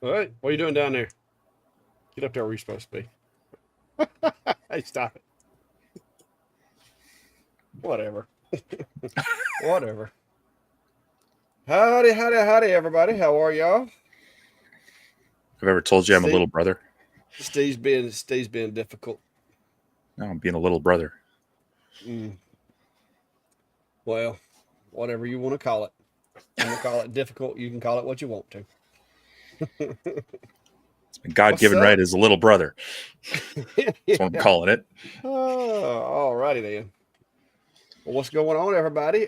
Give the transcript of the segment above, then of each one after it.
What are you doing down there? Get up there where you're supposed to be. Hey, stop it. Whatever. Whatever. Howdy, howdy, howdy, everybody. How are y'all? I've ever told you I'm a Steve, little brother. Steve's being difficult. No, I'm being a little brother. Mm, well, whatever you want to call it. I'm gonna call it difficult. You can call it what you want to. It's my God What's given right up? as a little brother. That's what I'm Yeah. calling it. Oh, alrighty then. Well, what's going on, everybody?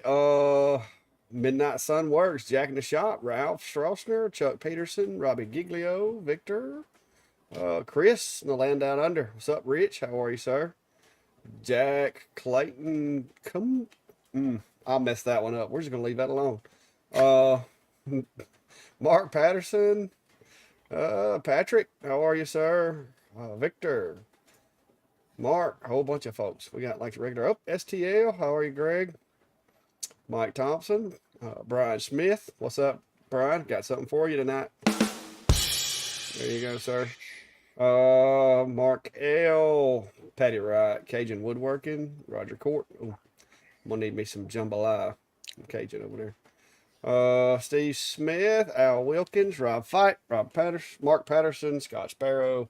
Midnight Sun Works, Jack in the Shop, Ralph Stroessner, Chuck Peterson, Robbie Giglio, Victor, Chris in the land down under. What's up, Rich? How are you, sir? Jack Clayton, come. I'll mess that one up. We're just gonna leave that alone. Uh, Mark Patterson, Patrick, how are you, sir? Victor, Mark, a whole bunch of folks. We got like the regular. Oh, STL, how are you, Greg? Mike Thompson, Brian Smith. What's up, Brian? Got something for you tonight. There you go, sir. Mark L, Patty Wright, Cajun Woodworking, Roger Court. Ooh, I'm gonna need me some jambalaya. Cajun over there. Steve Smith, Al Wilkins, Rob Fight, Rob Patterson, Mark Patterson, Scott Sparrow,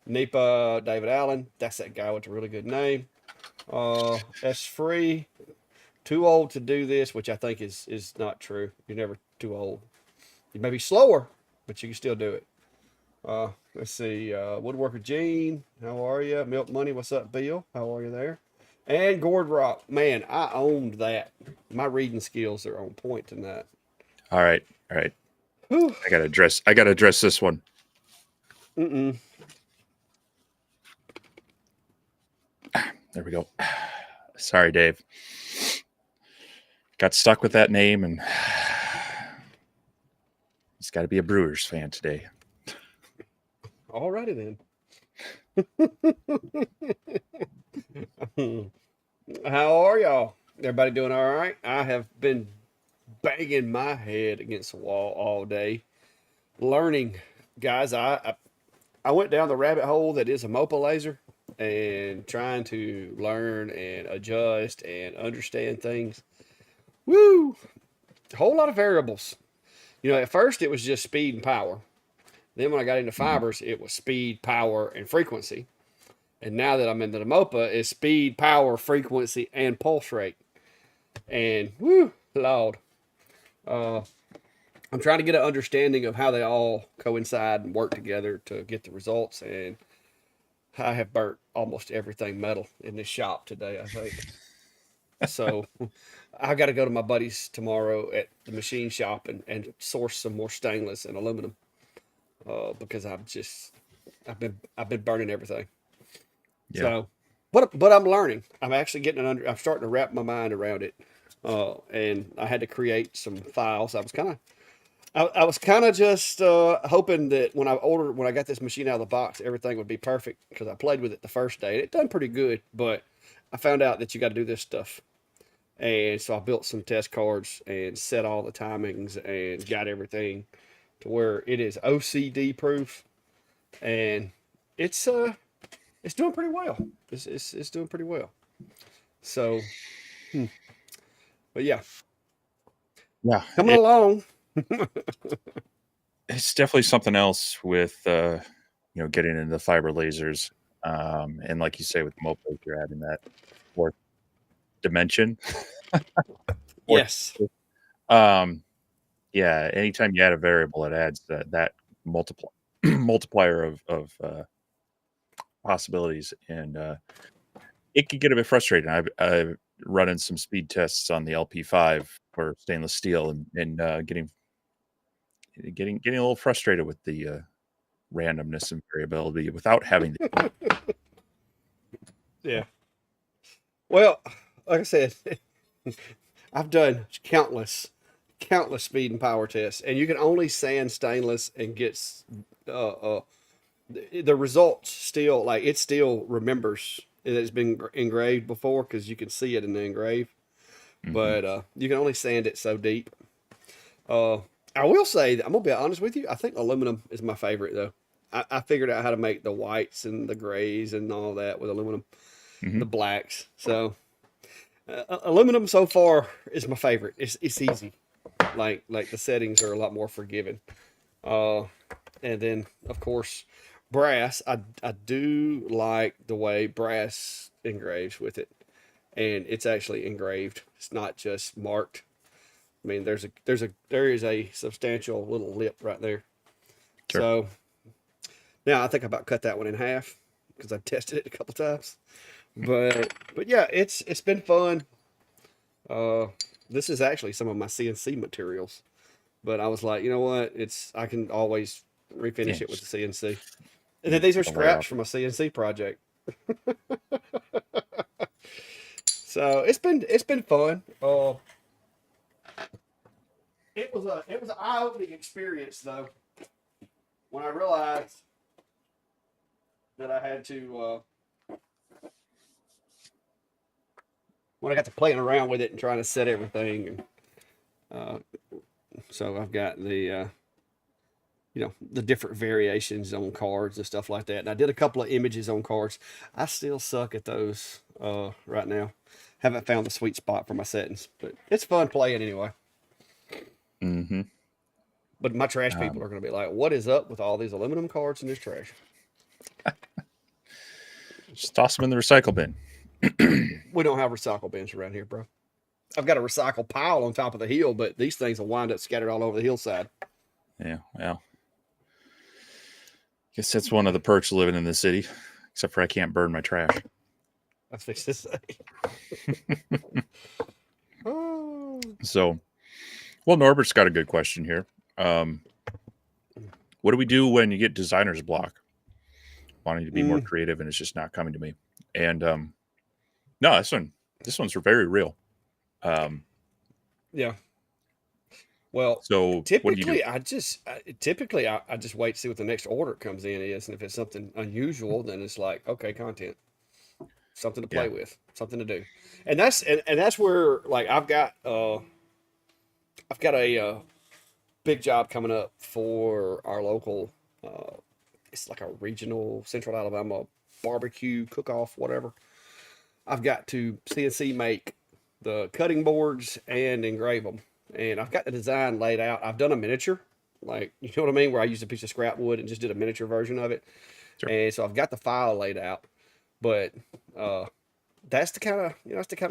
Nipa, David Allen. That's that guy with a really good name. S Free, too old to do this, which I think is not true. You're never too old. You may be slower, but you can still do it. Let's see. Woodworker Gene, how are you? Milk Money, what's up, Bill? How are you there? And Gord Rock, man, I owned that. My reading skills are on point tonight. All right, all right. Whew. I gotta address this one. Mm-mm. There we go. Sorry, Dave. Got stuck with that name, and he's got to be a Brewers fan today. Alrighty then. How are y'all? Everybody doing all right? I have been banging my head against the wall all day, learning, guys. I went down the rabbit hole that is a MOPA laser and trying to learn and adjust and understand things. Woo! A whole lot of variables. At first it was just speed and power. Then when I got into Mhm. fibers, it was speed, power, and frequency. And now that I'm into the MOPA, it's speed, power, frequency, and pulse rate. And woo, Lord. Uh, I'm trying to get an understanding of how they all coincide and work together to get the results. And I have burnt almost everything metal in this shop today, I think. So I got to go to my buddies tomorrow at the machine shop and source some more stainless and aluminum because I've been burning everything. Yeah, So, but I'm learning. I'm actually getting I'm starting to wrap my mind around it. And I had to create some files. I was kind of just hoping that when I got this machine out of the box, everything would be perfect because I played with it the first day and it done pretty good. But I found out that you got to do this stuff, and so I built some test cards and set all the timings and got everything to where it is OCD proof, and it's uh it's doing pretty well. It's doing pretty well. So, but yeah, yeah. coming along. It's definitely something else with getting into fiber lasers, and like you say with Mopo, you're adding that fourth dimension. Fourth, Yes. um, yeah. Anytime you add a variable, it adds that multiply multiplier of possibilities, and it can get a bit frustrating. I've run in some speed tests on the LP5 for stainless steel, and getting a little frustrated with the randomness and variability without having the. Yeah. Well, like I said, I've done countless speed and power tests, and you can only sand stainless and get the results still like it still remembers it has been engraved before because you can see it in the engrave, Mhm. but you can only sand it so deep. Uh, I will say, I'm gonna be honest with you. I think aluminum is my favorite though. I figured out how to make the whites and the grays and all that with aluminum, Hmm. the blacks. So aluminum so far is my favorite. It's easy. Like the settings are a lot more forgiving. Uh, and then of course brass. I do like the way brass engraves with it, and it's actually engraved. It's not just marked. I mean, there is a substantial little lip right there. Sure. So now I think I about cut that one in half because I've tested it a couple times. But yeah, it's been fun. Uh, this is actually some of my CNC materials, but I was like, you know what? I can always Yeah. refinish it with the Just CNC. And you then can these are layer scraps up. from a CNC project. So it's been fun. It was an eye opening experience though when I realized that I had to when I got to playing around with it and trying to set everything. And uh, so I've got the different variations on cards and stuff like that. And I did a couple of images on cards. I still suck at those right now. Haven't found the sweet spot for my settings, but it's fun playing anyway. Hmm. But my trash people Um, are going to be like, "What is up with all these aluminum cards in this trash?" just toss them in the recycle bin. We don't have recycle bins around here, bro. I've got a recycle pile on top of the hill, but these things will wind up scattered all over the hillside. Yeah. Well, guess that's one of the perks of living in the city, except for I can't burn my trash. That's fixed to say. Oh. So, well, Norbert's got a good question here. Um, what do we do when you get designer's block, wanting to be more Mm, creative, and it's just not coming to me? And no, this one's very real. Um, yeah. Well, so what do you do? typically I just wait to see what the next order comes in is, and if it's something unusual, then it's like okay, content, something to Yeah. play with, something to do, and that's where like I've got a big job coming up for our local. Uh, it's like a regional Central Alabama barbecue cook off, whatever. I've got to CNC make the cutting boards and engrave them. And I've got the design laid out. I've done a miniature, like, you know what I mean? Where I used a piece of scrap wood and just did a miniature version of it. Sure. And so I've got the file laid out. But uh, that's the kind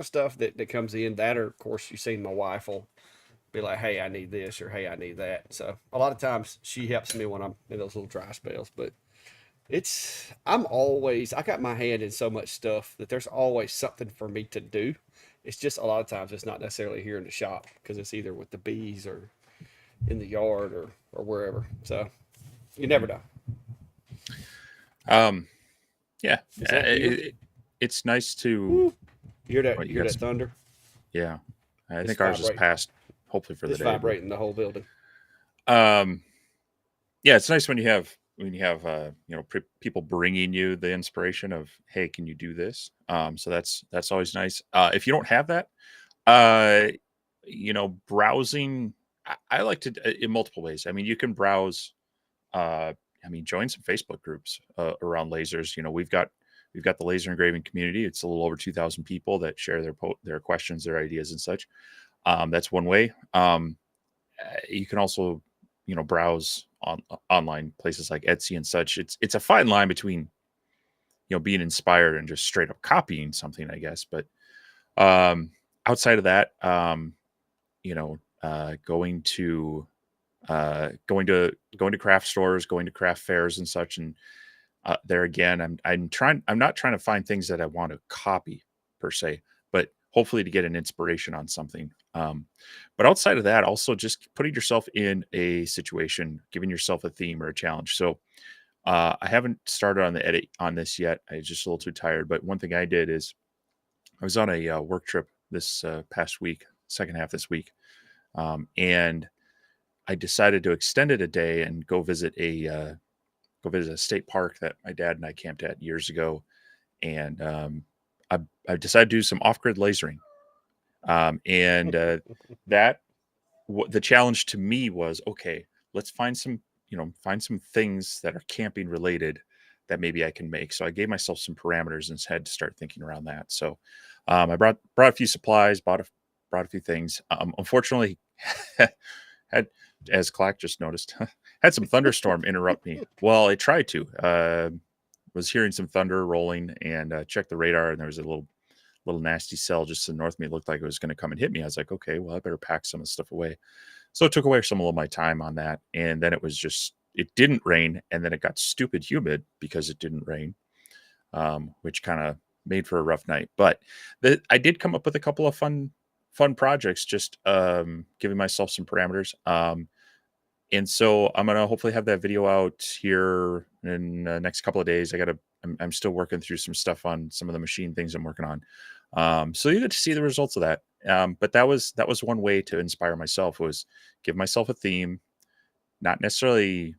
of stuff that comes in. That, or of course, you've seen my wife will be like, hey, I need this, or hey, I need that. So a lot of times she helps me when I'm in those little dry spells. But I got my hand in so much stuff that there's always something for me to do. It's just a lot of times it's not necessarily here in the shop because it's either with the bees or in the yard or wherever. So you never Mhm. know. Um, yeah, Is that deer? it's nice to. Woo. You hear that? What You you hear got? that thunder? Yeah, I It's think ours is vibrating. passed, hopefully for the It's day. But vibrating the whole building. um, yeah, it's nice when you have people bringing you the inspiration of, hey, can you do this? So that's always nice. If you don't have that, uh, browsing. I like to in multiple ways. I mean, you can browse. Uh, join some Facebook groups around lasers. We've got the laser engraving community. It's a little over 2,000 people that share their questions, their ideas, and such. That's one way. You can also, browse online places like Etsy and such. It's a fine line between being inspired and just straight up copying something, I guess. But um, outside of that, going to craft stores, going to craft fairs and such, and there again, I'm not trying to find things that I want to copy per se, but hopefully to get an inspiration on something. But outside of that, also just putting yourself in a situation, giving yourself a theme or a challenge. So I haven't started on the edit on this yet. I was just a little too tired. But one thing I did is I was on a work trip this past week, second half this week, and I decided to extend it a day and go visit a state park that my dad and I camped at years ago, and I decided to do some off-grid lasering, and that the challenge to me was, okay, let's find some things that are camping related that maybe I can make. So I gave myself some parameters and had to start thinking around that. So I brought a few supplies, brought a few things. Unfortunately, had, as Clack just noticed, had some thunderstorm interrupt me. Well, I tried to. Was hearing some thunder rolling and checked the radar, and there was a little nasty cell just to the north of me. It looked like it was going to come and hit me. I was like, okay, well, I better pack some of the stuff away. So it took away some of my time on that. And then it didn't rain. And then it got stupid humid because it didn't rain, which kind of made for a rough night. But I did come up with a couple of fun projects, just giving myself some parameters. And so I'm going to hopefully have that video out here in the next couple of days. I'm still working through some stuff on some of the machine things I'm working on. So you get to see the results of that. But that was one way to inspire myself, was give myself a theme, not necessarily,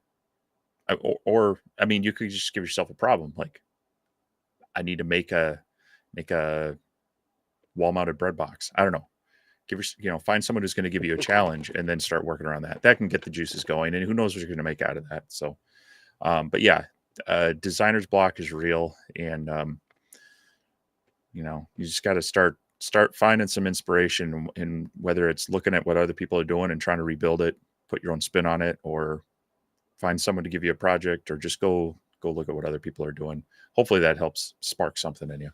or I mean, you could just give yourself a problem. Like, I need to make a wall mounted bread box. I don't know. Find someone who's going to give you a challenge and then start working around that. That can get the juices going, and who knows what you're going to make out of that. So, but yeah, designer's block is real, and you just got to start finding some inspiration, in whether it's looking at what other people are doing and trying to rebuild it, put your own spin on it, or find someone to give you a project, or just go look at what other people are doing. Hopefully that helps spark something in you.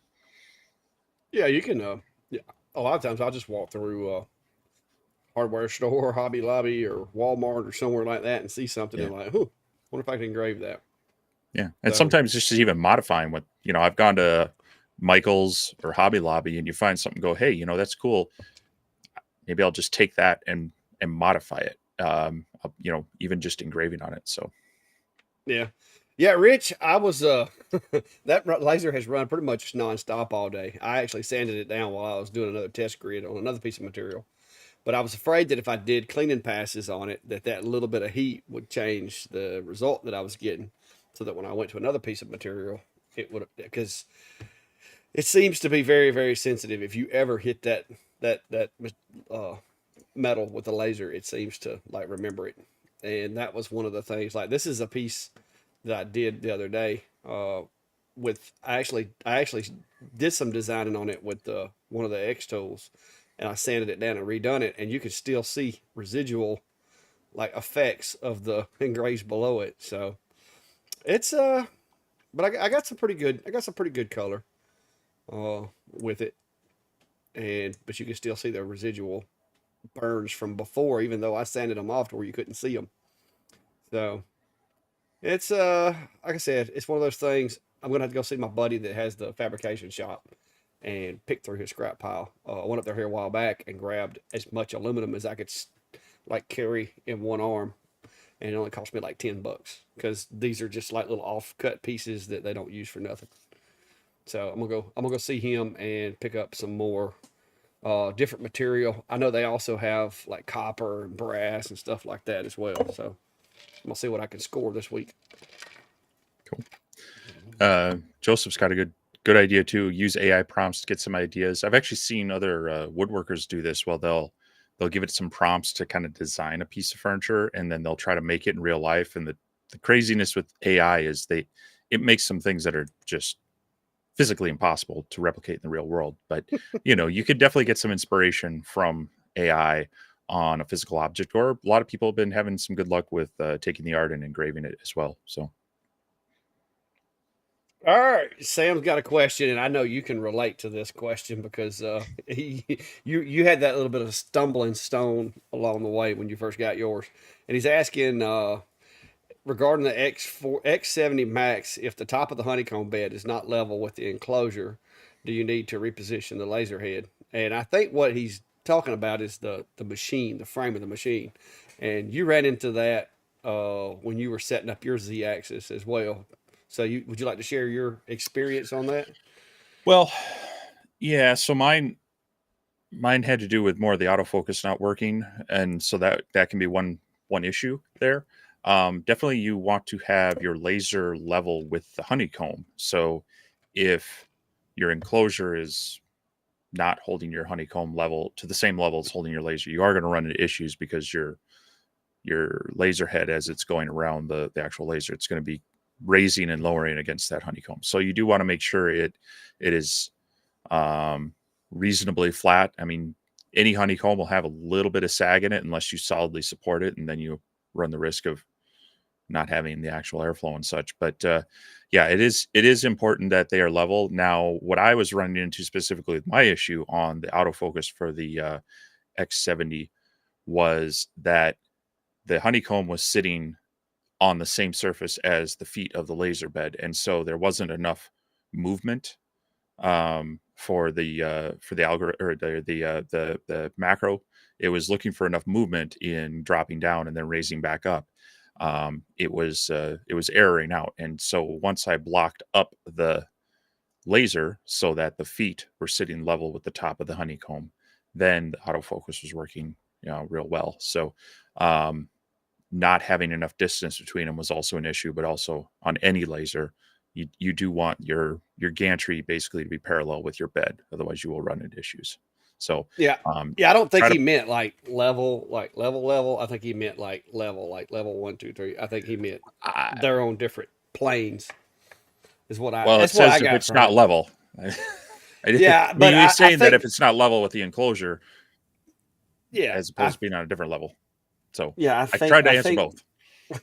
Yeah, you can. Yeah, a lot of times I'll just walk through hardware store, Hobby Lobby, or Walmart or somewhere like that and see something Yeah. and like, wonder if I can engrave that. Yeah. And So sometimes it's just even modifying what, I've gone to Michael's or Hobby Lobby and you find something, go, hey, that's cool. Maybe I'll just take that and modify it. Even just engraving on it. So yeah, yeah, Rich, I was that laser has run pretty much nonstop all day. I actually sanded it down while I was doing another test grid on another piece of material. But I was afraid that if I did cleaning passes on it, that little bit of heat would change the result that I was getting. So that when I went to another piece of material, it would, because it seems to be very, very sensitive. If you ever hit that uh, metal with a laser, it seems to like remember it. And that was one of the things. Like, this is a piece that I did the other day. With I actually did some designing on it with one of the X tools, and I sanded it down and redone it, and you could still see residual like effects of the engraves below it. So it's but I got some pretty good. I got some pretty good color with it, and but you can still see the residual burns from before, even though I sanded them off to where you couldn't see them. So it's like I said, it's one of those things. I'm gonna have to go see my buddy that has the fabrication shop and pick through his scrap pile. I went up there here a while back and grabbed as much aluminum as I could like carry in one arm, and it only cost me like $10 because these are just like little off cut pieces that they don't use for nothing. So I'm gonna go see him and pick up some more different material. I know they also have like copper and brass and stuff like that as well. So I'm gonna see what I can score this week. cool. Joseph's got a good idea too. Use AI prompts to get some ideas. I've actually seen other woodworkers do this. Well, they'll give it some prompts to kind of design a piece of furniture, and then they'll try to make it in real life. And the craziness with AI is it makes some things that are just physically impossible to replicate in the real world. But you could definitely get some inspiration from AI on a physical object. Or a lot of people have been having some good luck with taking the art and engraving it as well. So All right, Sam's got a question, and I know you can relate to this question because you had that little bit of a stumbling stone along the way when you first got yours, and he's asking regarding the X70 Max, if the top of the honeycomb bed is not level with the enclosure, do you need to reposition the laser head? And I think what he's talking about is the machine, the frame of the machine, and you ran into that when you were setting up your Z axis as well. So would you like to share your experience on that? well, yeah. So mine had to do with more of the autofocus not working, and so that can be one issue there. Definitely, you want to have your laser level with the honeycomb. So if your enclosure is not holding your honeycomb level to the same level as holding your laser, you are going to run into issues because your laser head, as it's going around the actual laser, it's going to be raising and lowering against that honeycomb. So you do want to make sure it is reasonably flat. I mean, any honeycomb will have a little bit of sag in it unless you solidly support it, and then you run the risk of not having the actual airflow and such. But yeah, it is important that they are level. Now, what I was running into specifically with my issue on the autofocus for the X70 was that the honeycomb was sitting on the same surface as the feet of the laser bed, and so there wasn't enough movement for the algorithm or the macro. It was looking for enough movement in dropping down and then raising back up. It was erroring out, and so once I blocked up the laser so that the feet were sitting level with the top of the honeycomb, then the autofocus was working, real well. So not having enough distance between them was also an issue, but also on any laser, you do want your gantry basically to be parallel with your bed, otherwise you will run into issues. So Yeah. Yeah, I don't think try he to meant like level, level. I think he meant like level 1, 2, 3. I think he meant they're on different planes. well, it That's what I says if got it's from not it. level. Yeah, but He's I saying that if think it's not level with the enclosure, yeah, as opposed to being on a different level. So yeah, I tried to I answer think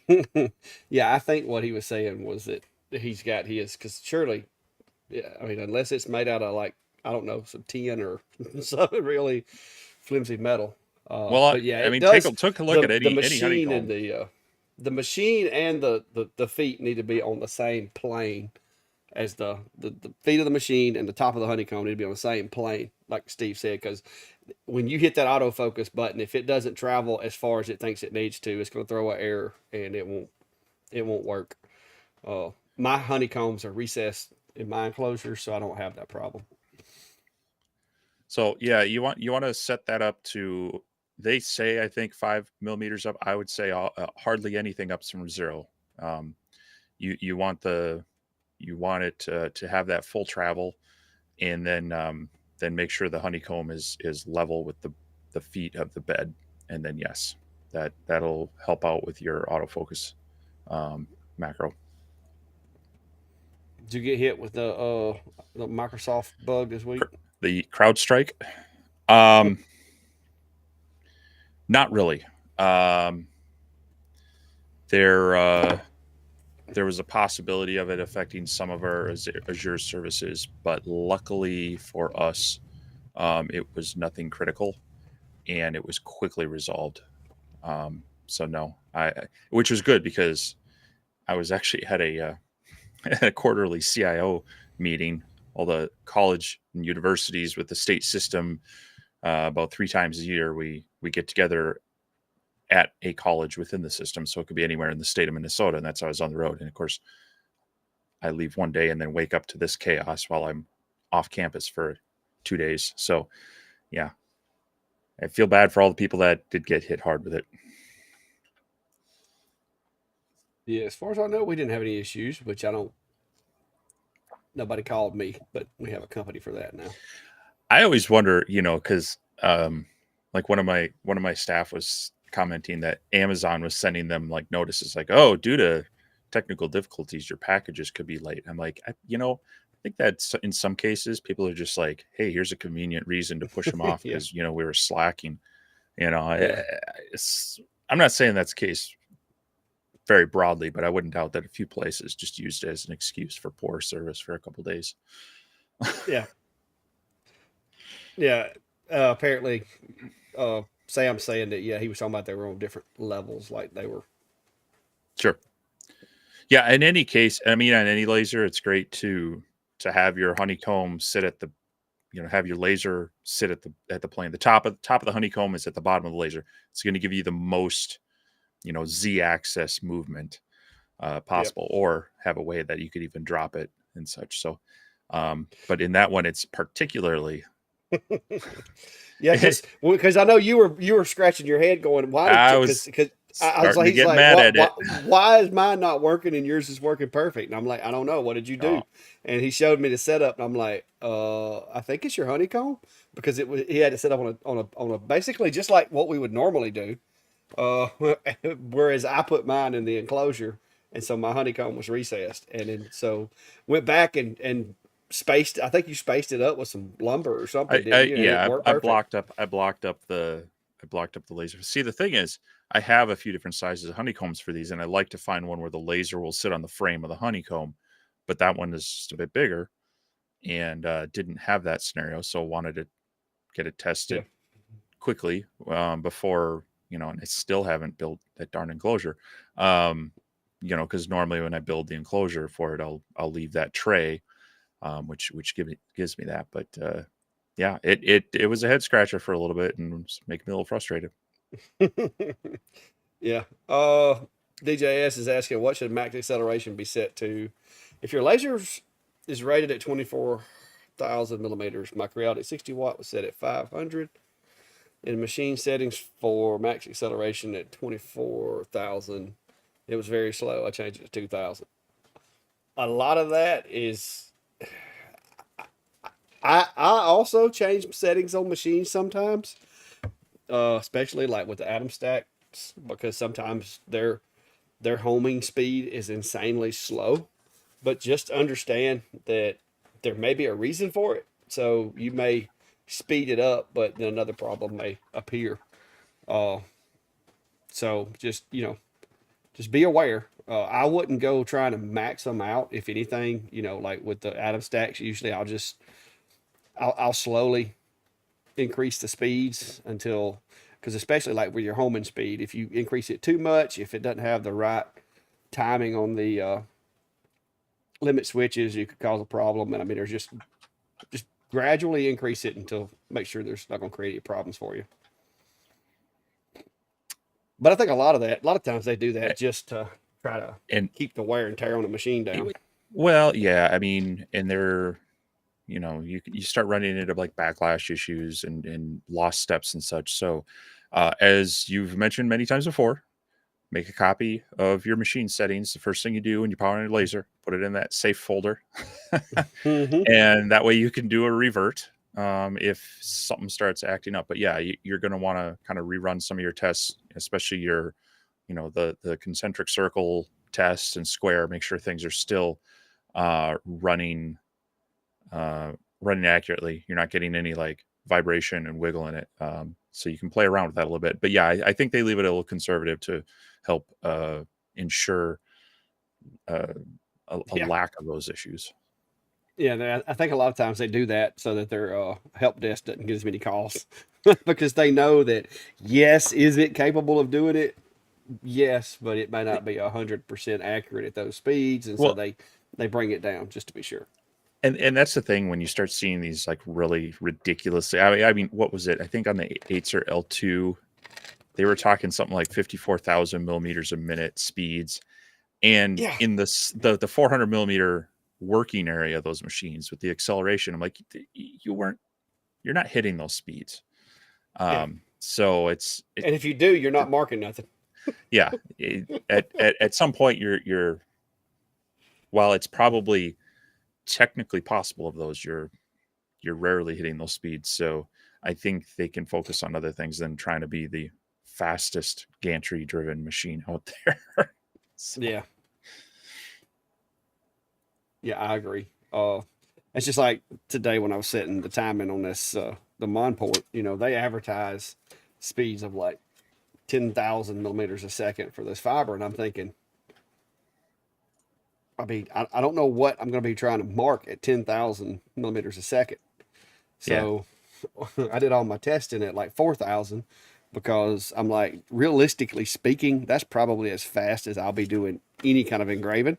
both. yeah, I think what he was saying was that he's got his because surely, yeah, I mean, unless it's made out of like I don't know some tin or something really flimsy metal. Well, But yeah, I it mean, does. take a look at The any machine and honeycomb. the machine and the feet need to be on the same plane as the feet of the machine and the top of the honeycomb need to be on the same plane, like Steve said, because when you hit that autofocus button, if it doesn't travel as far as it thinks it needs to, it's going to throw an error and it won't work. My honeycombs are recessed in my enclosure, so I don't have that problem. So yeah, you want to set that up to. They say I think 5 millimeters up. I would say hardly anything up from zero. Um, you want it to have that full travel, and then make sure the honeycomb is level with the feet of the bed, and then yes, that'll help out with your autofocus macro. Did you get hit with the Microsoft bug this week? The crowd strike, um, not really. Um, there there was a possibility of it affecting some of our Azure services, but luckily for us, it was nothing critical, and it was quickly resolved. So no, which was good because I was actually had a quarterly CIO meeting, all the college and universities with the state system. About 3 times a year, we get together at a college within the system, so it could be anywhere in the state of Minnesota, and that's how I was on the road. And of course, I leave one day and then wake up to this chaos while I'm off campus for 2 days. So yeah, I feel bad for all the people that did get hit hard with it. Yeah, as far as I know, we didn't have any issues, which I don't. Nobody called me, but we have a company for that now. I always wonder, because like one of my staff was commenting that Amazon was sending them like notices like, oh, due to technical difficulties, your packages could be late. I'm like, I think that in some cases people are just like, hey, here's a convenient reason to push them off Yeah, because we were slacking. You know, yeah, it's, I'm not saying that's the case very broadly, but I wouldn't doubt that a few places just used it as an excuse for poor service for a couple days. yeah, yeah. Apparently, Sam saying that yeah, he was talking about they were on different levels, like they were. Sure. Yeah, in any case, I mean, on any laser, it's great to have your honeycomb sit at the, have your laser sit at the plane. The top of the honeycomb is at the bottom of the laser. It's going to give you the most, z-axis movement Yep. possible, or have a way that you could even drop it and such. So, but in that one, it's particularly. Yeah, because I know you were scratching your head going, why did I you? was Because I was starting like, to he's get like, mad at it. why is mine not working and yours is working perfect? And I'm like, I don't know. What did you Oh, do? And he showed me the setup, and I'm like, I think it's your honeycomb. because he had it set up on a basically just like what we would normally do. Uh, whereas I put mine in the enclosure, and so my honeycomb was recessed, and then so went back and spaced. I think you spaced it up with some lumber or something, didn't you? And it Yeah, worked perfect. I blocked up the laser. See, the thing is, I have a few different sizes of honeycombs for these, and I like to find one where the laser will sit on the frame of the honeycomb, but that one is just a bit bigger and didn't have that scenario, so wanted to get it Yeah. tested quickly before and I still haven't built that darn enclosure. Um, because normally when I build the enclosure for it, I'll leave that tray, gives me that. But yeah, it was a head scratcher for a little bit and was making me a little frustrated. Yeah. DJS is asking, what should max acceleration be set to? If your laser is rated at 24,000 millimeters, my Creatic 60 watt was set at 500. In machine settings for max acceleration at 24,000, it was very slow. I changed it to 2,000. A lot of that is I also change settings on machines sometimes, especially like with the atom stacks, because sometimes their homing speed is insanely slow. But just understand that there may be a reason for it. So you may speed it up, but then another problem may appear. Uh, so just be aware. I wouldn't go trying to max them out. If anything, like with the atom stacks, usually I'll slowly increase the speeds until, because especially like with your homing speed, if you increase it too much, if it doesn't have the right timing on the limit switches, you could cause a problem. And I mean, there's just gradually increase it until make sure there's not going to create any problems for you. But I think a lot of times they do that just to try to And keep the wear and tear on the machine down. well, yeah, I mean, and they're you start running into like backlash issues and lost steps and such. So, as you've mentioned many times before, make a copy of your machine settings. The first thing you do when you power on your laser, put it in that safe folder, Mm-hmm. and that way you can do a revert if something starts acting up. But yeah, you're going to want to kind of rerun some of your tests, especially your, the concentric circle tests and square. Make sure things are still running running accurately. You're not getting any like vibration and wiggle in it. So you can play around with that a little bit. But yeah, I think they leave it a little conservative to help ensure uh, a Yeah. lack of those issues. Yeah, I think a lot of times they do that so that their help desk doesn't get as many calls because they know that, yes, is it capable of doing it? Yes, but it may not be 100% accurate at those speeds, and so Well, they bring it down just to be sure. and that's the thing when you start seeing these like really ridiculously. I mean, what was it? I think on the 8s or L2, they were talking something like 54,000 millimeters a minute speeds, and Yeah, in the 400 millimeter working area of those machines with the acceleration, I'm like, you're not hitting those speeds. yeah. So And if you do, you're not marking nothing. yeah, at some point while it's probably technically possible of those, you're rarely hitting those speeds. So I think they can focus on other things than trying to be the fastest gantry driven machine out there. So, Yeah, yeah, I agree. It's just like today when I was setting the timing on this the Monport. They advertise speeds of like 10,000 millimeters a second for this fiber, and I'm thinking, I mean, I don't know what I'm going to be trying to mark at 10,000 millimeters a second. yeah. So I did all my testing at like 4,000 because I'm like, realistically speaking, that's probably as fast as I'll be doing any kind of engraving.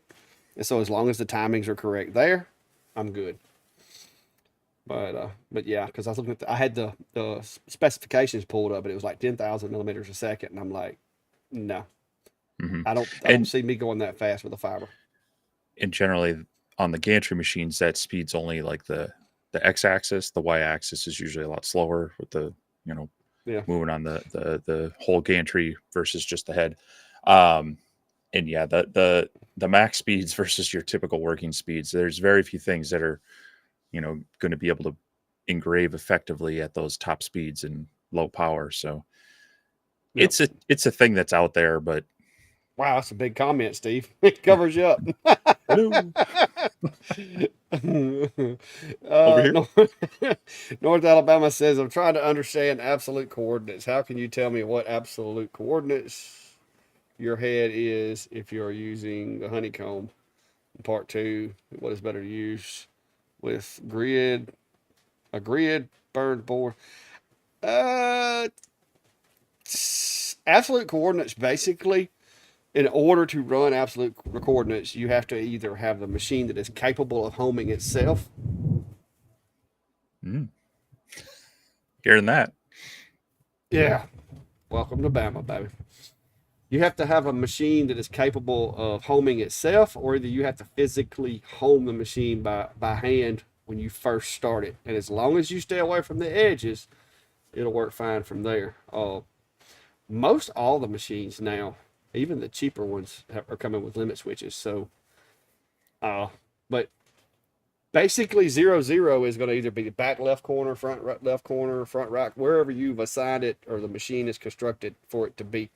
And so as long as the timings are correct there, I'm good. But yeah, because I was looking at I had the specifications pulled up, and it was like 10,000 millimeters a second, and I'm like, no, hmm I don't And see me going that fast with a fiber. and generally on the gantry machines, that speed's only like the x-axis. The y-axis is usually a lot slower with the you know Yeah, moving on the whole gantry versus just the head. Um, and yeah, the max speeds versus your typical working speeds. There's very few things that are going to be able to engrave effectively at those top speeds and low power. So Yep. it's a thing that's out there, but Wow, that's a big comment, Steve. It covers you up. hello over here. North, North Alabama says, I'm trying to understand absolute coordinates. How can you tell me what absolute coordinates your head is if you're using the honeycomb? Part two, what is better to use with a grid, bird board? Uh, Absolute coordinates basically, in order to run absolute coordinates, you have to either have the machine that is capable of homing itself. Hearing that. Yeah. Welcome to Bama, baby. You have to have a machine that is capable of homing itself, or either you have to physically home the machine by hand when you first start it. And as long as you stay away from the edges, it'll work fine from there. Most all the machines now, even the cheaper ones, are coming with limit switches. So, but basically 0 0 is going to either be the back left corner, front right, left corner, front right, wherever you've assigned it or the machine is constructed for it to be.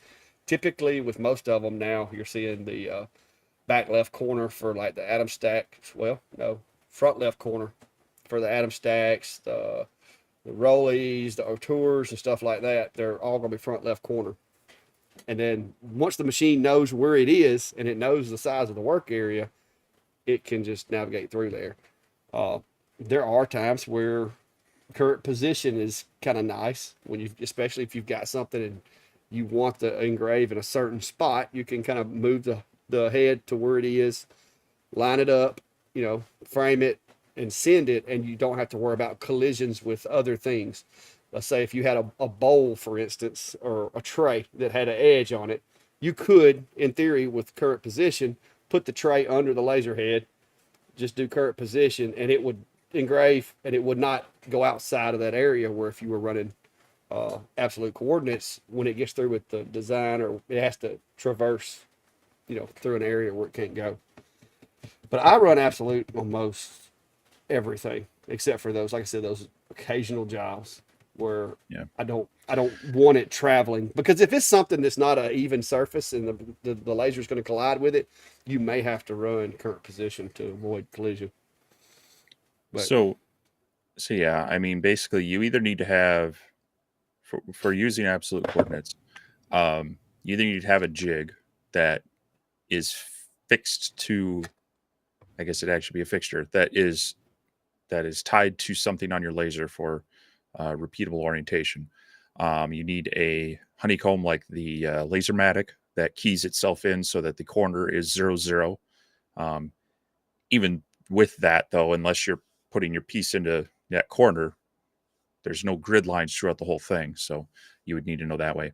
Typically, with most of them now, you're seeing the back left corner for like the atom stack. Well, no, front left corner for the atom stacks, the rollies, the tours, and stuff like that. They're all going to be front left corner. And then once the machine knows where it is and it knows the size of the work area, it can just navigate through there. There are times where current position is kind of nice when you, especially if you've got something and you want to engrave in a certain spot, you can kind of move the head to where it is, line it up, frame it and send it, and you don't have to worry about collisions with other things. Let's say if you had a bowl, for instance, or a tray that had an edge on it, you could, in theory, with current position, put the tray under the laser head, just do current position, and it would engrave, and it would not go outside of that area where if you were running absolute coordinates, when it gets through with the design, or it has to traverse, through an area where it can't go. But I run absolute on most everything, except for those, like I said, those occasional jobs where I don't want it traveling, because if it's something that's not an even surface and the laser is going to collide with it, you may have to run current position to avoid collision. But So yeah, I mean, basically, you either need to have for using absolute coordinates, you either need to have a jig that is fixed to, I guess it'd actually be a fixture that is tied to something on your laser for repeatable orientation. You need a honeycomb like the Lasermatic that keys itself in so that the corner is 0 0. Even with that, though, unless you're putting your piece into that corner, there's no grid lines throughout the whole thing. So you would need to know that way.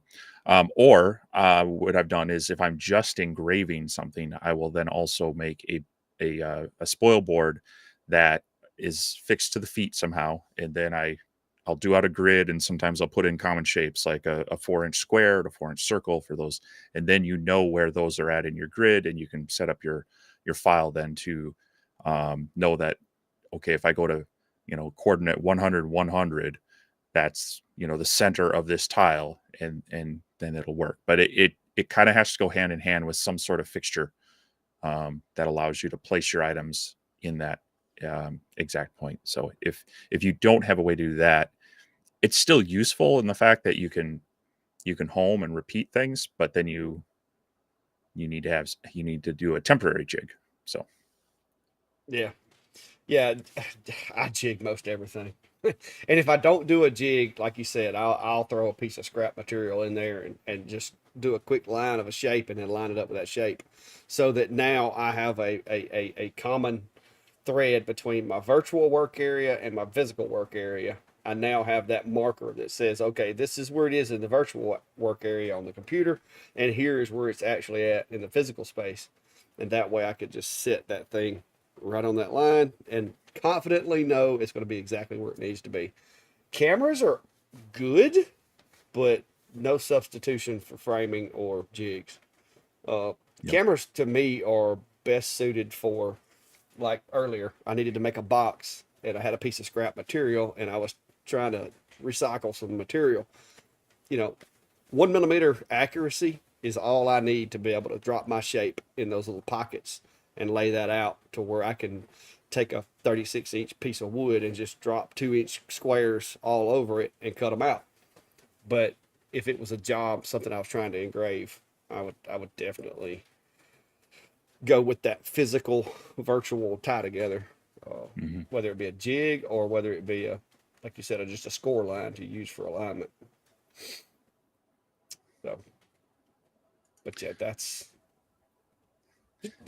Or what I've done is if I'm just engraving something, I will then also make a spoil board that is fixed to the feet somehow. And then I'll do out a grid, and sometimes I'll put in common shapes like a 4-inch square and a 4-inch circle for those. And then you know where those are at in your grid, and you can set up your file then to know that, okay, if I go to, coordinate 100, 100, that's, the center of this tile, and then it'll work. But it kind of has to go hand in hand with some sort of fixture that allows you to place your items in that exact point. So if you don't have a way to do that, it's still useful in the fact that you can home and repeat things, but then you need to do a temporary jig. So yeah, I jig most everything. And if I don't do a jig, like you said, I'll throw a piece of scrap material in there and just do a quick line of a shape and then line it up with that shape, so that now I have a common thread between my virtual work area and my physical work area. I now have that marker that says, okay, this is where it is in the virtual work area on the computer, and here is where it's actually at in the physical space. And that way I could just set that thing right on that line and confidently know it's going to be exactly where it needs to be. Cameras are good, but no substitution for framing or jigs. Yep. Cameras to me are best suited for, like earlier, I needed to make a box and I had a piece of scrap material, and I was trying to recycle some material. You know, 1 millimeter accuracy is all I need to be able to drop my shape in those little pockets and lay that out to where I can take a 36-inch piece of wood and just drop 2-inch squares all over it and cut them out. But if it was a job, something I was trying to engrave, I would definitely go with that physical virtual tie together, whether it be a jig or whether it be a, like you said, just a score line to use for alignment. So, but yeah, that's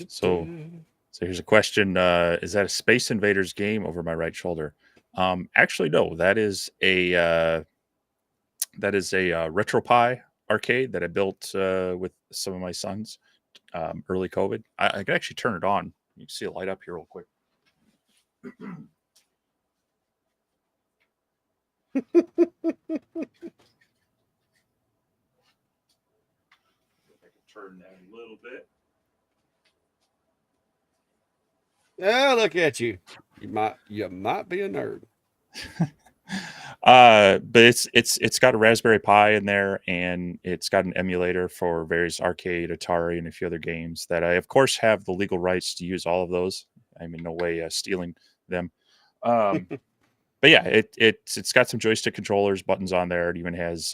So here's a question: is that a Space Invaders game over my right shoulder? Actually, no. That is a RetroPie arcade that I built with some of my sons early COVID. I can actually turn it on. You can see it light up here real quick. I can turn that a little bit. yeah. Look at you. You might be a nerd. But it's got a Raspberry Pi in there, and it's got an emulator for various arcade, Atari, and a few other games that I, of course, have the legal rights to use all of those. I'm in no way stealing them. Um, but yeah, it's got some joystick controllers, buttons on there. It even has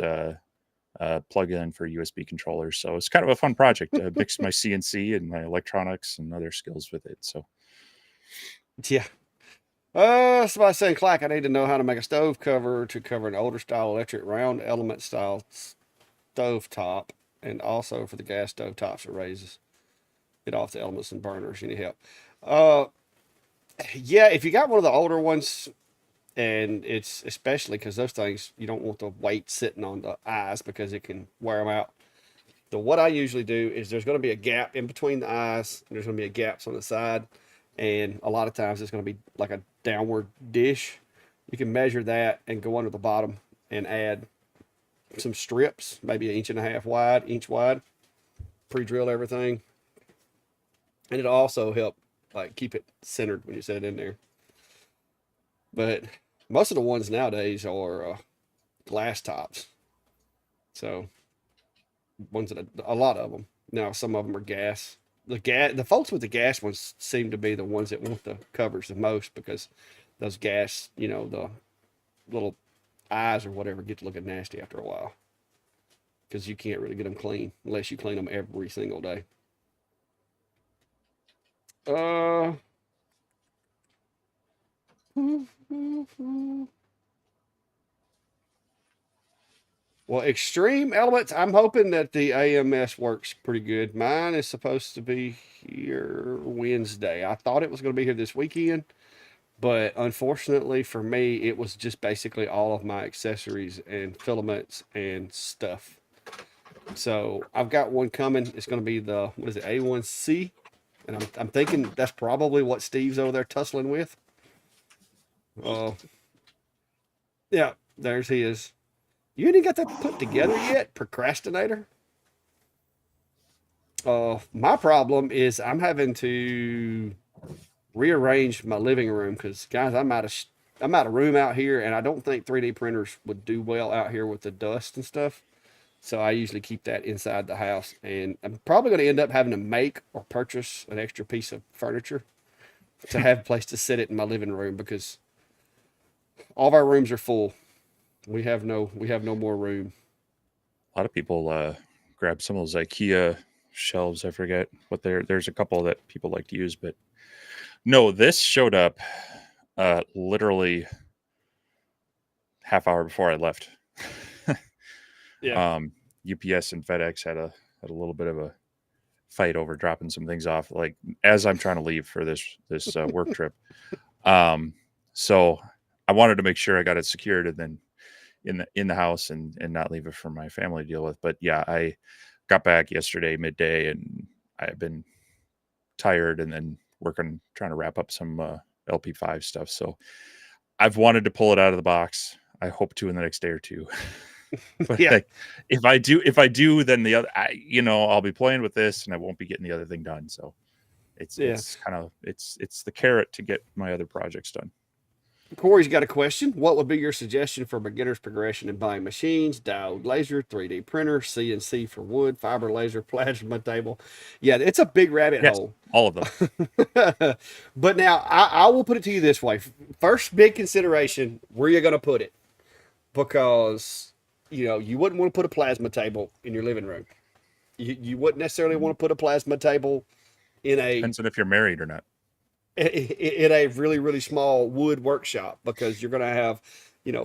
plug-in for USB controllers. So it's kind of a fun project. I mix my CNC and my electronics and other skills with it. So Yeah. Somebody saying, Clack, I need to know how to make a stove cover to cover an older style electric round element style stove top, and also for the gas stove tops it raises it off the elements and burners. Any help? Uh, yeah, if you got one of the older ones, and it's especially because those things you don't want the weight sitting on the eyes because it can wear them out. So what I usually do is there's going to be a gap in between the eyes, and there's going to be a gaps on the side, and a lot of times it's going to be like a downward dish. You can measure that and go under the bottom and add some strips, maybe 1.5 inch wide, inch wide, pre-drill everything, and it'll also help like keep it centered when you set it in there. But most of the ones nowadays are glass tops, so ones that a lot of them now. Some of them are gas. The folks with the gas ones seem to be the ones that want the covers the most because those gas, the little eyes or whatever get to looking nasty after a while because you can't really get them clean unless you clean them every single day. Uh, well, extreme elements. I'm hoping that the AMS works pretty good. Mine is supposed to be here Wednesday. I thought it was going to be here this weekend, but unfortunately for me, it was just basically all of my accessories and filaments and stuff. So I've got one coming. It's going to be the, what is it, A1C? And I'm thinking that's probably what Steve's over there tussling with. Oh, yeah, there's his. You ain't got that put together yet, procrastinator? My problem is I'm having to rearrange my living room because, guys, I'm out of room out here, and I don't think 3D printers would do well out here with the dust and stuff. So I usually keep that inside the house, and I'm probably going to end up having to make or purchase an extra piece of furniture to have a place to sit it in my living room because all of our rooms are full. We have no more room. a lot of people grab some of those IKEA shelves. I forget what there's a couple that people like to use, but no, this showed up literally half hour before I left. Yeah. UPS and FedEx had a little bit of a fight over dropping some things off, like as I'm trying to leave for this work trip. So I wanted to make sure I got it secured and then in the house and not leave it for my family to deal with. But yeah, I got back yesterday midday and I've been tired and then trying to wrap up some LP5 stuff. So I've wanted to pull it out of the box. I hope to in the next day or two. But Yeah. like, if I do, then the other, I'll be playing with this and I won't be getting the other thing done. So Yeah. it's kind of it's the carrot to get my other projects done. Corey's got a question. What would be your suggestion for beginner's progression in buying machines? Diode laser, 3D printer, CNC for wood, fiber laser, plasma table. Yeah, it's a big rabbit Yes, hole. all of them. But now I will put it to you this way. First big consideration, where you're going to put it. Because, you wouldn't want to put a plasma table in your living room. You wouldn't necessarily want to put a plasma table in a Depends on if you're married or not. in a really really small wood workshop, because you're going to have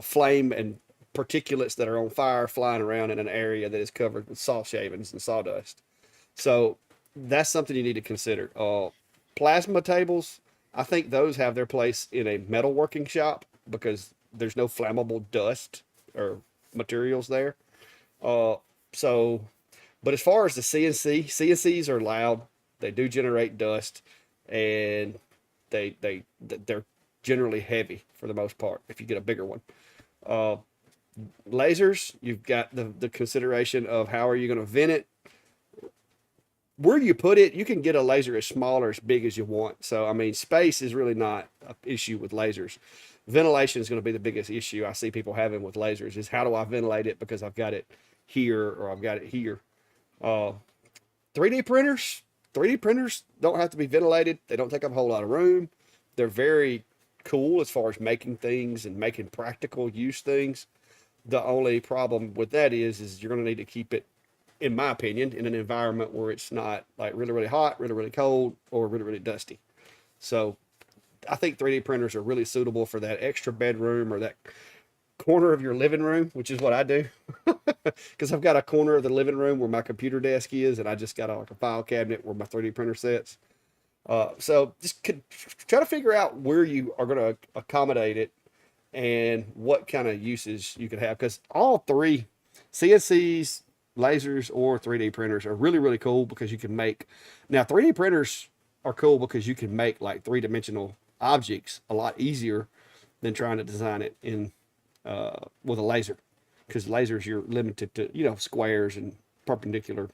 flame and particulates that are on fire flying around in an area that is covered with saw shavings and sawdust. So that's something you need to consider. Plasma tables, I think those have their place in a metalworking shop because there's no flammable dust or materials there. uh so but as far as the CNCs are loud. They do generate dust, and they're generally heavy for the most part if you get a bigger one. Uh, Lasers, you've got the consideration of how are you going to vent it. Where you put it, you can get a laser as small or as big as you want. So, I mean, space is really not an issue with lasers. Ventilation is going to be the biggest issue I see people having with lasers is how do I ventilate it because I've got it here or I've got it here. Uh, 3D printers, 3D printers don't have to be ventilated. They don't take up a whole lot of room. They're very cool as far as making things and making practical use things. The only problem with that is you're going to need to keep it, in my opinion, in an environment where it's not like really, really hot, really, really cold, or really, really dusty. So I think 3D printers are really suitable for that extra bedroom or that corner of your living room, which is what I do. Because I've got a corner of the living room where my computer desk is, and I just got like a file cabinet where my 3D printer sits. So just try to figure out where you are going to accommodate it and what kind of uses you could have. Because all three, CNCs, lasers, or 3D printers are really, really cool because you can make. Now, 3D printers are cool because you can make like three-dimensional objects a lot easier than trying to design it in with a laser. Because lasers, you're limited to, squares and perpendicular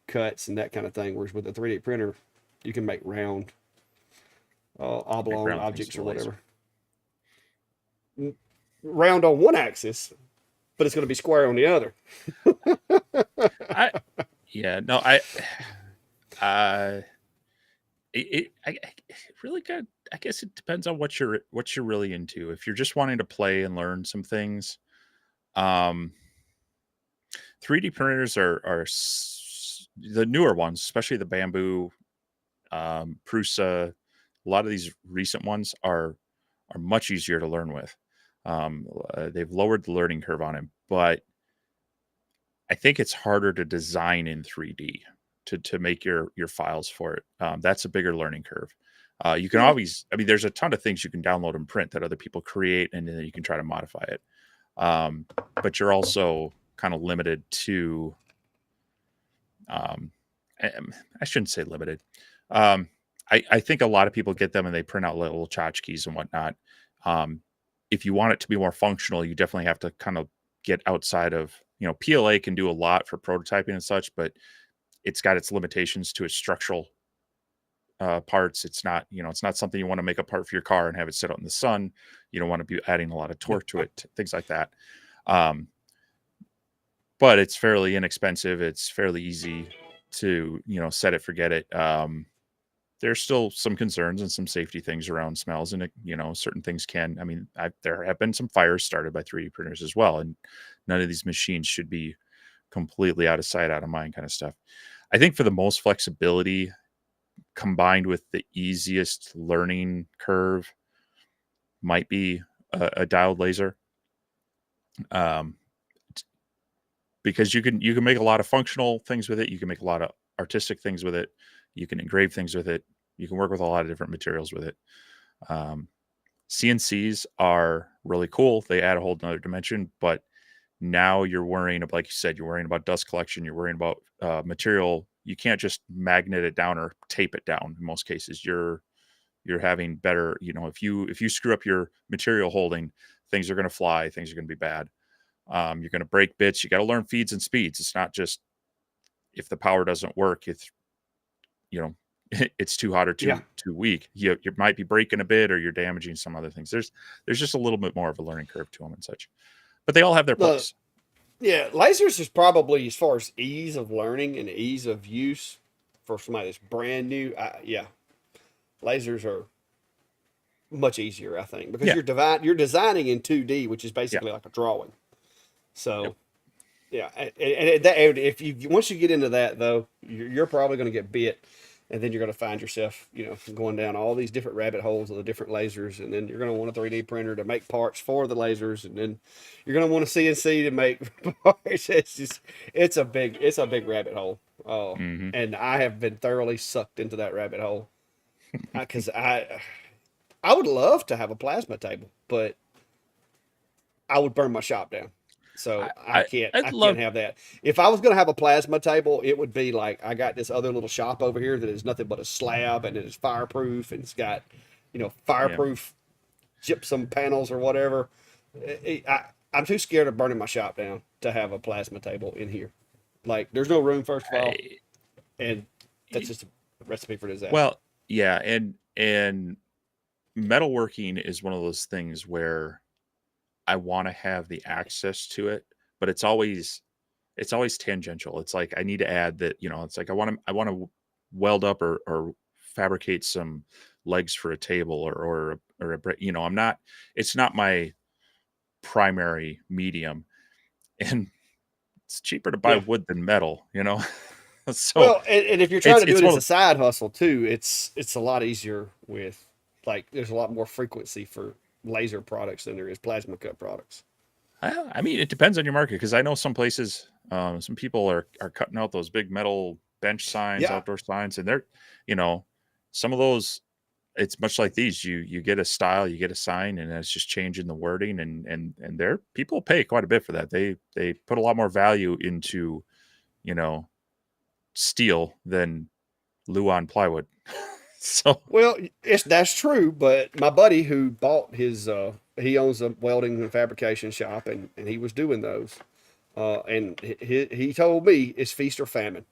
cuts and that kind of thing. Whereas with a 3D printer, you can make round, Make oblong round things objects with or a laser. whatever. Round on one axis, but it's going to be square on the other. I yeah, no, uh it really good. I guess it depends on what you're really into. If you're just wanting to play and learn some things, um 3D printers the newer ones, especially the bamboo, Prusa. A lot of these recent ones are much easier to learn with. They've lowered the learning curve on it, but I think it's harder to design in 3D to make your files for it. That's a bigger learning curve. You can Yeah. always, I mean, there's a ton of things you can download and print that other people create, and then you can try to modify it. Um, but you're also kind of limited to, um, I shouldn't say limited. Um, I think a lot of people get them and they print out little tchotchkes and whatnot. Um, if you want it to be more functional, you definitely have to kind of get outside of, PLA can do a lot for prototyping and such, but it's got its limitations to its structural parts. It's not something you want to make a part for your car and have it sit out in the sun. You don't want to be adding a lot of torque to it, things like that. Um, but it's fairly inexpensive. It's fairly easy to, set it, forget it. There's still some concerns and some safety things around smells, and certain things can. I mean, there have been some fires started by 3D printers as well, and none of these machines should be completely out of sight, out of mind, kind of stuff. I think for the most flexibility, combined with the easiest learning curve, might be a diode laser, um, because you can make a lot of functional things with it. You can make a lot of artistic things with it. You can engrave things with it. You can work with a lot of different materials with it. Um, CNCs are really cool. They add a whole nother dimension, but now you're worrying about, like you said, you're worrying about dust collection. You're worrying about material. You can't just magnet it down or tape it down. In most cases, you're having better. If you screw up your material holding, things are going to fly. Things are going to be bad. You're going to break bits. You got to learn feeds and speeds. It's not just if the power doesn't work. It's you know it's too hot or Yeah. too weak. You might be breaking a bit, or you're damaging some other things. There's just a little bit more of a learning curve to them and such, but they all have their The place. Yeah, lasers is probably, as far as ease of learning and ease of use for somebody that's brand new. Yeah, lasers are much easier, I think, because Yeah, you're designing in 2D, which is yeah, basically like a drawing. yep. So yeah, and that, if you once you get into that though, you're probably going to get bit, and then you're going to find yourself, going down all these different rabbit holes of the different lasers, and then you're going to want a 3D printer to make parts for the lasers, and then you're going to want a CNC to make parts. It's a big rabbit hole. Oh, Hmm. and I have been thoroughly sucked into that rabbit hole because I would love to have a plasma table, but I would burn my shop down. I, So I I can't I'd I can't love, have that. If I was gonna have a plasma table, it would be like I got this other little shop over here that is nothing but a slab, and it is fireproof, and it's got, yeah. fireproof gypsum panels or whatever. I'm too scared of burning my shop down to have a plasma table in here. Like there's no room, first of all, I, and that's just a recipe for disaster. well, yeah, and metalworking is one of those things where I want to have the access to it, but it's always tangential. It's like I need to add that, it's like I want to weld up or fabricate some legs for a table or I'm not, it's not my primary medium, and it's cheaper to buy Yeah. wood than metal. So Well, and if you're trying to do it's it one as a of, side hustle too, it's a lot easier with, like, there's a lot more frequency for laser products than there is plasma cut products. I mean, it depends on your market, because I know some places, some people are cutting out those big metal bench signs, Yeah. outdoor signs, and they're, you know, some of those. It's much like these. You get a style, you get a sign, and it's just changing the wording, and there people pay quite a bit for that. They put a lot more value into, you know steel than Luan plywood. So Well, that's true, but my buddy who bought he owns a welding and fabrication shop, and he was doing those. And he told me it's feast or famine.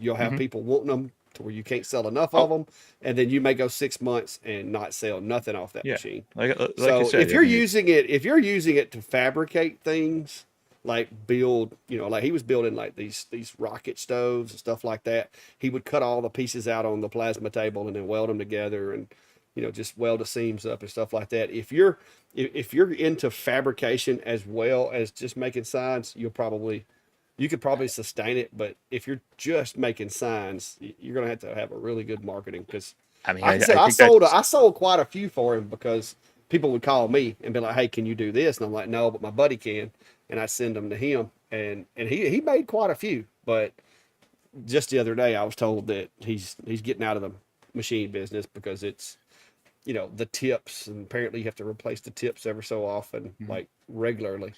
You'll have mhm. people wanting them to where you can't sell enough of Oh them, and then you may go 6 months and not sell nothing off that yeah, machine. like I So said, I mean it's if you're using it to fabricate things, like build, like he was building like these rocket stoves and stuff like that. He would cut all the pieces out on the plasma table and then weld them together, and just weld the seams up and stuff like that. If you're into fabrication as well as just making signs, you could probably sustain it. But if you're just making signs, you're gonna have a really good marketing, because I mean like I said, I I think sold that's I sold quite a few for him, because people would call me and be like, "Hey, can you do this?" And I'm like, "No, but my buddy can," and I send them to him, and he made quite a few. But just the other day, I was told that he's getting out of the machine business because it's, the tips, and apparently you have to replace the tips ever so often, mhm. like regularly,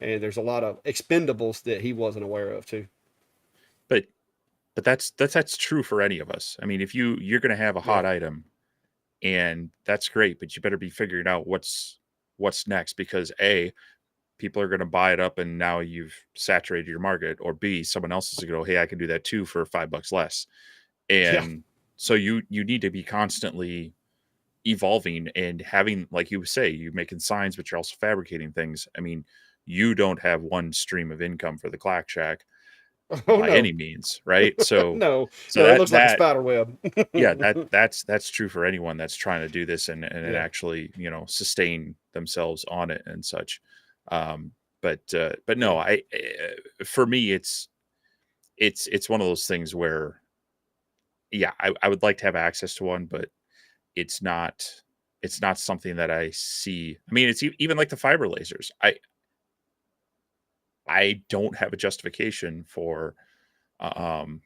and there's a lot of expendables that he wasn't aware of too. but that's true for any of us. I mean, if you're going to have a Yeah. hot item, and that's great, but you better be figuring out what's next, because A, people are going to buy it up and now you've saturated your market, or B, someone else is going to go, hey, I can do that too for $5 less. Yeah. And so you need to be constantly evolving and having, like you say, you're making signs, but you're also fabricating things. I mean, you don't have one stream of income for the Clack Shack Oh by no. any means, right? So No, so no, it that looks like a that spider web. yeah, that's true for anyone that's trying to do this and Yeah. actually, sustain themselves on it and such. Um, but Yeah. no, for me, it's one of those things where, yeah, I would like to have access to one, but it's not it's not something that I see. I mean, it's even like the fiber lasers. I don't have a justification for um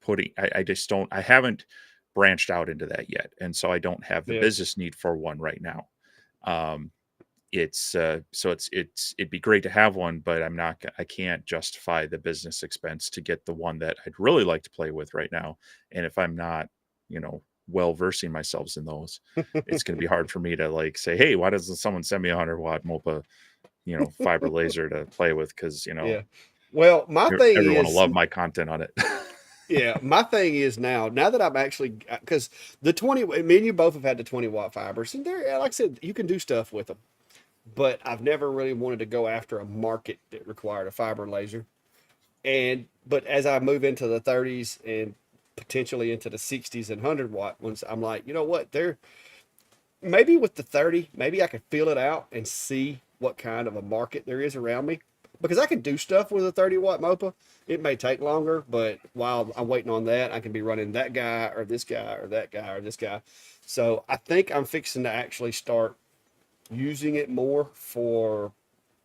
putting. I just don't. I haven't branched out into that yet, and so I don't have the Yeah. business need for one right now. Um, it'd be great to have one, but I can't justify the business expense to get the one that I'd really like to play with right now. And if I'm not, well versing myself in those, it's going to be hard for me to like say, hey, why doesn't someone send me a 100-watt MOPA, fiber laser to play with? Because Yeah. Well, my thing everyone will is, love my content on it. Yeah, my thing is now that I'm actually, because the 20, me and you both have had the 20-watt fibers, and they're, like I said, you can do stuff with them. But I've never really wanted to go after a market that required a fiber laser. But as I move into the 30s and potentially into the 60s and 100-watt ones, I'm like, you know what? They're maybe with the 30, maybe I could feel it out and see what kind of a market there is around me. Because I can do stuff with a 30-watt MOPA. It may take longer, but while I'm waiting on that, I can be running that guy or this guy or that guy or this guy. So I think I'm fixing to actually start using it more for,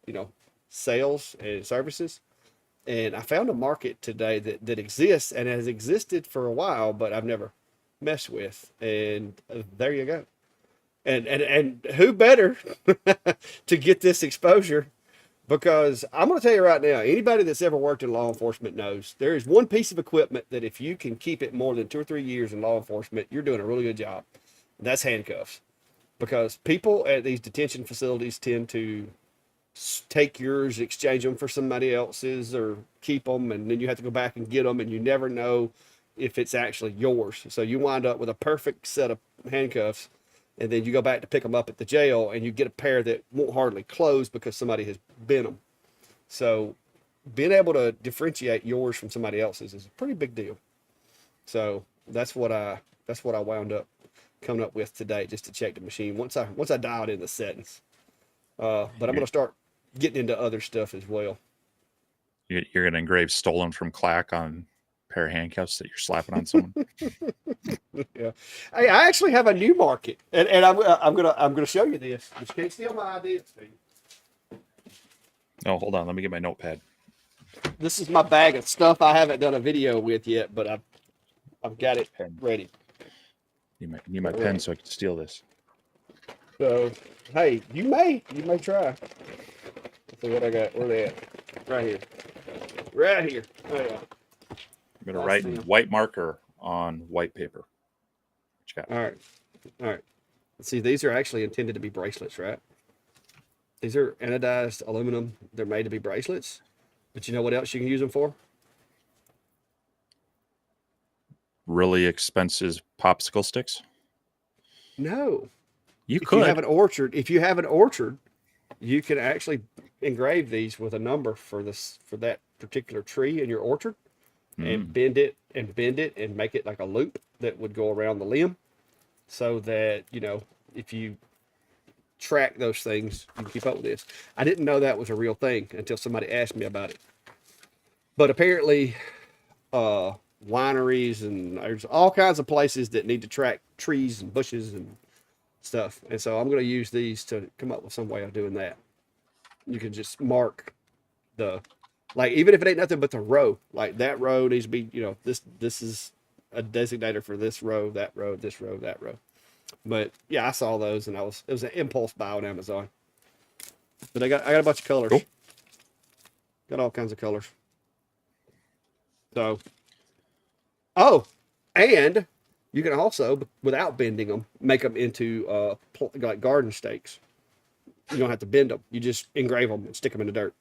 you know, sales and services. And I found a market today that exists and has existed for a while, but I've never messed with. And there you go. And who better to get this exposure? Because I'm going to tell you right now, anybody that's ever worked in law enforcement knows there is one piece of equipment that if you can keep it more than 2 or 3 years in law enforcement, you're doing a really good job. That's handcuffs. Because people at these detention facilities tend to take yours, exchange them for somebody else's, or keep them, and then you have to go back and get them, and you never know if it's actually yours. So you wind up with a perfect set of handcuffs, and then you go back to pick them up at the jail, and you get a pair that won't hardly close because somebody has bent them. So being able to differentiate yours from somebody else's is a pretty big deal. So that's what I wound up coming up with today, just to check the machine once I dialed in the settings. But I'm going to start getting into other stuff as well. You're going to engrave stolen from Clack on a pair of handcuffs that you're slapping on someone. Yeah, hey, I actually have a new market, and I'm gonna show you this. But you can't steal my ideas, Steve. Oh, hold on. Let me get my notepad. This is my bag of stuff I haven't done a video with yet, but I've got it Pen. ready. Need my pen so I can steal this. So hey, you may try. Let's see what I got. Where they at? Right here. Right here. Oh yeah. I'm going to write in white marker on white paper. What you got? All right. All right. See, these are actually intended to be bracelets, right? These are anodized aluminum. They're made to be bracelets. But you know what else you can use them for? Really expensive popsicle sticks? No. You If could. you have an orchard, you can actually engrave these with a number for that particular tree in your orchard, and bend it and make it like a loop that would go around the limb, so that, you know, if you track those things, you can keep up with this. I didn't know that was a real thing until somebody asked me about it. But apparently, wineries and there's all kinds of places that need to track trees and bushes and stuff. And so I'm going to use these to come up with some way of doing that. You can just mark like, even if it ain't nothing but the row, like that row needs to be, you know, this is a designator for this row, that row, this row, that row. But yeah, I saw those, and it was an impulse buy on Amazon. But I got a bunch of colors. Cool. Got all kinds of colors. So, oh, and you can also, without bending them, make them into like garden stakes. You don't have to bend them. You just engrave them and stick them in the dirt.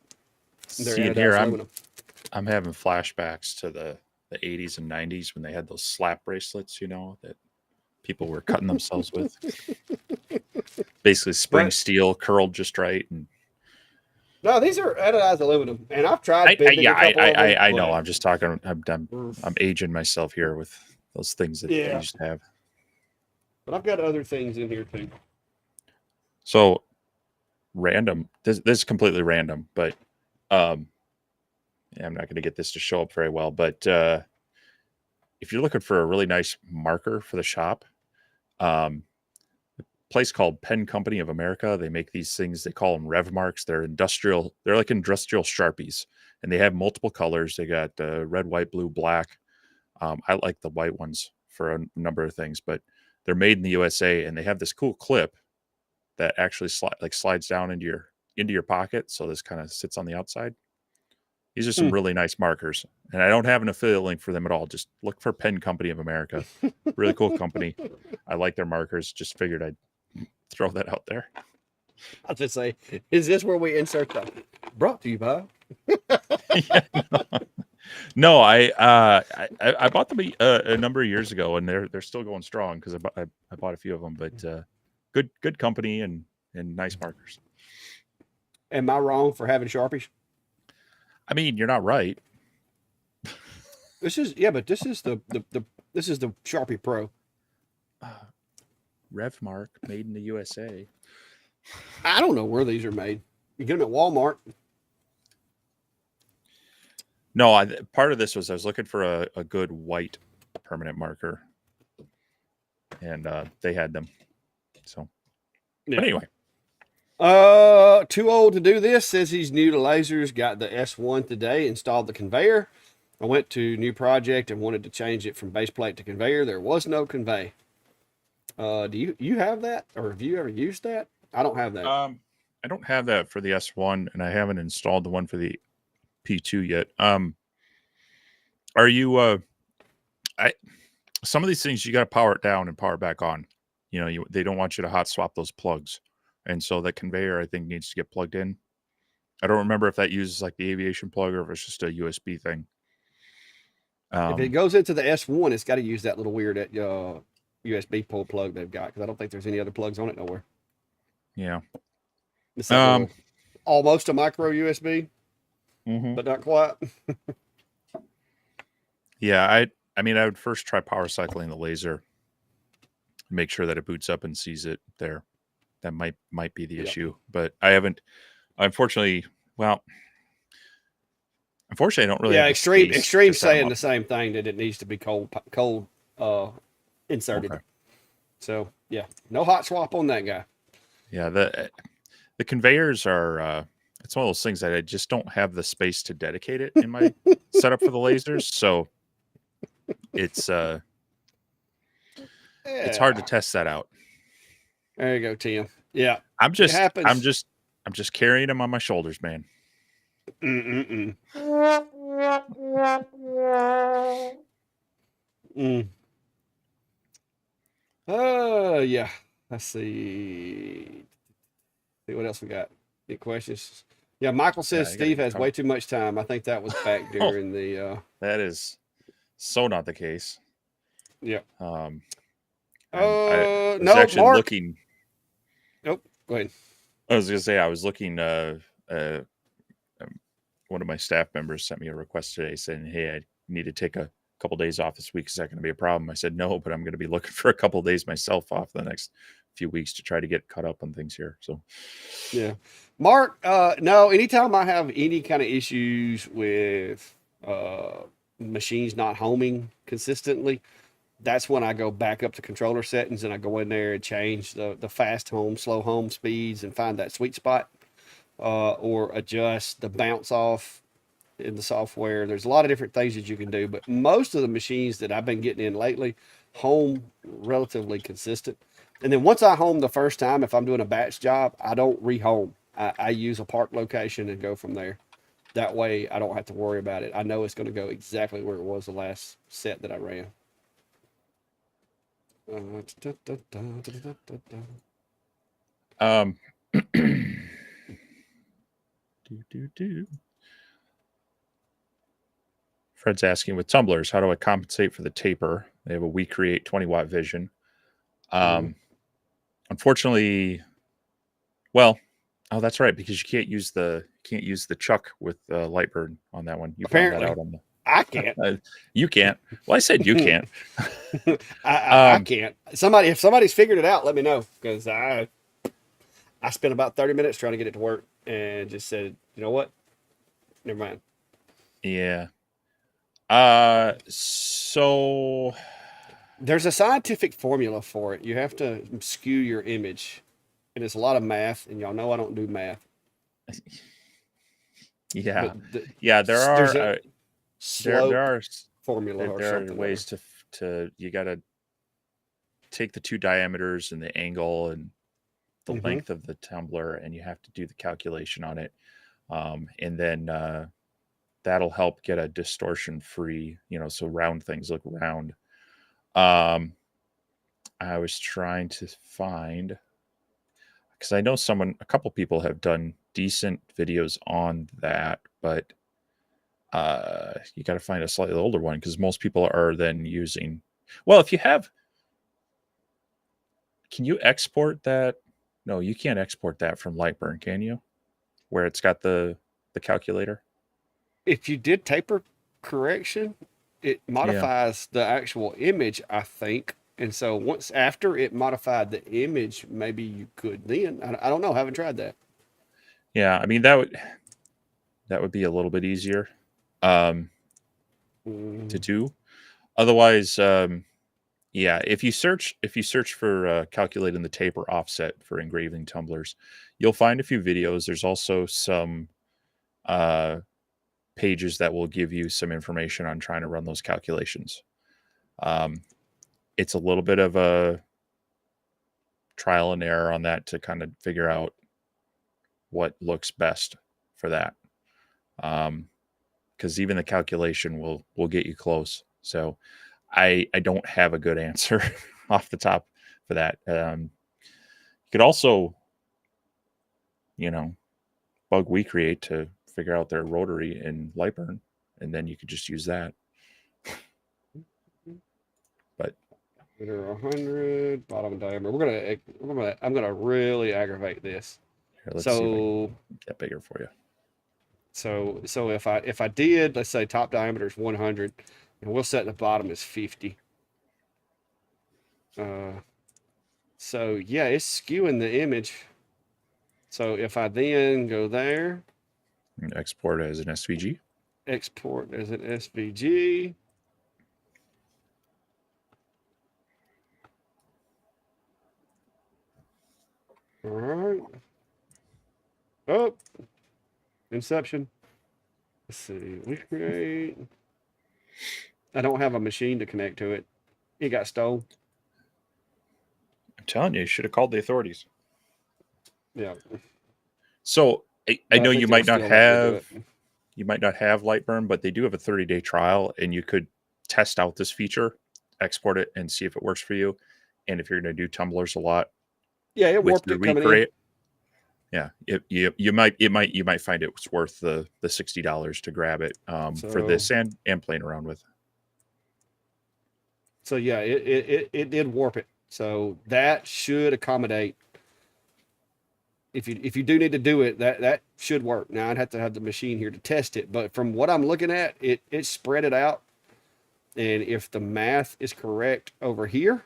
See, and here I'm having flashbacks to the 80s and 90s when they had those slap bracelets, you know, that people were cutting themselves with. Basically spring steel curled just right. And no, these are anodized aluminum, and I've tried bending a couple of them. I know. I'm just talking. I'm aging myself here with those things that I used to have. But I've got other things in here too. So random. This is completely random, but I'm not going to get this to show up very well. But if you're looking for a really nice marker for the shop, a place called Pen Company of America, they make these things. They call them Rev Marks. They're industrial. They're like industrial Sharpies, and they have multiple colors. They got red, white, blue, black. I like the white ones for a number of things, but they're made in the USA, and they have this cool clip that actually slides down into your pocket. So this kind of sits on the outside. These are some really nice markers, and I don't have an affiliate link for them at all. Just look for Pen Company of America. Really cool company. I like their markers. Just figured I'd throw that out there. I'll just say, is this where we insert the brought to you by? No, I bought them a number of years ago, and they're still going strong because I bought a few of them. But good company and nice markers. Am I wrong for having Sharpies? I mean, you're not right. This is but this is the this is the Sharpie Pro. Revmark, made in the USA. I don't know where these are made. You get them at Walmart. No, part of this was I was looking for a good white permanent marker, and they had them. So, Yeah. but anyway, too old to do this. Says he's new to lasers. Got the S1 today. Installed the conveyor. I went to new project and wanted to change it from base plate to conveyor. There was no convey. Do you have that, or have you ever used that? I don't have that. I don't have that for the S1, and I haven't installed the one for the P2 yet. Are you? Some of these things you got to power it down and power it back on. You know, they don't want you to hot swap those plugs, and so that conveyor I think needs to get plugged in. I don't remember if that uses like the aviation plug or if it's just a USB thing. If it goes into the S1, it's got to use that little weird USB pull plug they've got, because I don't think there's any other plugs on it nowhere. Yeah. It's like almost a micro USB, but not quite. Yeah, I mean, I would first try power cycling the laser, make sure that it boots up and sees it there. That might be the issue, but I haven't. Unfortunately, I don't really. Yeah, have the extreme space saying the same thing, that it needs to be cold inserted. Okay. So yeah, no hot swap on that guy. Yeah, the conveyors are. It's one of those things that I just don't have the space to dedicate it in my setup for the lasers. So it's hard to test that out. There you go, Tim. Yeah, I'm just carrying them on my shoulders, man. Yeah. Let's see what else we got. Any questions? Yeah, Michael says Steve has way too much time. I think that was back during the. That is so not the case. Yeah. I no, actually Mark. Looking. Nope. Go ahead. I was gonna say I was looking. One of my staff members sent me a request today saying, "Hey, I need to take a couple days off this week. Is that going to be a problem?" I said, "No, but I'm going to be looking for a couple of days myself off the next few weeks to try to get caught up on things here." So, yeah, Mark. No, anytime I have any kind of issues with machines not homing consistently, that's when I go back up to controller settings and I go in there and change the fast home, slow home speeds and find that sweet spot, or adjust the bounce off in the software. There's a lot of different things that you can do, but most of the machines that I've been getting in lately home relatively consistent. And then once I home the first time, if I'm doing a batch job, I don't rehome. I use a park location and go from there. That way I don't have to worry about it. I know it's going to go exactly where it was the last set that I ran. Fred's asking, with tumblers, how do I compensate for the taper? They have a We Create 20-watt vision. Unfortunately, that's right, because you can't use the chuck with Lightburn on that one. You Apparently, found that out on the. I can't. You can't. Well, I said you can't. I can't. If somebody's figured it out, let me know, because I spent about 30 minutes trying to get it to work and just said, you know what? Never mind. Yeah. So there's a scientific formula for it. You have to skew your image, and it's a lot of math, and y'all know I don't do math. Yeah. There are formula or there something. Are ways to you got to take the two diameters and the angle and the length of the tumbler, and you have to do the calculation on it, and then that'll help get a distortion free, so round things look round. I was trying to find, because I know a couple people have done decent videos on that, but You got to find a slightly older one because most people are then using. Well, if you have, can you export that? No, you can't export that from Lightburn, can you? Where it's got the calculator. If you did taper correction, it Yeah, modifies the actual image, I think. And so once after it modified the image, maybe you could then. I don't know. I haven't tried that. yeah. I mean that would be a little bit easier to Mm, do. Otherwise, yeah, if you search for calculating the taper offset for engraving tumblers, you'll find a few videos. There's also some uh, pages that will give you some information on trying to run those calculations. Um, it's a little bit of a trial and error on that to kind of figure out what looks best for that. Because even the calculation will get you close. So I don't have a good answer off the top for that. You could also, you know, bug we create to figure out their rotary in Lightburn, and then you could just use that. But 100 bottom diameter. I'm gonna really aggravate this. here, let's see if I can So get bigger for you. so if I did, let's say top diameter is 100, and we'll set the bottom as 50. Uh, so yeah, it's skewing the image. So if I then go there, And export as an SVG. export as an SVG. All right. Oh, Inception. Let's see. We create. I don't have a machine to connect to it. It got stolen. I'm telling you should have called the authorities. Yeah, So I but I know think they'll still let me do it. you might not have Lightburn, but they do have a 30-day trial, and you could test out this feature, export it, and see if it works for you. And if you're going to do tumblers a lot Yeah, it with warped your it coming in. recreate, yeah, you might find it's worth the $60 to grab it for So this and playing around with. so yeah, it did warp it. So that should accommodate. If you do need to do it, that should work. Now I'd have to have the machine here to test it, but from what I'm looking at, it spread it out. And if the math is correct over here,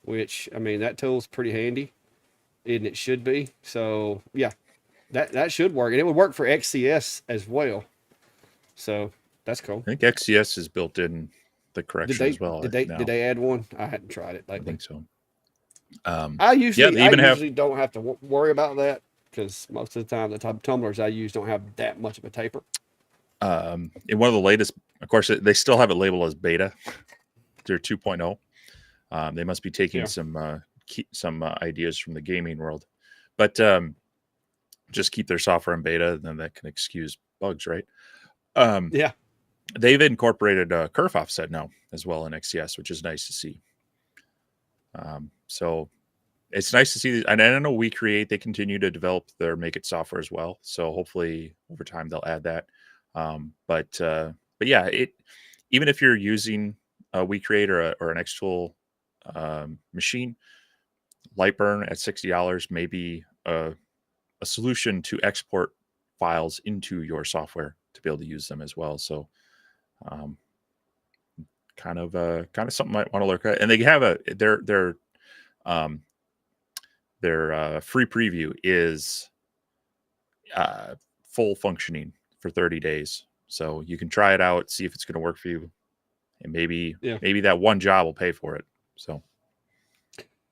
which I mean that tool's pretty handy, and it should be. So yeah, that should work, and it would work for XCS as well. So that's cool. I think XCS is built in the Did correction they as well did now. they add one? I hadn't tried it I lately. think so. Yeah, they I even have. usually don't have to worry about that because most of the time the type of tumblers I use don't have that much of a taper. In one of the latest, of course, they still have it labeled as beta. They're 2.0. They must be taking Yeah. some ideas from the gaming world, but just keep their software in beta, then that can excuse bugs, right? Um, Yeah. they've incorporated a kerf offset now as well in XCS, which is nice to see. So it's nice to see, and I know we create. They continue to develop their make it software as well. So hopefully over time they'll add that. But yeah, even if you're using a We Create or an Xtool machine, Lightburn at $60 may be a solution to export files into your software to be able to use them as well. So, um, kind of something I might want to look at. And they have um, their free preview is uh, full functioning for 30 days. So you can try it out, see if it's going to work for you, and Yeah. maybe that one job will pay for it. So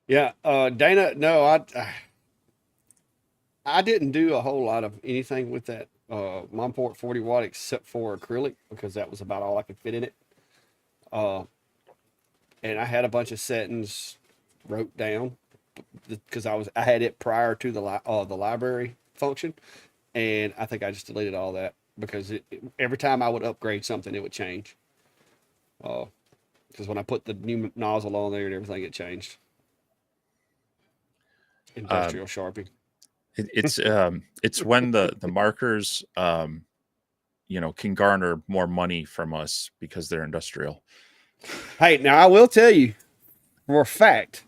Yeah. Dana, no, I didn't do a whole lot of anything with that Monport 40 watt except for acrylic because that was about all I could fit in it. Uh, and I had a bunch of settings wrote down because I had it prior to the library function, and I think I just deleted all that because every time I would upgrade something, it would change. Because when I put the new nozzle on there and everything, it changed. um, Industrial Sharpie. it's when the markers can garner more money from us because they're industrial. Hey, now I will tell you for a fact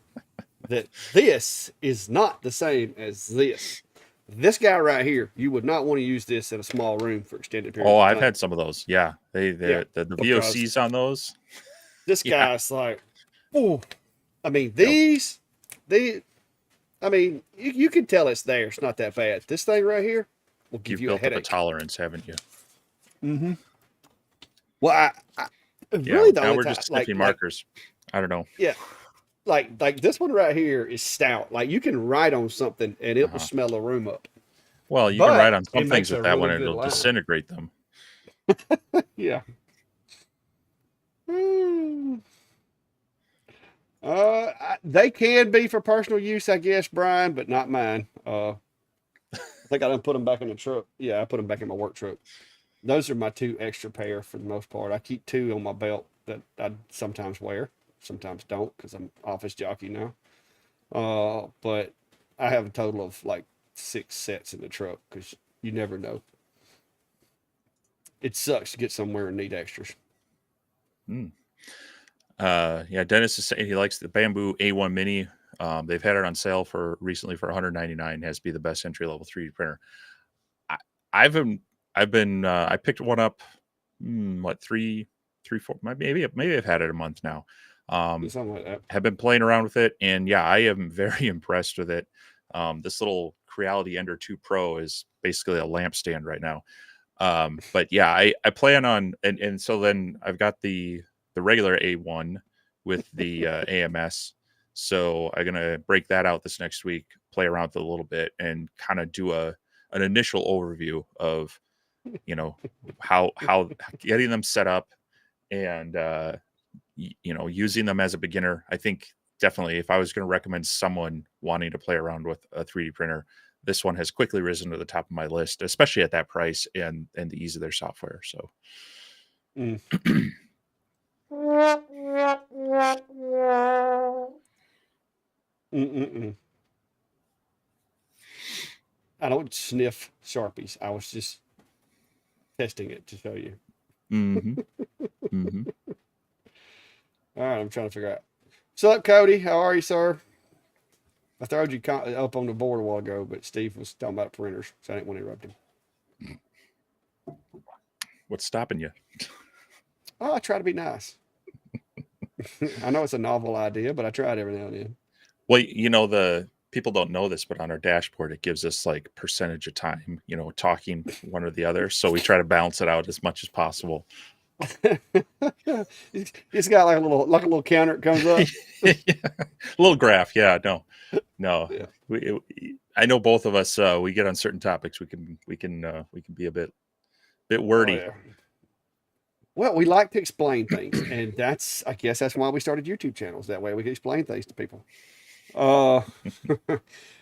that this is not the same as this. This guy right here, you would not want to use this in a small room for extended periods Oh, of I've time. had some of those. Yeah, Yeah, the because VOCs on those. this Yeah. guy's like, oh, I mean, Yep. I mean, you can tell it's there. It's not that bad. This thing right here will give You've you a built up a headache. tolerance, haven't you? Mm-hmm. Well, I Yeah. really the Now only we're time, just sniffing markers. I don't know. yeah, like this one right here is stout. Like you can write on something and it will Uh-huh. smell a room up. Well, you can write But on some it things makes with a that one, really and good it'll line. disintegrate them. Yeah. They can be for personal use, I guess, Brian, but not mine. I think I done put them back in the truck. Yeah, I put them back in my work truck. Those are my two extra pair for the most part. I keep two on my belt that I sometimes wear, sometimes don't because I'm office jockey now. But I have a total of like 6 sets in the truck because you never know. It sucks to get somewhere and need extras. Mm. Yeah, Dennis is saying he likes the Bamboo A1 Mini. They've had it on sale for recently for 199. Has to be the best entry level 3D printer. I, I picked one up. What three, four? Maybe I've had it a month now. Something like that. Have been playing around with it, and yeah, I am very impressed with it. This little Creality Ender 2 Pro is basically a lampstand right now. But yeah, I plan on, and so then I've got the regular A1 with the AMS. So I'm gonna break that out this next week, play around with it a little bit, and kind of do an initial overview of how getting them set up and using them as a beginner. I think definitely if I was going to recommend someone wanting to play around with a 3D printer, this one has quickly risen to the top of my list, especially at that price and the ease of their software. So Mm. Mm-mm-mm. I don't sniff Sharpies. I was just testing it to show you. mm-hmm, mm-hmm. All right, I'm trying to figure out. What's up, Cody? How are you, sir? I throwed you up on the board a while ago, but Steve was talking about printers, so I didn't want to interrupt him. What's stopping you? Oh, I try to be nice. I know it's a novel idea, but I try it every now and then. Well, the people don't know this, but on our dashboard it gives us like percentage of time, talking one or the other. So we try to balance it out as much as possible. It's got like a little counter. It comes up. A little graph, yeah. No. Yeah. I know both of us. We get on certain topics. We can be a bit wordy. Oh, yeah. Well, we like to explain things, and I guess that's why we started YouTube channels. That way we can explain things to people.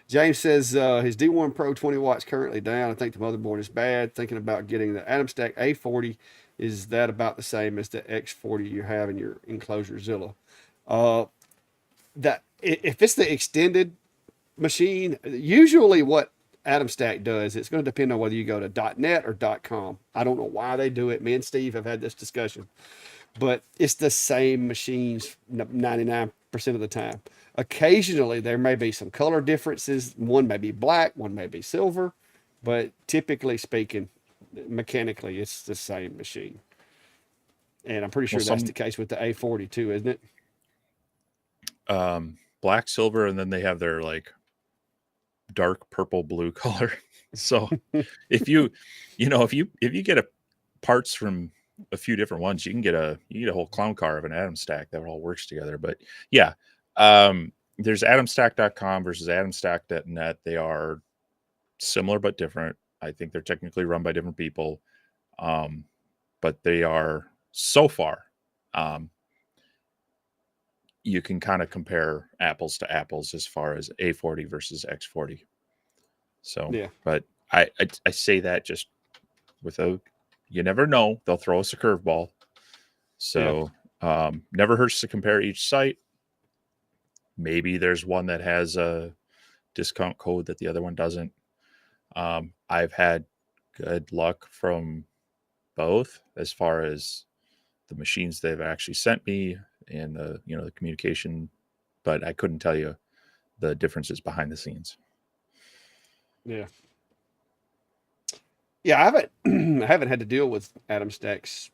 James says his D1 Pro 20 watts currently down. I think the motherboard is bad. Thinking about getting the Atom Stack A40. Is that about the same as the X40 you have in your enclosure Zilla? That if it's the extended machine, usually what Atom Stack does, it's going to depend on whether you go to .net or .com. I don't know why they do it. Me and Steve have had this discussion, but it's the same machines 99% of the time. Occasionally, there may be some color differences. One may be black, one may be silver, but typically speaking, mechanically, it's the same machine. And I'm pretty sure that's the case with the A40 too, isn't it? Black, silver, and then they have their like dark purple blue color. So if you get parts from a few different ones, you get a whole clown car of an Atom Stack that all works together. But yeah, there's atomstack.com versus atomstack.net. They are similar but different. I think they're technically run by different people, but they are so far. You can kind of compare apples to apples as far as A40 versus X40. So, Yeah. But I say that just you never know. They'll throw us a curveball. So never hurts to compare each site. Maybe there's one that has a discount code that the other one doesn't. I've had good luck from both as far as the machines they've actually sent me and the communication, but I couldn't tell you the differences behind the scenes. Yeah. Yeah, I haven't I haven't had to deal with Adam Stack's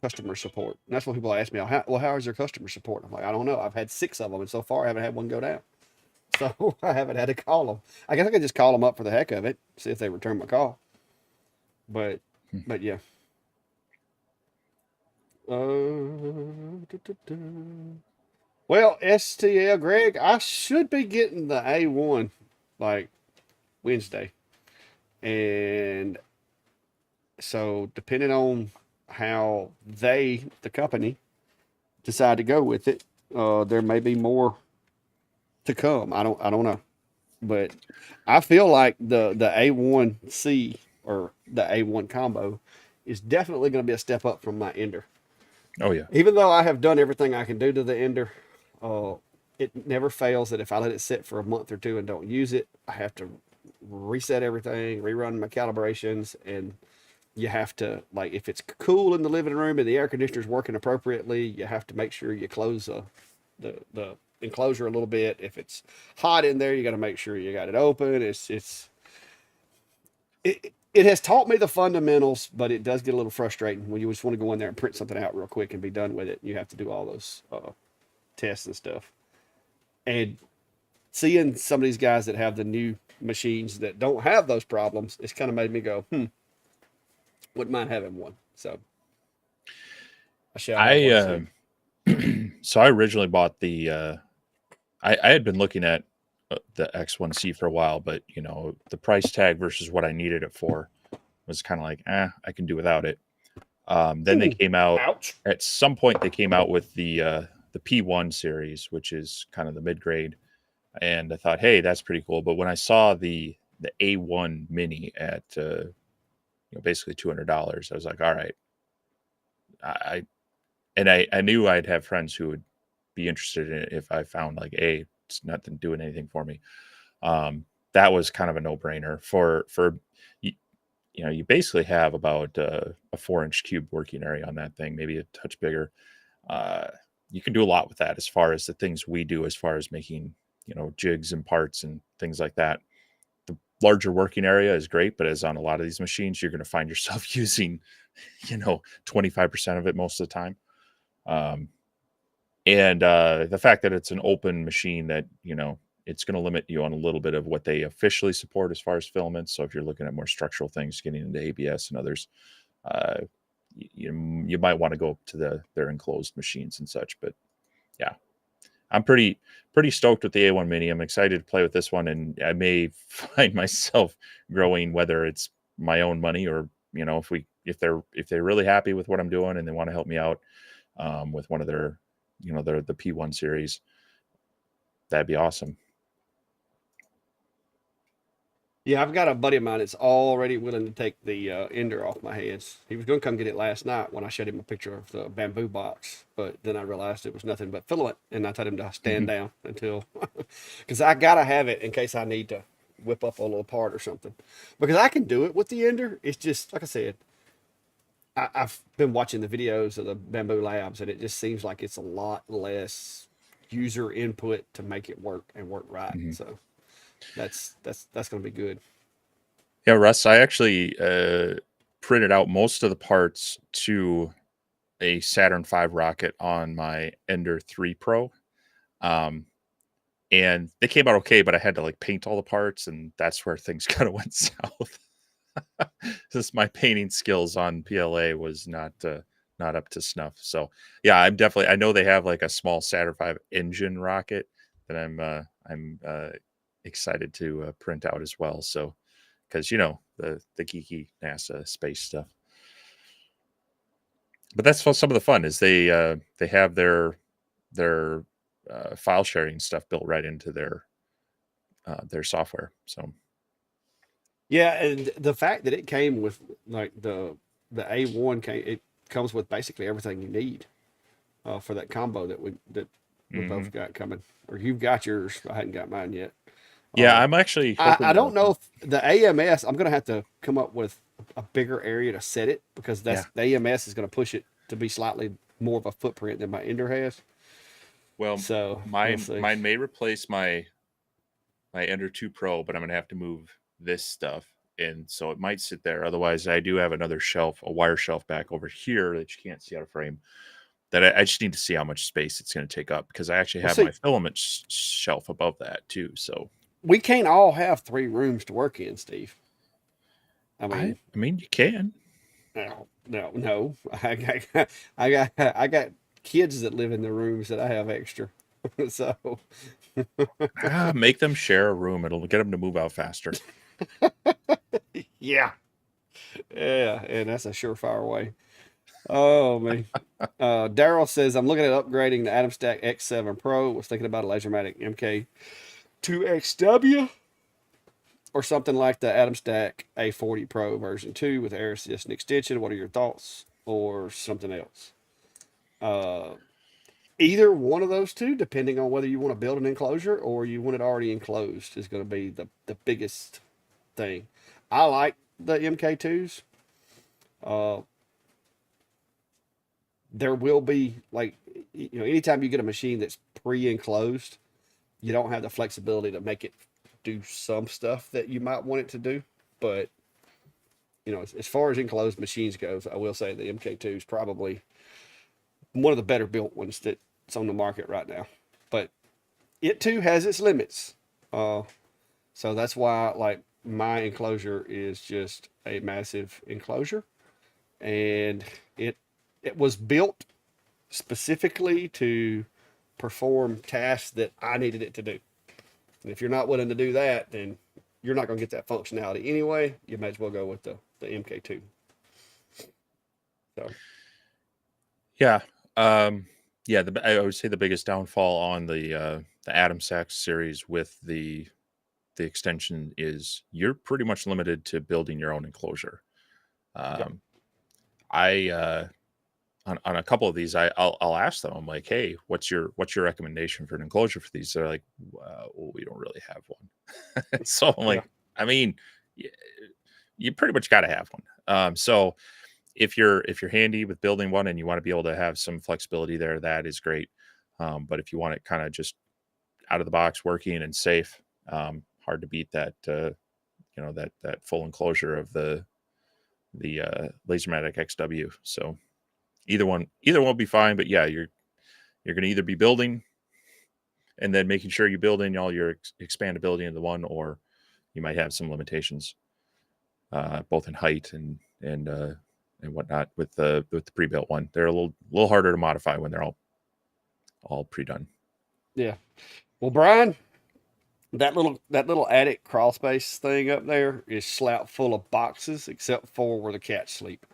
customer support. And that's what people ask me. How is your customer support? I'm like, I don't know. I've had 6 of them, and so far I haven't had one go down. So I haven't had to call them. I guess I could just call them up for the heck of it, see if they return my call. But yeah. Well, STL Greg, I should be getting the A1 like Wednesday, and so depending on how the company, decide to go with it, there may be more to come. I don't know, but I feel like the A1C or the A1 combo is definitely going to be a step up from my Ender. Oh yeah. Even though I have done everything I can do to the Ender, uh, it never fails that if I let it sit for a month or two and don't use it, I have to reset everything, rerun my calibrations, and you have to, like, if it's cool in the living room and the air conditioner's working appropriately, you have to make sure you close the enclosure a little bit. If it's hot in there, you got to make sure you got it open. It has taught me the fundamentals, but it does get a little frustrating when you just want to go in there and print something out real quick and be done with it. You have to do all those tests and stuff. And seeing some of these guys that have the new machines that don't have those problems, it's kind of made me go, wouldn't mind having one. So I shall have one soon. So I originally bought the. I had been looking at the X1C for a while, but the price tag versus what I needed it for was kind of like, I can do without it. Then they came out. Ouch. At some point. They came out with the P1 series, which is kind of the mid grade, and I thought, hey, that's pretty cool. But when I saw the A1 Mini at basically $200, I was like, all right, I knew I'd have friends who would be interested in it if I found like, it's nothing doing anything for me. That was kind of a no brainer for you basically have about a 4-inch cube working area on that thing, maybe a touch bigger. You can do a lot with that as far as the things we do, as far as making, jigs and parts and things like that. The larger working area is great, but as on a lot of these machines, you're going to find yourself using, 25% of it most of the time. And the fact that it's an open machine that, it's going to limit you on a little bit of what they officially support as far as filaments. So if you're looking at more structural things, getting into ABS and others, you might want to go to their enclosed machines and such. But yeah, I'm pretty stoked with the A1 Mini. I'm excited to play with this one, and I may find myself growing, whether it's my own money or if they're really happy with what I'm doing and they want to help me out with one of their the P1 series. That'd be awesome. Yeah, I've got a buddy of mine that's already willing to take the Ender off my hands. He was going to come get it last night when I showed him a picture of the bamboo box, but then I realized it was nothing but filament, and I told him to stand down until, because I gotta have it in case I need to whip up a little part or something. Because I can do it with the Ender. It's just like I said, I've been watching the videos of the Bamboo Labs, and it just seems like it's a lot less user input to make it work and work right. So that's going to be good. Yeah, Russ, I actually printed out most of the parts to a Saturn V rocket on my Ender 3 Pro. And they came out okay, but I had to like paint all the parts, and that's where things kind of went south. Just my painting skills on PLA was not up to snuff. So yeah, I know they have like a small Saturn V engine rocket that I'm excited to print out as well. So because the geeky NASA space stuff. But that's some of the fun is they have their file sharing stuff built right into their software. So Yeah, and the fact that it came with like the A1 it comes with basically everything you need for that combo that we both got coming. Or you've got yours. I hadn't got mine yet. Yeah, I'm actually hoping I don't know if the AMS, I'm going to have to come up with a bigger area to set it, because Yeah. that's the EMS is going to push it to be slightly more of a footprint than my Ender has. Well, So we'll see. mine may replace my Ender 2 Pro, but I'm gonna have to move this stuff, and so it might sit there. Otherwise, I do have another shelf, a wire shelf back over here that you can't see out of frame. That I just need to see how much space it's going to take up, because I actually Well, have my see, filament shelf above that too. So we can't all have 3 rooms to work in, Steve. I I mean, I mean you can. no. I got kids that live in the rooms that I have extra. So Make them share a room. It'll get them to move out faster. yeah, yeah, and that's a surefire way. Oh man. Daryl says I'm looking at upgrading the Atom Stack X7 Pro. Was thinking about a Lasermatic MK2XW or something like the Atom Stack A40 Pro version 2 with air assist and extension. What are your thoughts? Or something else? Uh, Either one of those two, depending on whether you want to build an enclosure or you want it already enclosed, is going to be the biggest thing. I like the MK2s. Uh, there will be, like, anytime you get a machine that's pre-enclosed, you don't have the flexibility to make it do some stuff that you might want it to do. But as far as enclosed machines goes, I will say the MK2 is probably one of the better built ones that's on the market right now. But it too has its limits. So that's why, like, my enclosure is just a massive enclosure, and it was built specifically to perform tasks that I needed it to do. And if you're not willing to do that, then you're not going to get that functionality anyway. You might as well go with the MK2. So Yeah. Yeah. I would say the biggest downfall on the Atom Stack series with the extension is you're pretty much limited to building your own enclosure. yeah, I on a couple of these, I'll ask them. I'm like, hey, what's your recommendation for an enclosure for these? They're like, well, we don't really have one. So I'm yeah, like, I mean, you pretty much got to have one. So if you're handy with building one and you want to be able to have some flexibility there, that is great. But if you want it kind of just out of the box working and safe, hard to beat that. That full enclosure of the Lasermatic XW. So either one will be fine. But yeah, you're going to either be building and then making sure you build in all your expandability in the one, or you might have some limitations, both in height and whatnot with the pre-built one. They're a little harder to modify when they're all pre-done. yeah. Well, Brian, that little attic crawl space thing up there is slap full of boxes, except for where the cats sleep.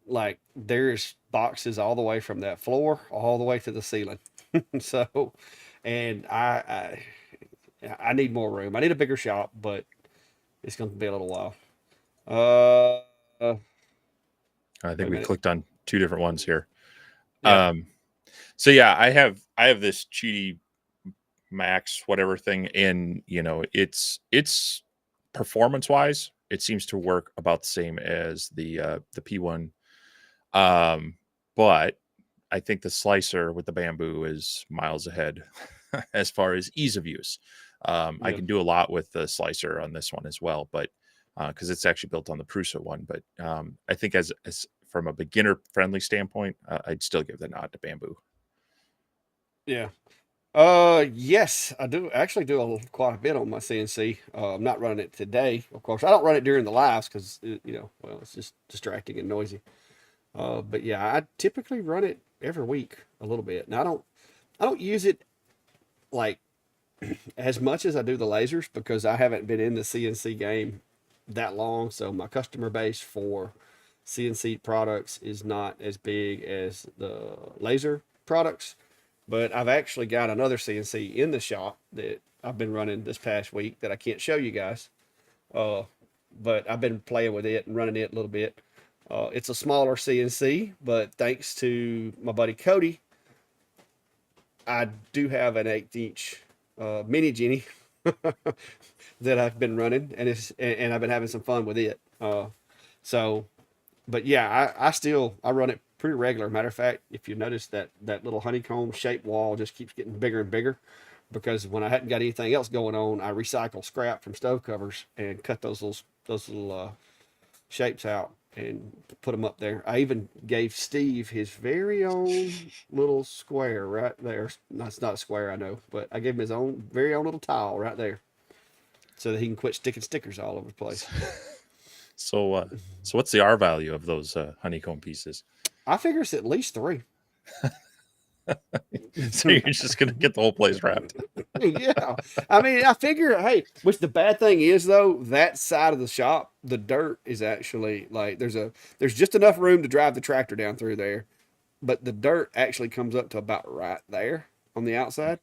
Like, there's boxes all the way from that floor all the way to the ceiling. So, and I need more room. I need a bigger shop, but it's going to be a little while. I Wait think a we minute. clicked on two different ones here. Yeah, So yeah, I have this Cheaty Max whatever thing, and it's performance wise, it seems to work about the same as the P1. But I think the slicer with the bamboo is miles ahead as far as ease of use. I yeah, can do a lot with the slicer on this one as well, but because it's actually built on the Prusa one. But I think as from a beginner friendly standpoint, I'd still give the nod to bamboo. yeah. Yes, I do actually do quite a bit on my CNC. I'm not running it today, of course. I don't run it during the lives because well, it's just distracting and noisy. But yeah, I typically run it every week a little bit. Now I don't use it like as much as I do the lasers because I haven't been in the CNC game that long. So my customer base for CNC products is not as big as the laser products. But I've actually got another CNC in the shop that I've been running this past week that I can't show you guys. Uh, but I've been playing with it and running it a little bit. It's a smaller CNC, but thanks to my buddy Cody, I do have an 1/8 inch mini Jenny that I've been running, and I've been having some fun with it. So, but yeah, I run it pretty regular. Matter of fact, if you notice that little honeycomb shaped wall just keeps getting bigger and bigger, because when I hadn't got anything else going on, I recycle scrap from stove covers and cut those little shapes out and put them up there. I even gave Steve his very own little square right there. That's not a square, I know, but I gave him his own very own little tile right there so that he can quit sticking stickers all over the place. So, so what's the R value of those honeycomb pieces? I figure it's at least 3. So you're just gonna get the whole place wrapped. Yeah. I mean, I figure, hey, which the bad thing is though, that side of the shop, the dirt is actually like there's just enough room to drive the tractor down through there, but the dirt actually comes up to about right there on the outside.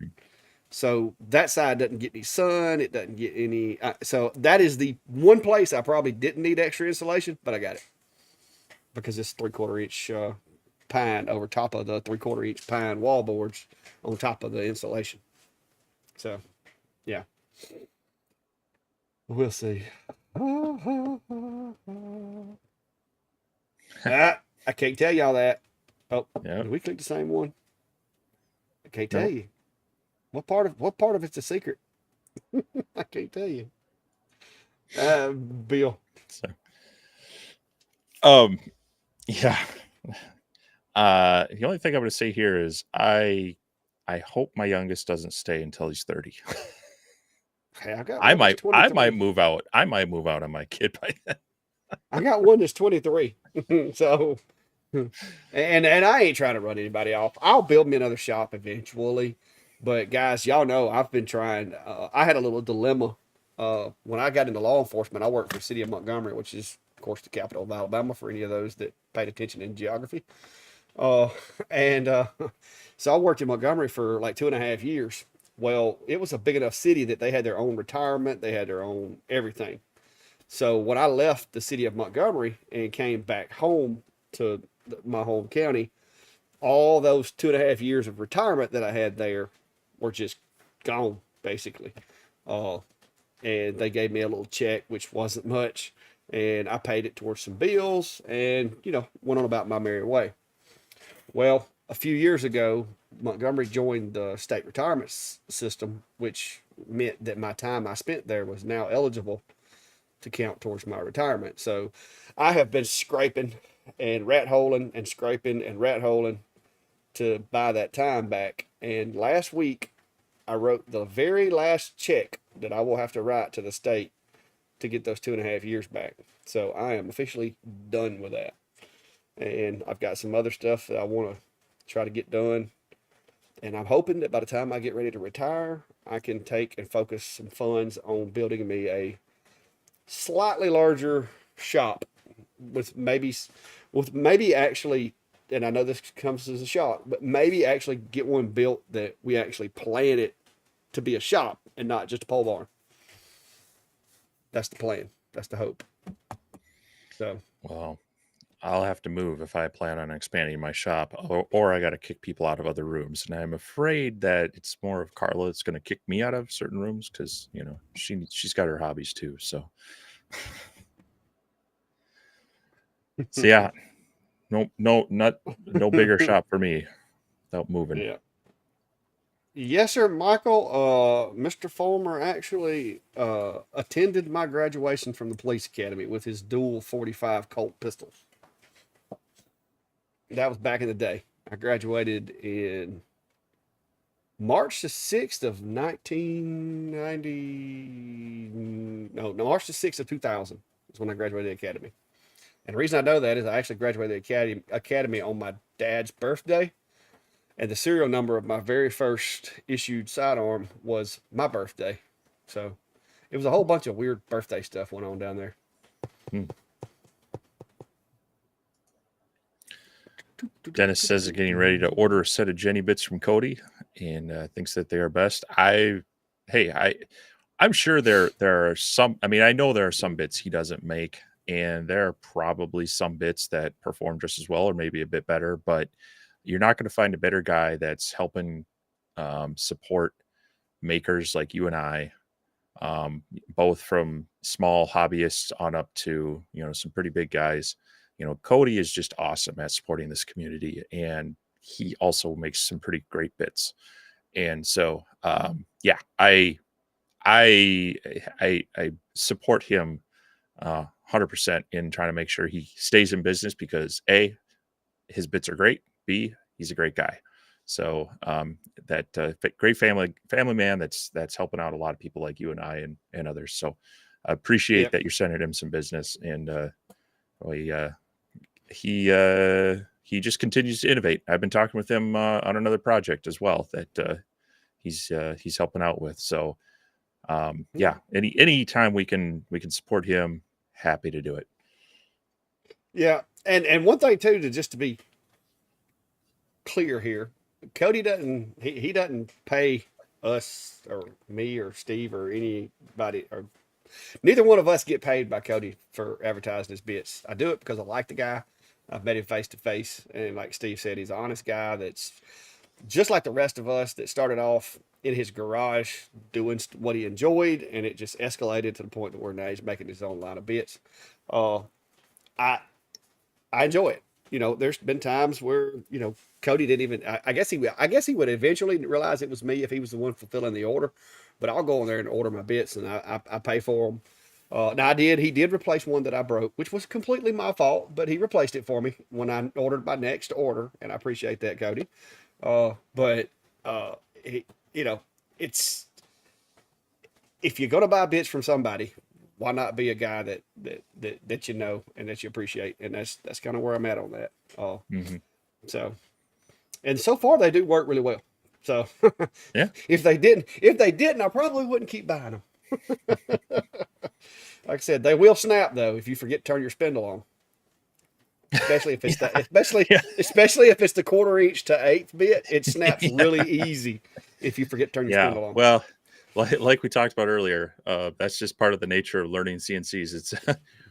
So that side doesn't get any sun. It doesn't get any. So that is the one place I probably didn't need extra insulation, but I got it because it's 3/4 inch pine over top of the 3/4 inch pine wall boards on top of the insulation. So yeah, we'll see. I can't tell y'all that. Oh, Yeah. did we click the same one? I can't tell Nope. you. What part of it's a secret? I can't tell you. Bill. So, yeah. The only thing I'm going to say here is I hope my youngest doesn't stay until he's 30. Hey, I got I one that's might 23. move out. I might move out on my kid by then. I got one that's 23. So, and I ain't trying to run anybody off. I'll build me another shop eventually. But guys, y'all know I've been trying. I had a little dilemma when I got into law enforcement. I worked for the city of Montgomery, which is, of course, the capital of Alabama for any of those that paid attention in geography. Uh, and so I worked in Montgomery for like 2.5 years. Well, it was a big enough city that they had their own retirement, they had their own everything. So when I left the city of Montgomery and came back home to my home county, all those 2.5 years of retirement that I had there were just gone, basically. Uh, and they gave me a little check, which wasn't much, and I paid it towards some bills, and went on about my merry way. Well, a few years ago, Montgomery joined the state retirement system, which meant that my time I spent there was now eligible to count towards my retirement. So I have been scraping and rat holing and scraping and rat holing to buy that time back. And last week, I wrote the very last check that I will have to write to the state to get those 2.5 years back. So I am officially done with that. And I've got some other stuff that I want to try to get done. And I'm hoping that by the time I get ready to retire, I can take and focus some funds on building me a slightly larger shop with maybe actually, and I know this comes as a shock, but maybe actually get one built that we actually plan it to be a shop and not just a pole barn. That's the plan. That's the hope. So Well, I'll have to move if I plan on expanding my shop, or I got to kick people out of other rooms. And I'm afraid that it's more of Carla that's going to kick me out of certain rooms because she's got her hobbies too. So yeah, no bigger shop for me without moving. yeah. Yes, sir, Michael. Mr. Fulmer actually attended my graduation from the police academy with his dual 45 Colt pistols. That was back in the day. I graduated in March the 6th of 1990. No, March the 6th of 2000 is when I graduated the academy. And the reason I know that is I actually graduated the academy on my dad's birthday. And the serial number of my very first issued sidearm was my birthday. So it was a whole bunch of weird birthday stuff went on down there. Hmm. Dennis says he's getting ready to order a set of Jenny bits from Cody and thinks that they are best. I'm sure there are some. I mean, I know there are some bits he doesn't make, and there are probably some bits that perform just as well or maybe a bit better. But you're not going to find a better guy that's helping support makers like you and I both from small hobbyists on up to, some pretty big guys. Cody is just awesome at supporting this community, and he also makes some pretty great bits. And so, yeah, I support him 100% in trying to make sure he stays in business because A, his bits are great. B, he's a great guy. So that great family man that's helping out a lot of people like you and I and others. So I appreciate Yep. that you're sending him some business, and we, he just continues to innovate. I've been talking with him on another project as well that he's helping out with. So yeah, any time we can support him, happy to do it. Yeah. And one thing too, to be clear here, Cody he doesn't pay us or me or Steve or anybody, or neither one of us get paid by Cody for advertising his bits. I do it because I like the guy. I've met him face to face, and like Steve said, he's an honest guy that's just like the rest of us that started off in his garage doing what he enjoyed, and it just escalated to the point where now he's making his own line of bits. Uh, I I enjoy it. There's been times where Cody didn't even. I guess he would eventually realize it was me if he was the one fulfilling the order. But I'll go in there and order my bits, and I pay for them. Now he did replace one that I broke, which was completely my fault, but he replaced it for me when I ordered my next order, and I appreciate that, Cody. But he, it's if you're gonna buy bits from somebody, why not be a guy that and that you appreciate, and that's kind of where I'm at on that. Mm-hmm. So and so far they do work really well. So Yeah. if they didn't, I probably wouldn't keep buying them. Like I said, they will snap though if you forget to turn your spindle on. Especially if it's Yeah. the Yeah. especially if it's the 1/4 inch to 1/8 bit, it snaps Yeah. really easy if you forget to turn your Yeah. spindle on. Well, like we talked about earlier, that's just part of the nature of learning CNCs. It's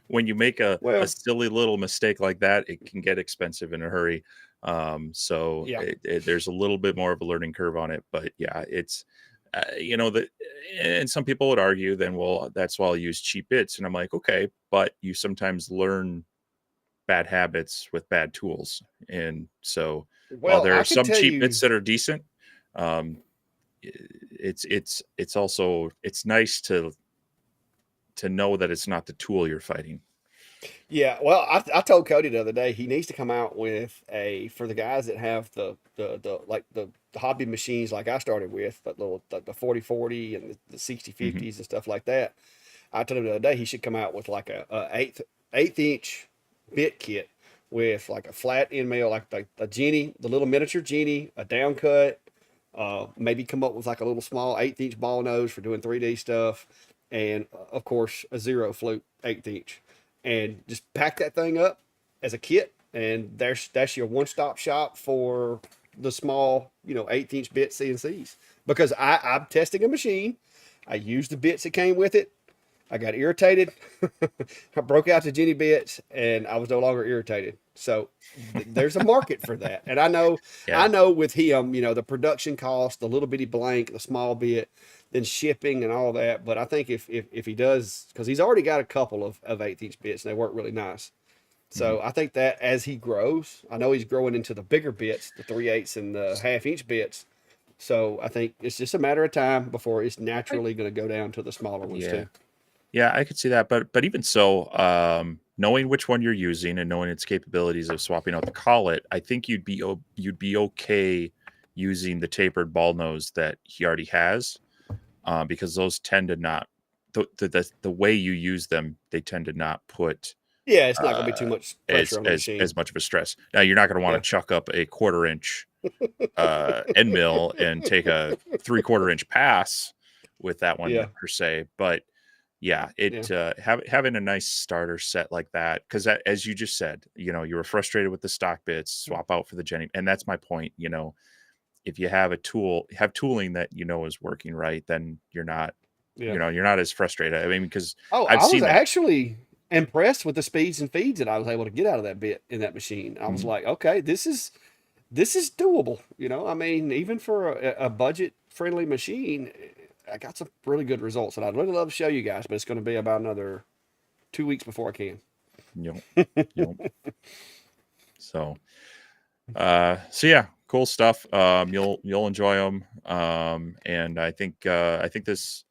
when you make a Well, silly little mistake like that, it can get expensive in a hurry. So yeah. there's a little bit more of a learning curve on it, but yeah, it's that. And some people would argue, then, well, that's why I'll use cheap bits, and I'm like, okay, but you sometimes learn bad habits with bad tools, and so while Well, there I are can some tell cheap you. bits that are decent, um, it's also it's nice to know that it's not the tool you're fighting. Yeah, well, I told Cody the other day he needs to come out with for the guys that have the hobby machines like I started with, the 4040 and the 6050s Hmm. and stuff like that. I told him the other day he should come out with like a eighth inch bit kit with like a flat end mill, like a genie, the little miniature genie, a down cut. Maybe come up with like a little small 1/8 inch ball nose for doing 3D stuff, and of course a zero flute 1/8 inch, and just pack that thing up as a kit, and that's your one stop shop for the small 1/8 inch bit CNCs. Because I'm testing a machine, I used the bits that came with it. I got irritated. I broke out the Jenny bits, and I was no longer irritated. So there's a market for that, and I Yeah. know with him, the production cost, the little bitty blank, the small bit, then shipping and all that. But I think if he does, because he's already got a couple of 1/8 inch bits, and they work really nice. Hmm. So I think that as he grows, I know he's growing into the bigger bits, the 3/8 and the 1/2 inch bits. So I think it's just a matter of time before it's I, naturally going to go down to the smaller ones yeah. too. Yeah, I could see that, but even so, knowing which one you're using and knowing its capabilities of swapping out the collet, I think you'd be okay using the tapered ball nose that he already has, because those tend to not the way you use them, they tend to not put Yeah, it's not going to be too uh, much pressure on the machine. as much of a stress. Now you're not going to want to Yeah, chuck up a 1/4 inch end mill and take a 3/4 inch pass with that one yeah, per se, but yeah, yeah. having a nice starter set like that, because as you just said, you were frustrated with the stock bits, swap out for the Jenny, and that's my point. If you have have tooling that is working right, then Yeah. you're not as frustrated. I mean, because Oh, I've I was seen that. actually impressed with the speeds and feeds that I was able to get out of that bit in that machine. I was Mhm. like, okay, this is doable. I mean, even for a budget friendly machine, I got some really good results, and I'd really love to show you guys, but it's going to be about another 2 weeks before I can. Yep. Yep. So, so yeah, cool stuff. You'll enjoy them. And I think this,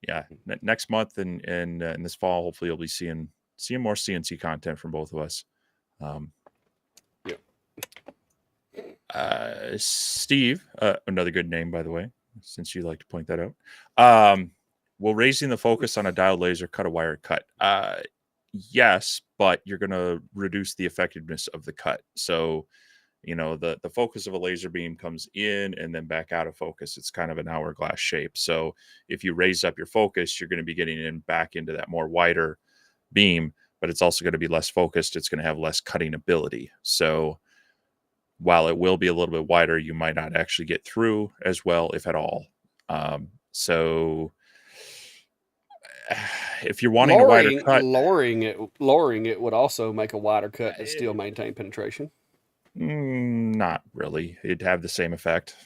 yeah, next month and in this fall, hopefully you'll be seeing more CNC content from both of us. Yep. Steve, another good name, by the way, since you like to point that out. Will raising the focus on a diode laser cut a wire cut? Yes, but you're going to reduce the effectiveness of the cut. So, the focus of a laser beam comes in and then back out of focus. It's kind of an hourglass shape. So if you raise up your focus, you're going to be getting in back into that more wider beam, but it's also going to be less focused. It's going to have less cutting ability. So while it will be a little bit wider, you might not actually get through as well, if at all. So if you're wanting a wider cut, lowering it would also make a wider cut but still maintain penetration. Not really. It'd have the same effect.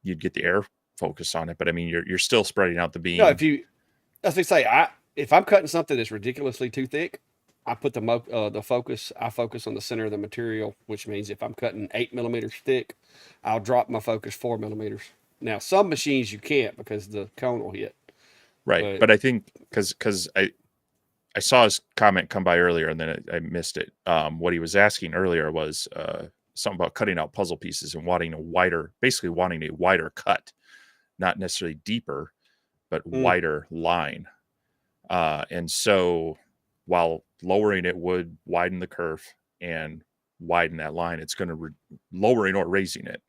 You'd get the air focus on it, but I mean, you're still spreading out the beam. No, as they say, if I'm cutting something that's ridiculously too thick, I put the focus. I focus on the center of the material, which means if I'm cutting 8 millimeters thick, I'll drop my focus 4 millimeters. Now, some machines you can't because the cone will hit. Right, but I think because I saw his comment come by earlier and then I missed it. What he was asking earlier was something about cutting out puzzle pieces and wanting a wider cut, not necessarily deeper, but wider line. And so while lowering it would widen the curve and widen that line, it's going to lowering or raising it.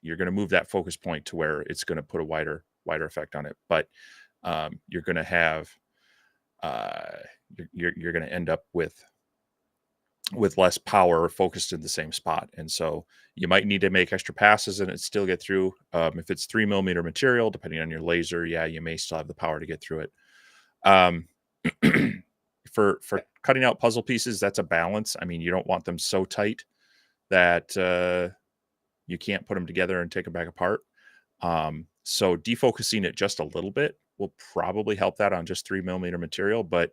You're going to move that focus point to where it's going to put a wider effect on it. But you're going to have you're going to end up with less power focused in the same spot. And so you might need to make extra passes and it still get through. If it's 3 millimeter material, depending on your laser, yeah, you may still have the power to get through it. For cutting out puzzle pieces, that's a balance. I mean, you don't want them so tight that you can't put them together and take them back apart. So defocusing it just a little bit will probably help that on just 3 millimeter material. But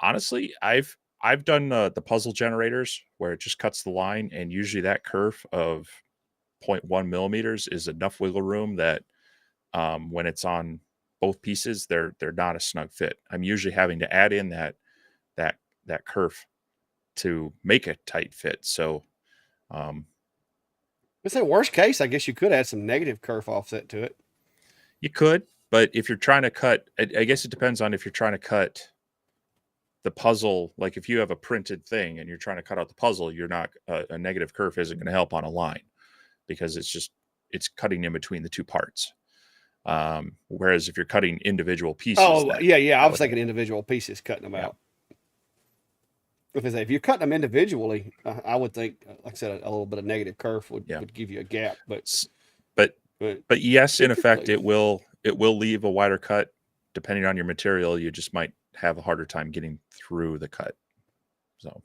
honestly, I've done the puzzle generators where it just cuts the line, and usually that curve of 0.1 millimeters is enough wiggle room that when it's on both pieces, they're not a snug fit. I'm usually having to add in that curve to make a tight fit. So it's a worst case. I guess you could add some negative kerf offset to it. You could, but if you're trying to cut, I guess it depends on if you're trying to cut the puzzle. Like if you have a printed thing and you're trying to cut out the puzzle, you're not a negative kerf isn't going to help on a line because it's cutting in between the two parts. Whereas if you're cutting individual pieces, I was thinking individual pieces, cutting them out. If you're cutting them individually, I would think, like I said, a little bit of negative kerf would give you a gap. But yes, in effect, it will leave a wider cut depending on your material. You just might have a harder time getting through the cut. So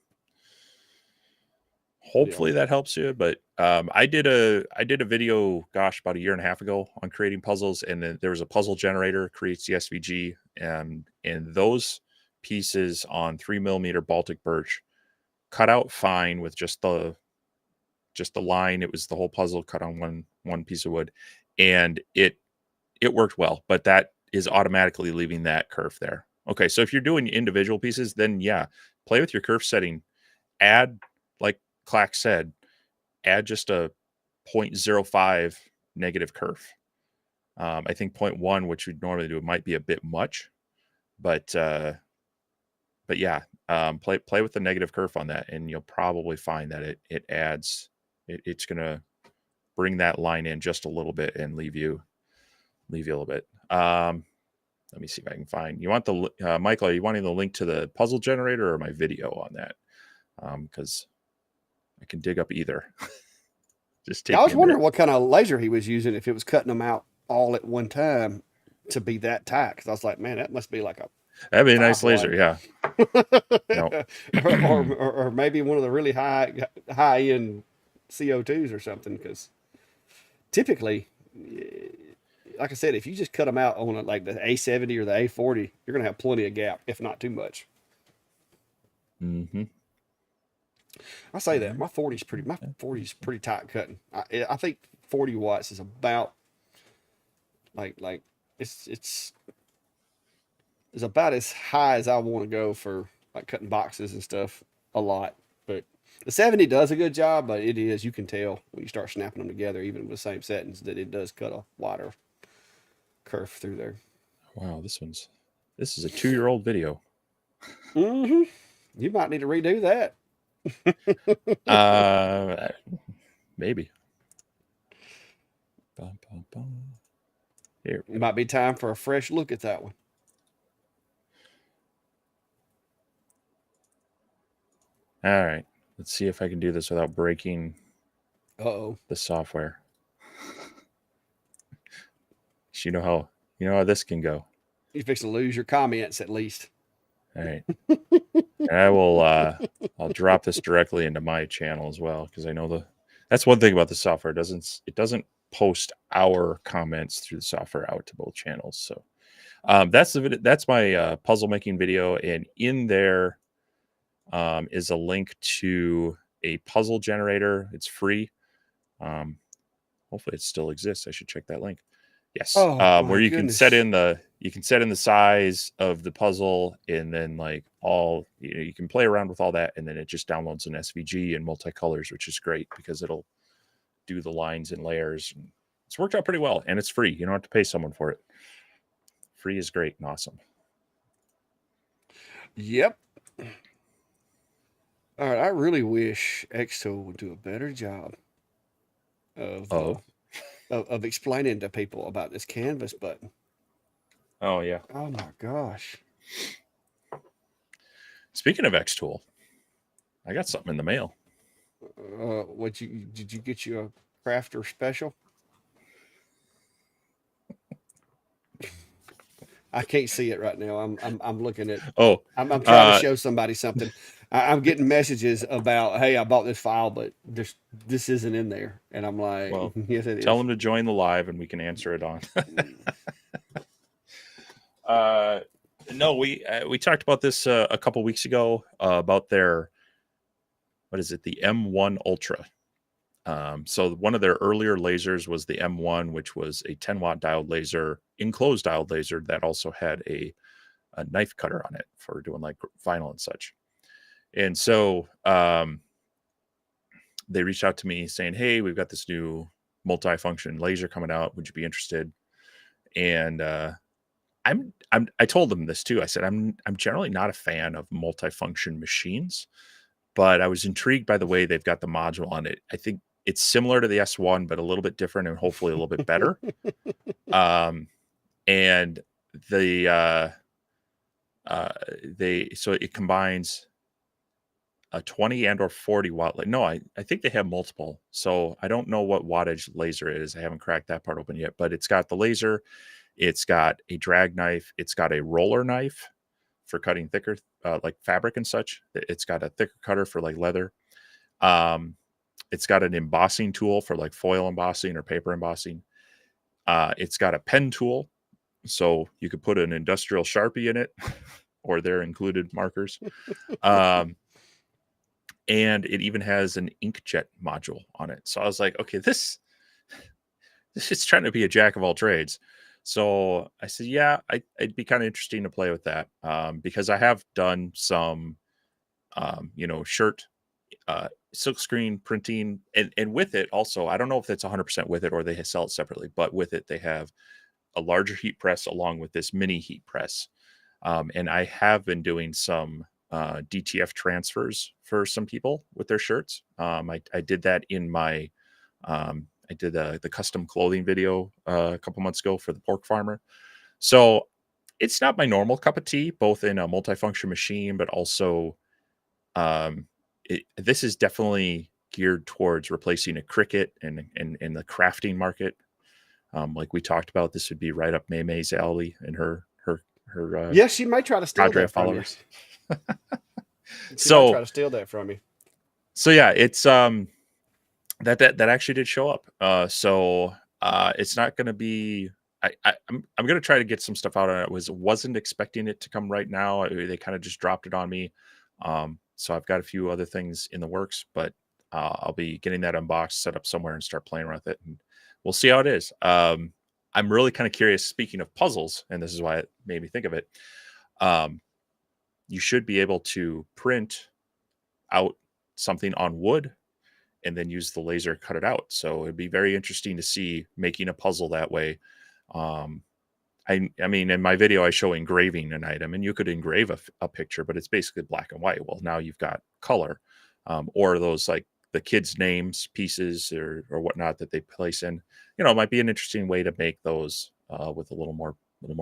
hopefully that helps you. But I did a video, gosh, about a year and a half ago on creating puzzles, and then there was a puzzle generator creates the SVG, and those pieces on 3 millimeter Baltic birch cut out fine with just the line. It was the whole puzzle cut on one piece of wood, and it worked well. But that is automatically leaving that curve there. Okay, so if you're doing individual pieces, then yeah, play with your curve setting. Add, like Clack said, add just a 0.05 negative curve. I think 0.1, which we'd normally do, might be a bit much, but yeah, play with the negative curve on that, and you'll probably find that it adds. It's gonna bring that line in just a little bit and leave you a little bit. Let me see if I can find. You want the Michael? Are you wanting the link to the puzzle generator or my video on that? Because I can dig up either. I was wondering what kind of laser he was using, if it was cutting them out all at one time to be that tight. Because I was like, man, that must be like that'd be a nice laser, yeah. or maybe one of the really high end CO2s or something. Because typically, like I said, if you just cut them out on like the A70 or the A40, you're gonna have plenty of gap, if not too much. Mm-hmm. I say that my 40's pretty tight cutting. I think 40 watts is about like it's is about as high as I want to go for like cutting boxes and stuff a lot. But the 70 does a good job, but it is, you can tell when you start snapping them together, even with the same settings, that it does cut a wider curve through there. Wow, this is a 2-year-old video. Mm-hmm. You might need to redo that. Maybe. Bum, bum, bum. Here. It might be time for a fresh look at that one. All right. Let's see if I can do this without breaking the software. You know how this can go. You're fixing to lose your comments at least. All right. And I will I'll drop this directly into my channel as well, because I know that's one thing about the software. It doesn't post our comments through the software out to both channels. So that's my puzzle making video, and in there is a link to a puzzle generator. It's free. Hopefully it still exists. I should check that link. Yes. Where you can set in the size of the puzzle, and then like you can play around with all that, and then it just downloads an SVG in multicolors, which is great because it'll do the lines and layers. It's worked out pretty well, and it's free. You don't have to pay someone for it. Free is great and awesome. Yep. All right. I really wish Xtool would do a better job of explaining to people about this canvas button. Oh yeah. Oh my gosh. Speaking of Xtool, I got something in the mail. Did you get you a crafter special? I can't see it right now. I'm looking at. I'm trying to show somebody something. I'm getting messages about, hey, I bought this file, but this isn't in there, and I'm like, well, yes, it is. Tell them to join the live, and we can answer it on. No, we talked about this a couple weeks ago about their, what is it, the M1 Ultra. So one of their earlier lasers was the M1, which was a 10-watt diode laser, enclosed diode laser that also had a knife cutter on it for doing like vinyl and such. And so they reached out to me saying, hey, we've got this new multifunction laser coming out. Would you be interested? And I told them this too. I said, I'm generally not a fan of multifunction machines, but I was intrigued by the way they've got the module on it. I think it's similar to the S1, but a little bit different and hopefully a little bit better. And so it combines a 20 and or 40 watt. No, I think they have multiple. So I don't know what wattage laser it is. I haven't cracked that part open yet, but it's got the laser. It's got a drag knife. It's got a roller knife for cutting thicker, like fabric and such. It's got a thicker cutter for like leather. It's got an embossing tool for like foil embossing or paper embossing. It's got a pen tool, so you could put an industrial Sharpie in it, or their included markers. And it even has an inkjet module on it. So I was like, okay, this is trying to be a jack of all trades. So I said, yeah, it'd be kind of interesting to play with that, because I have done some, shirt silkscreen printing, and with it also, I don't know if that's 100% with it or they sell it separately, but with it, they have a larger heat press along with this mini heat press. And I have been doing some DTF transfers for some people with their shirts. I did that in my, I did the custom clothing video a couple months ago for the pork farmer. So it's not my normal cup of tea, both in a multifunction machine, but also this is definitely geared towards replacing a Cricut and in the crafting market. Like we talked about, this would be right up May's alley and her yes, she might try to steal that from followers. You. She might try to steal that from you. So yeah, it's that actually did show up. So it's not going to be I'm gonna try to get some stuff out on it. Wasn't expecting it to come right now. They kind of just dropped it on me. So I've got a few other things in the works, but I'll be getting that unboxed, set up somewhere, and start playing with it, and we'll see how it is. I'm really kind of curious. Speaking of puzzles, and this is why it made me think of it. Um, you should be able to print out something on wood and then use the laser cut it out. So it'd be very interesting to see making a puzzle that way. Um, I mean, in my video, I show engraving an item, and you could engrave a picture, but it's basically black and white. Well, now you've got color, or those like the kids' names pieces or whatnot that they place in. You know, it might be an interesting way to make those with a little more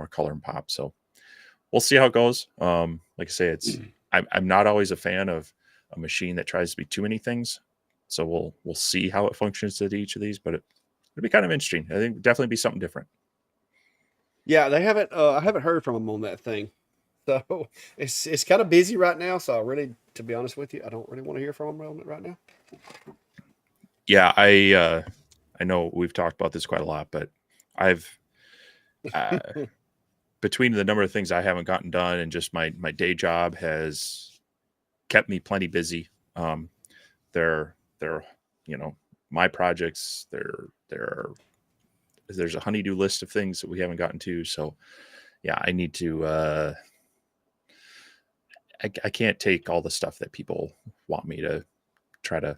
color and pop. So we'll see how it goes. Like I say, I'm not always a fan of a machine that tries to be too many things. So we'll see how it functions at each of these, but it'll be kind of interesting. I think definitely be something different. Yeah, they haven't. I haven't heard from them on that thing, so it's kind of busy right now. So I really, to be honest with you, I don't really want to hear from them on it right now. Yeah, I know we've talked about this quite a lot, but I've uh, between the number of things I haven't gotten done and just my day job has kept me plenty busy. They're you know, my projects. There's a honeydew list of things that we haven't gotten to. So yeah, I need to. I can't take all the stuff that people want me to try to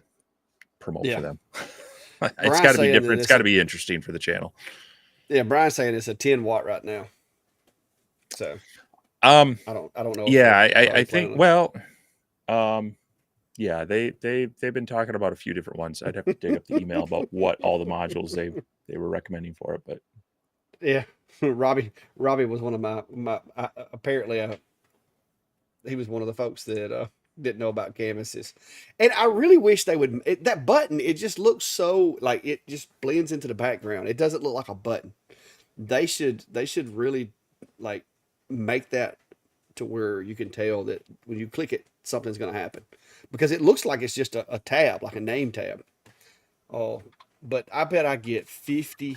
promote for them. It's got to be different. It's got to be interesting for the channel. Yeah, Brian's saying it's a 10 watt right now. So I don't know. Yeah, I think well, yeah, they've been talking about a few different ones. I'd have to dig up the email about what all the modules they were recommending for it, but yeah, Robbie was one of my apparently he was one of the folks that didn't know about canvases, and I really wish they would. That button, it just looks so like it just blends into the background. It doesn't look like a button. They should really like make that to where you can tell that when you click it, something's going to happen, because it looks like it's just a tab, like a name tab. Oh, but I bet I get 50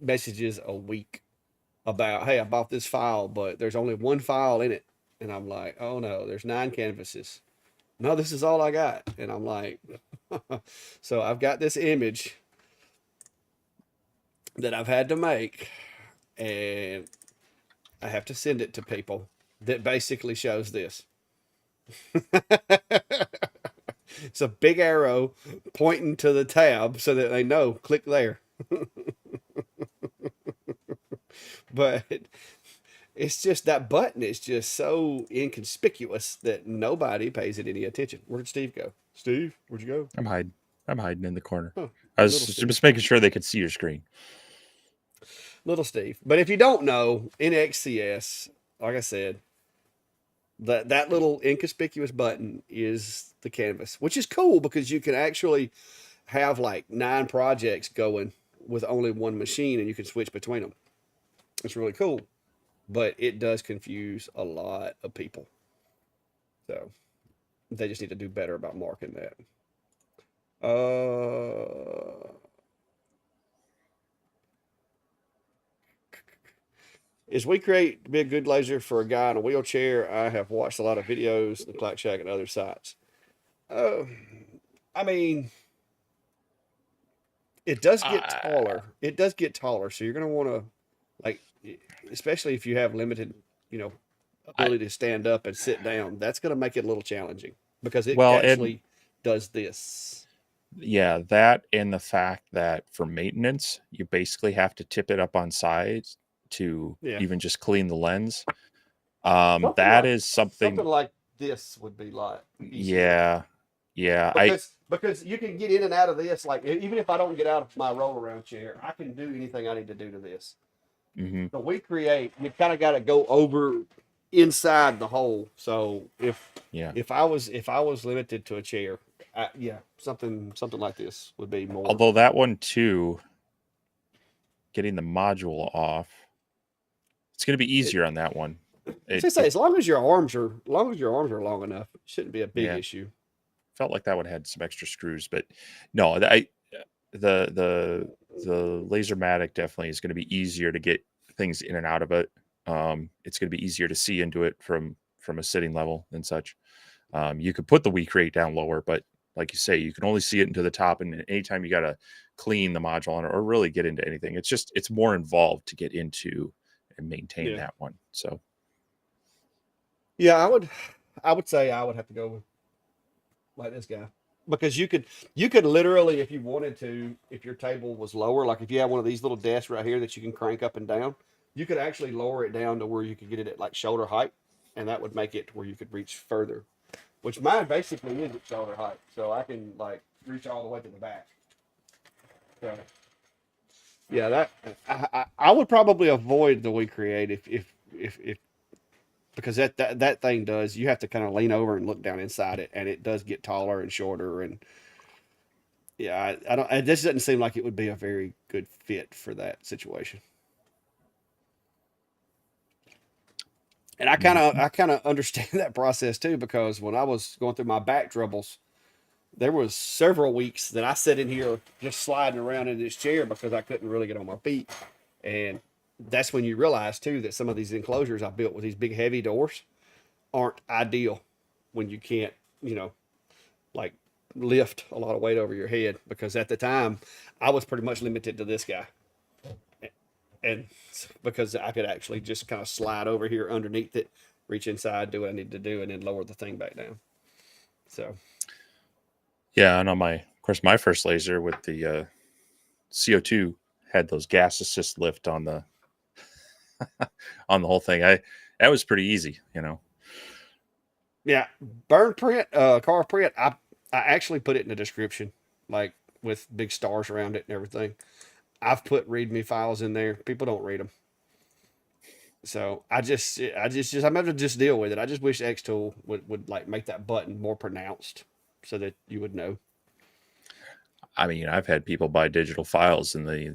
messages a week about, hey, I bought this file, but there's only one file in it. And I'm like, oh no, there's 9 canvases. No, this is all I got. And I'm like, so I've got this image that I've had to make, and I have to send it to people that basically shows this. It's a big arrow pointing to the tab so that they know, click there. But it's just that button is just so inconspicuous that nobody pays it any attention. Where'd Steve go? Steve, where'd you go? I'm hiding in the corner. Oh, I was just making sure they could see your screen. Little Steve. But if you don't know, in XCS, like I said, that little inconspicuous button is the canvas, which is cool because you can actually have like 9 projects going with only one machine, and you can switch between them. It's really cool, but it does confuse a lot of people. So they just need to do better about marking that. As we create to be a good laser for a guy in a wheelchair, I have watched a lot of videos, the Clack Shack and other sites. I mean, it does get taller. It does get taller, so you're going to want to, like, especially if you have limited, ability to stand up and sit down. That's going to make it a little challenging because it actually does this. Yeah, that and the fact that for maintenance, you basically have to tip it up on sides to even just clean the lens. That is something like this would be like easier. Yeah. Because you can get in and out of this, like even if I don't get out of my roll around chair, I can do anything I need to do to this. Mm-hmm. So we create, you kind of got to go over inside the hole. So if I was limited to a chair, something like this would be more. Although that one too, getting the module off, it's going to be easier on that one. As long as your arms are long enough, it shouldn't be a big issue. Felt like that one had some extra screws, but no, the the Lasermatic definitely is going to be easier to get things in and out of it. It's going to be easier to see into it from a sitting level and such. You could put the weak rate down lower, but like you say, you can only see it into the top. And anytime you got to clean the module on it or really get into anything, it's more involved to get into and maintain Yeah. that one. So Yeah, I would say I would have to go with like this guy because you could literally, if you wanted to, if your table was lower, like if you had one of these little desks right here that you can crank up and down, you could actually lower it down to where you could get it at like shoulder height, and that would make it to where you could reach further. Which mine basically is at shoulder height, so I can like reach all the way to the back. So yeah, that I would probably avoid the We Create if because that thing does, you have to kind of lean over and look down inside it, and it does get taller and shorter. And yeah, I don't, this doesn't seem like it would be a very good fit for that situation. And I kind of understand that process too, because when I was going through my back troubles, there was several weeks that I sat in here just sliding around in this chair because I couldn't really get on my feet. And that's when you realize too that some of these enclosures I built with these big heavy doors aren't ideal when you can't, you know, like lift a lot of weight over your head, because at the time I was pretty much limited to this guy. And because I could actually just kind of slide over here underneath it, reach inside, do what I need to do, and then lower the thing back down. So yeah, and on of course, my first laser with the CO2 had those gas assist lift on the on the whole thing. That was pretty easy, you know. yeah, burn print, carve print. I actually put it in the description, like with big stars around it and everything. I've put README files in there. People don't read them. So I'm going to just deal with it. I just wish Xtool would like make that button more pronounced so that you would know. I mean, I've had people buy digital files and they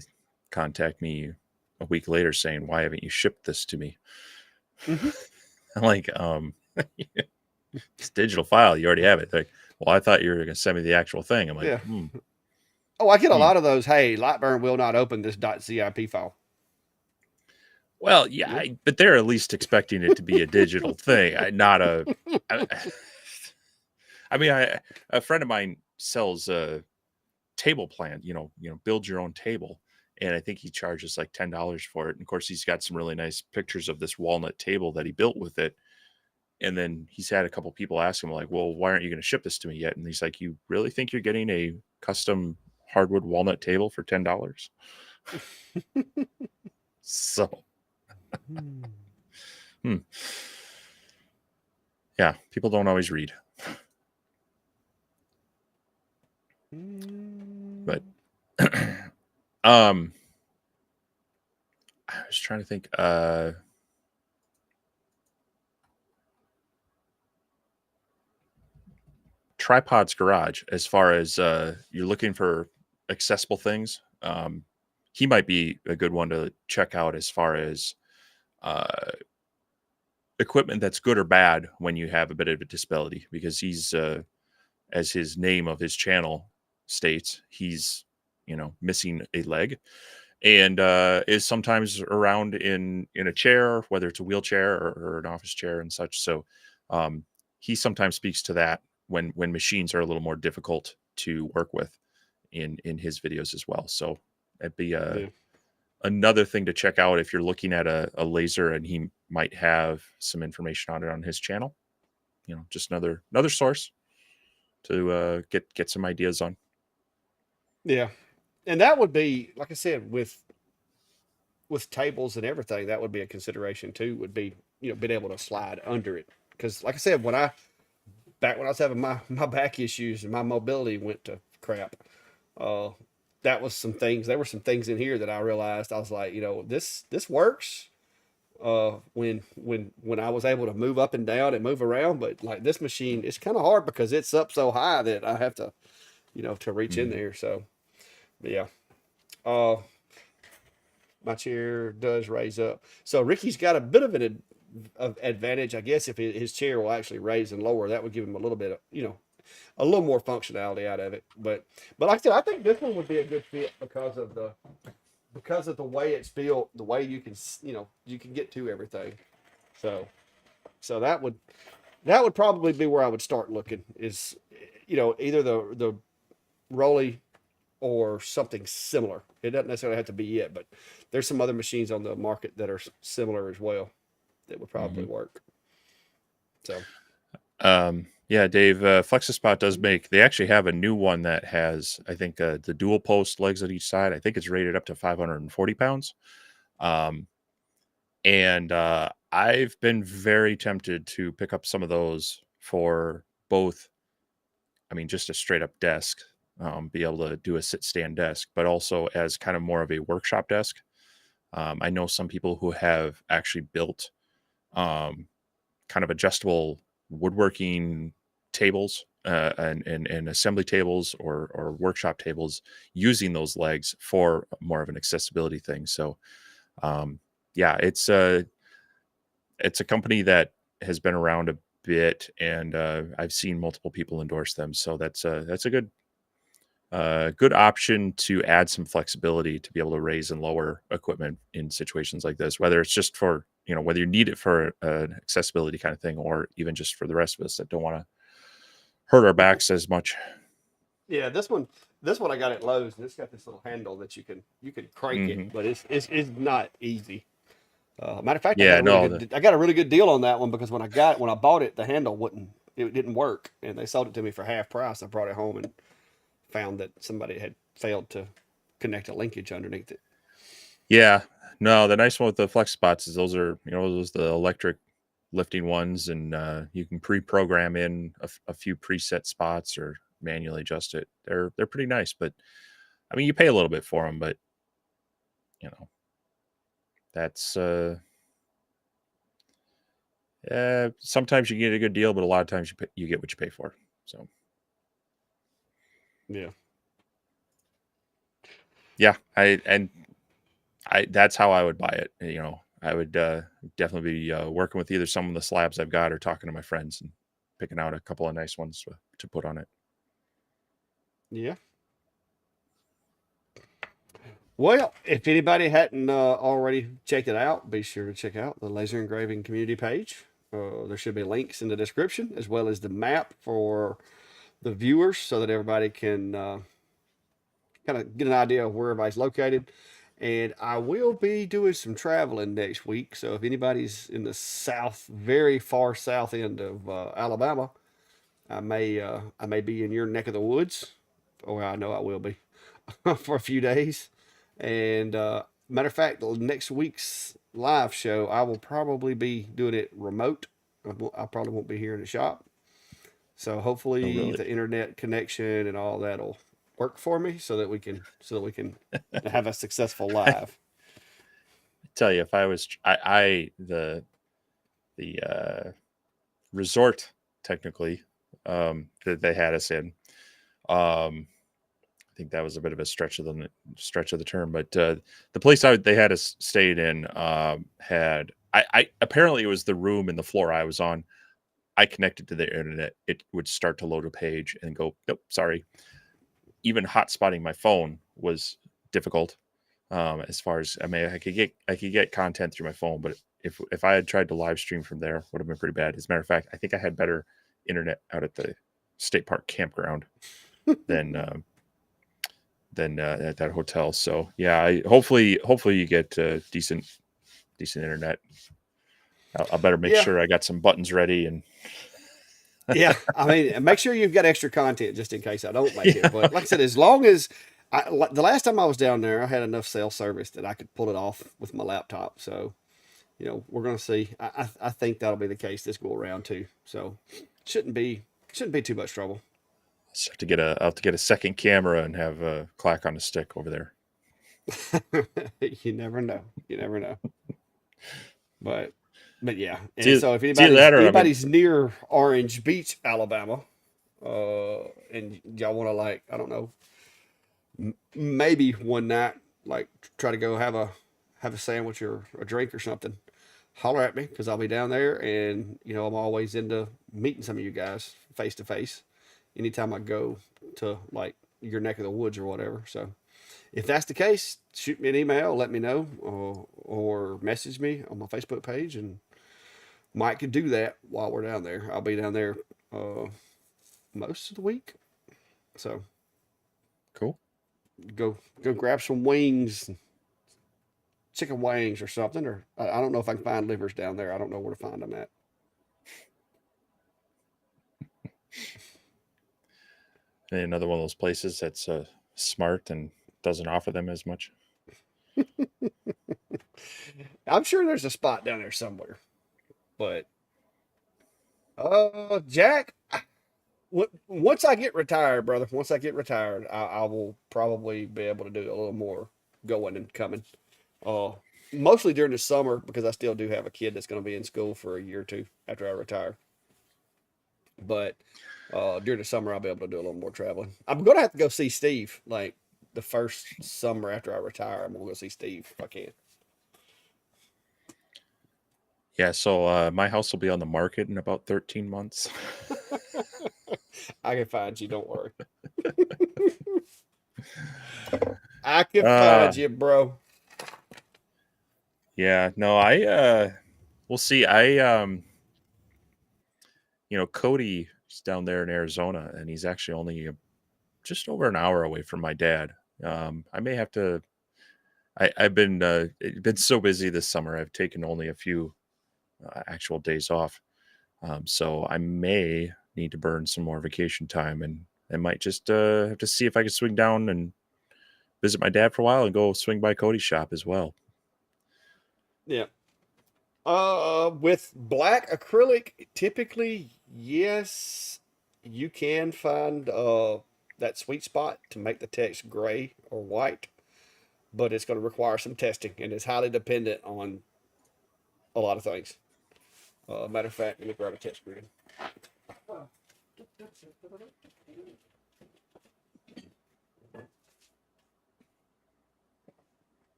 contact me a week later saying, "Why haven't you shipped this to me?" Mm-hmm. I'm like, it's digital file. You already have it. They're like, well, I thought you were going to send me the actual thing. I'm like, Yeah. Oh, I get a hmm. lot of those. Hey, Lightburn will not open this .zip file. Well, yeah, but they're at least expecting it to be a digital thing, not a. I, I mean, a friend of mine sells a table plan. Build your own table, and I think he charges like $10 for it. And of course, he's got some really nice pictures of this walnut table that he built with it. And then he's had a couple people ask him like, "Well, why aren't you going to ship this to me yet?" And he's like, "You really think you're getting a custom hardwood walnut table for $10?" So, hmm. Yeah, people don't always read. But I was trying to think. Tripod's Garage, as far as you're looking for accessible things, he might be a good one to check out as far as uh, equipment that's good or bad when you have a bit of a disability, because he's as his name of his channel states, he's missing a leg and is sometimes around in a chair, whether it's a wheelchair or an office chair and such. So he sometimes speaks to that when machines are a little more difficult to work with in his videos as well. So that'd be Yeah. another thing to check out if you're looking at a laser, and he might have some information on it on his channel. Just another source to get some ideas on. Yeah. And that would be, like I said, with tables and everything, that would be a consideration too, would be, being able to slide under it. Because like I said, back when I was having my back issues and my mobility went to crap, uh, that was some things, there were some things in here that I realized I was like, this works. When I was able to move up and down and move around, but like this machine, it's kind of hard because it's up so high that I have to, to reach in Mhm. there. So yeah. Uh, my chair does raise up. So Ricky's got a bit of an advantage, I guess, if his chair will actually raise and lower. That would give him a little bit of, a little more functionality out of it. But like I said, I think this one would be a good fit because of the way it's built, the way you can you can get to everything. So so that would probably be where I would start looking is either the Rolly or something similar. It doesn't necessarily have to be it, but there's some other machines on the market that are similar as well that would probably work. So, Yeah, Dave, FlexiSpot does make. They actually have a new one that has, I think, the dual post legs at each side. I think it's rated up to 540 pounds. Um, and I've been very tempted to pick up some of those for both. I mean, just a straight up desk, be able to do a sit stand desk, but also as kind of more of a workshop desk. I know some people who have actually built um, kind of adjustable woodworking tables and assembly tables or workshop tables using those legs for more of an accessibility thing. So, um, yeah, it's a company that has been around a bit, and I've seen multiple people endorse them. So that's a good option to add some flexibility to be able to raise and lower equipment in situations like this, whether it's just for whether you need it for an accessibility kind of thing, or even just for the rest of us that don't want to hurt our backs as much. yeah, this one I got at Lowe's, and it's got this little handle that you can crank it, Hmm. but it's not easy. Matter of fact, Yeah, no, the, I got a really good deal on that one because when I bought it, the handle wouldn't it didn't work, and they sold it to me for half price. I brought it home and found that somebody had failed to connect a linkage underneath it. yeah, no, the nice one with the flex spots is those are those the electric lifting ones, and you can pre-program in a few preset spots or manually adjust it. They're pretty nice, but I mean, you pay a little bit for them, but you know that's sometimes you get a good deal, but a lot of times you get what you pay for. So Yeah. yeah, I that's how I would buy it. I would definitely be working with either some of the slabs I've got or talking to my friends and picking out a couple of nice ones to put on it. Yeah. Well, if anybody hadn't already checked it out, be sure to check out the laser engraving community page. There should be links in the description as well as the map for the viewers so that everybody can kind of get an idea of where everybody's located. And I will be doing some traveling next week. So if anybody's in the south, very far south end of Alabama, I may be in your neck of the woods. Or I know I will be for a few days. And matter of fact, next week's live show, I will probably be doing it remote. I probably won't be here in the shop. So Oh, hopefully really? the internet connection and all that'll work for me so that we can have a successful I live. tell you, if I was the resort technically that they had us in, I think that was a bit of a stretch of the term, but the place they had us stayed in had I apparently it was the room and the floor I was on. I connected to the internet. It would start to load a page and go, nope, sorry. Even hotspotting my phone was difficult. As far as I mean, I could get content through my phone, but if I had tried to live stream from there, would have been pretty bad. As a matter of fact, I think I had better internet out at the state park campground than at that hotel. So yeah, hopefully you get decent internet. I'll better make Yeah, sure I got some buttons ready and yeah. I mean, make sure you've got extra content just in case I don't make it. yeah. But like I said, as long as the last time I was down there, I had enough cell service that I could pull it off with my laptop. So we're gonna see. I think that'll be the case this go around too. So shouldn't be shouldn't be too much trouble. I'll have to get a second camera and have a clack on the stick over there. You never know. You never know. But but yeah. And It's so if either that or I'm in. anybody's near Orange Beach, Alabama, and y'all want to like I don't know maybe one night like try to go have a sandwich or a drink or something, holler at me because I'll be down there, and I'm always into meeting some of you guys face to face. anytime I go to like your neck of the woods or whatever. So if that's the case, shoot me an email, let me know, or message me on my Facebook page, and Mike could do that while we're down there. I'll be down there uh, most of the week, so Cool. go grab some wings, chicken wings or something. Or I don't know if I can find livers down there. I don't know where to find them at. Another one of those places that's smart and doesn't offer them as much. I'm sure there's a spot down there somewhere, but Jack, once I get retired, brother, once I get retired, I will probably be able to do a little more going and coming. Uh, Mostly during the summer because I still do have a kid that's going to be in school for a year or two after I retire. But during the summer, I'll be able to do a little more traveling. I'm going to have to go see Steve like the first summer after I retire. I'm going to go see Steve if I can. Yeah, so my house will be on the market in about 13 months. I can find you. Don't worry. I can uh find you, bro. yeah, no, we'll see. Cody is down there in Arizona and he's actually only just over an hour away from my dad. I may have to I've been so busy this summer. I've taken only a few actual days off. So I may need to burn some more vacation time, and I might just have to see if I can swing down and visit my dad for a while and go swing by Cody's shop as well. Yeah. With black acrylic, typically, yes, you can find that sweet spot to make the text gray or white, but it's going to require some testing and it's highly dependent on a lot of things. Matter of fact, let me grab a test grid.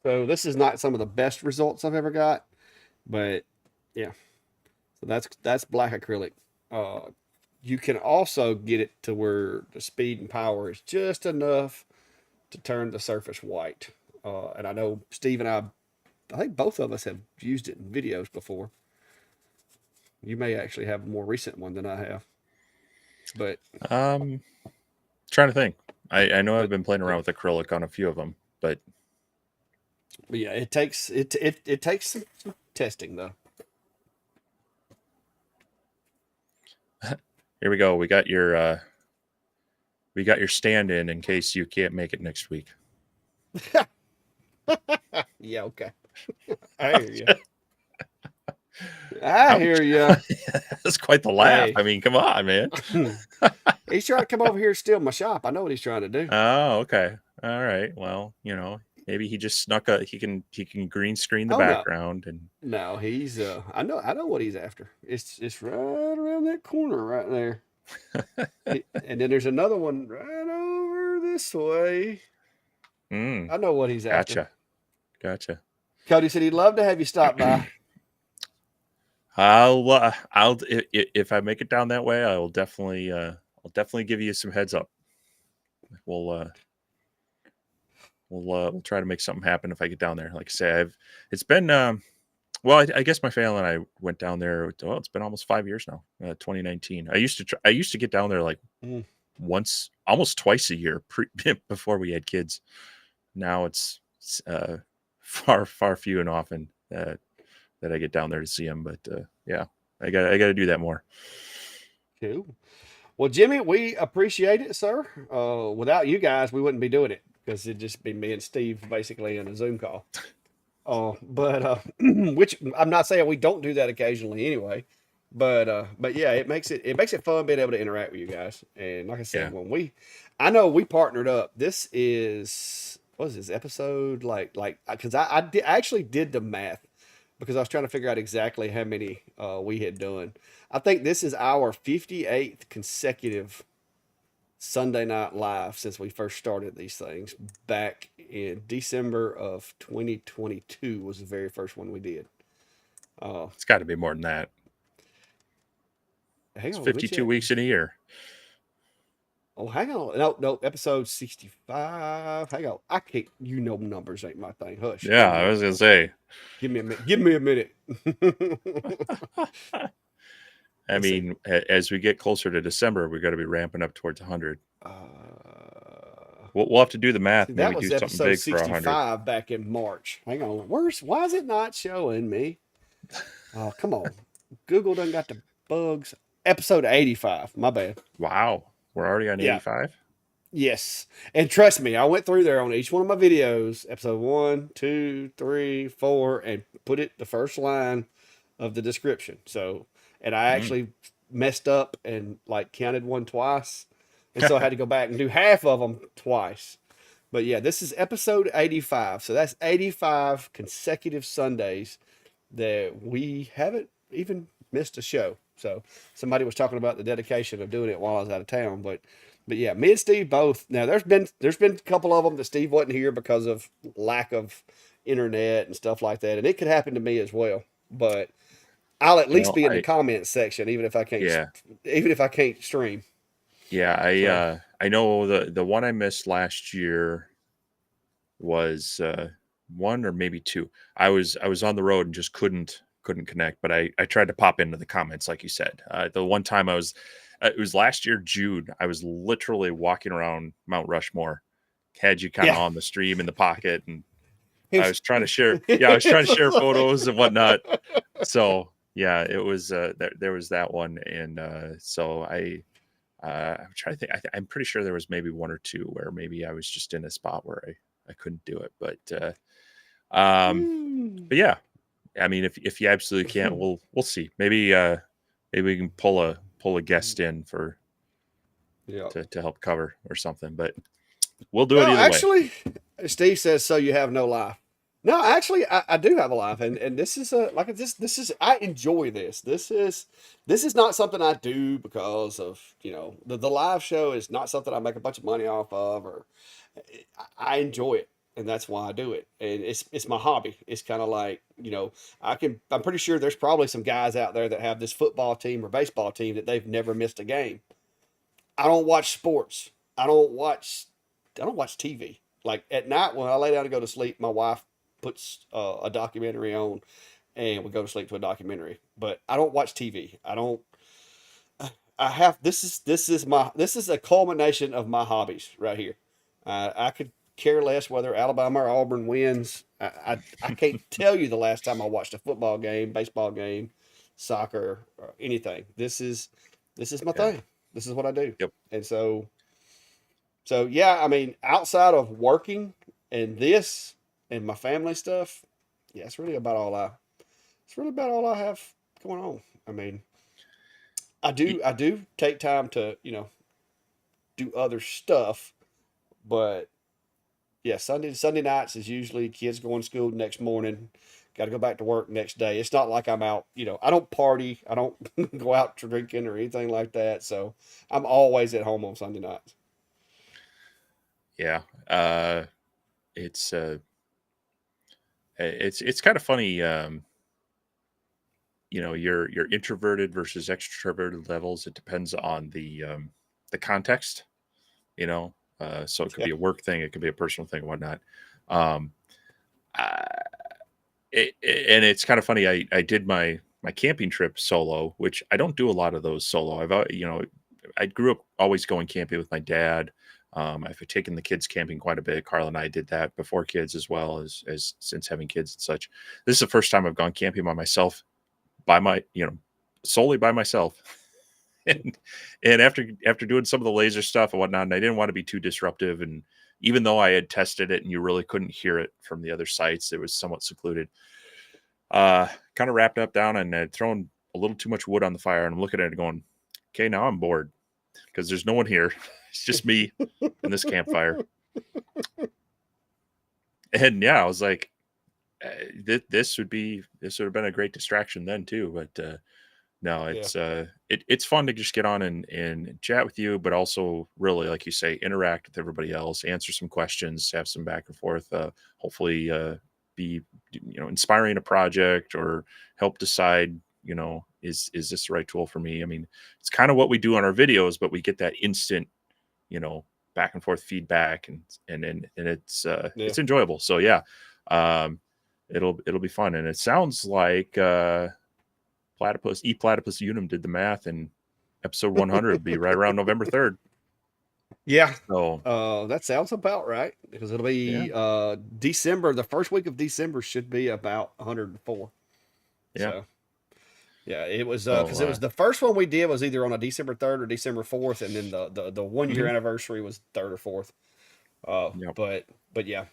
So this is not some of the best results I've ever got, but yeah. So that's black acrylic. Uh, you can also get it to where the speed and power is just enough to turn the surface white. And I know Steve and I think both of us have used it in videos before. You may actually have a more recent one than I have, but Um, Trying to think. I know I've but been playing yeah, around with acrylic on a few of them, but but yeah, it takes some testing though. here we go. We got your stand in case you can't make it next week. Yeah, okay. I hear you. I hear you. That's quite the laugh. I Hey, mean, come on, man. he's trying to come over here and steal my shop. I know what he's trying to do. Oh, okay. All right. Well, maybe he just snuck a he can green screen the Oh no, background and no, he's I know what he's after. It's right around that corner right there. And then there's another one right over this way. mm, I know what he's after. gotcha. Gotcha. Cody said he'd love to have you stop by. If I make it down that way, I'll definitely give you some heads up. We'll uh we'll try to make something happen if I get down there. Like I say, it's been well, I guess my family and I went down there. Well, it's been almost 5 years now. 2019. I used to get down there like Mm, once, almost twice a year before we had kids. Now it's far few and often that I get down there to see them. But yeah, I got to do that more. cool. Well, Jimmy, we appreciate it, sir. Without you guys, we wouldn't be doing it because it'd just be me and Steve basically in a Zoom call. But which I'm not saying we don't do that occasionally anyway. But yeah, it makes it fun being able to interact with you guys. And like I Yeah, said, I know we partnered up. This is what is this episode like because I actually did the math because I was trying to figure out exactly how many we had done. I think this is our 58th consecutive Sunday Night Live since we first started these things back in December of 2022 was the very first one we did. Uh, it's got to be more than that. hang It's on, let me 52 check. weeks in a year. Oh, hang on. No, no, episode 65. Hang on. I can't, numbers ain't my thing. Hush. Yeah, Give me a I was minute. gonna say. Give me a minute. Give me a minute. I Let's see. mean, as we get closer to December, we got to be ramping up towards 100. Uh, We'll have to do the math. See, that Maybe was do something episode big for 100. 65 back in March. Hang on. Why is it not showing me? Oh, come on. Google done got the bugs. Episode 85. My bad. Wow, we're already on Yeah. 85. Yes. And trust me, I went through there on each one of my videos, episode 1, 2, 3, 4, and put it the first line of the description. So, and I Mm. actually messed up and like counted one twice. And so I had to go back and do half of them twice. But yeah, this is episode 85. So that's 85 consecutive Sundays that we haven't even missed a show. So somebody was talking about the dedication of doing it while I was out of town, but yeah, me and Steve both. Now there's been a couple of them that Steve wasn't here because of lack of internet and stuff like that, and it could happen to me as well. But I'll at least Well, be in the comments section, yeah, even if I can't stream. So I know the one I missed last year was one or maybe two. I was on the road and just couldn't connect, but I tried to pop into the comments like you said. The one time I was it was last year June. I was literally walking around Mount Rushmore, had you kind of yeah, on the stream in the pocket, and I it's, was trying to share. Yeah, I was trying to it's share photos and whatnot. So yeah, it was there was that one, and so I'm trying to think. I'm pretty sure there was maybe one or two where maybe I was just in a spot where I couldn't do it, um, but yeah, I mean, if you absolutely can't, we'll see. Maybe we can pull a guest in for yeah. to help cover or something, but we'll do it No, either way. actually, Steve says so. You have no life. No, actually, I do have a life, and this is a like this is I enjoy this. This is not something I do because of the live show is not something I make a bunch of money off of, or I enjoy it, and that's why I do it. And it's my hobby. It's kind of like I'm pretty sure there's probably some guys out there that have this football team or baseball team that they've never missed a game. I don't watch sports. I don't watch. I don't watch TV. Like at night when I lay down to go to sleep, my wife puts a documentary on, and we go to sleep to a documentary. But I don't watch TV. I don't. I have this is a culmination of my hobbies right here. I could care less whether Alabama or Auburn wins. I can't tell you the last time I watched a football game, baseball game, soccer, or anything. This is my Yeah. thing. This is what I do. Yep. And so yeah, I mean, outside of working and this and my family stuff, yeah, it's really about all I have going on. I mean, I do take time to, do other stuff, but yeah, Sunday nights is usually kids going to school the next morning. Got to go back to work next day. It's not like I'm out, I don't party. I don't go out drinking or anything like that. So I'm always at home on Sunday nights. Yeah. It's it's kind of funny. Your introverted versus extroverted levels. It depends on the context. So it could Yeah. be a work thing, it could be a personal thing, and whatnot. Um, uh, and it's kind of funny. I did my camping trip solo, which I don't do a lot of those solo. I grew up always going camping with my dad. I've taken the kids camping quite a bit. Carl and I did that before kids as well as since having kids and such. This is the first time I've gone camping by myself, solely by myself. And after doing some of the laser stuff and whatnot, and I didn't want to be too disruptive. And even though I had tested it and you really couldn't hear it from the other sites, it was somewhat secluded. Kind of wrapped up down and had thrown a little too much wood on the fire. And I'm looking at it going, okay, now I'm bored because there's no one here. It's just me and this campfire. And yeah, I was like, this would have been a great distraction then too. But no, Yeah. it's fun to just get on and chat with you, but also really, like you say, interact with everybody else, answer some questions, have some back and forth. Hopefully, be inspiring a project or help decide you know, is this the right tool for me? I mean, it's kind of what we do on our videos, but we get that instant, you know, back and forth feedback, and Yeah. it's enjoyable. So yeah, um, it'll be fun, and it sounds like Platypus Unum did the math, and episode 100 would be right around November 3rd. Yeah. So That sounds about right because it'll yeah, be December. The first week of December should be about 104. yeah. So yeah, it was So because it was the first one we did was either on a December 3rd or December 4th, and then the 1 year mhm, anniversary was 3rd or 4th. Uh, yep. but yeah,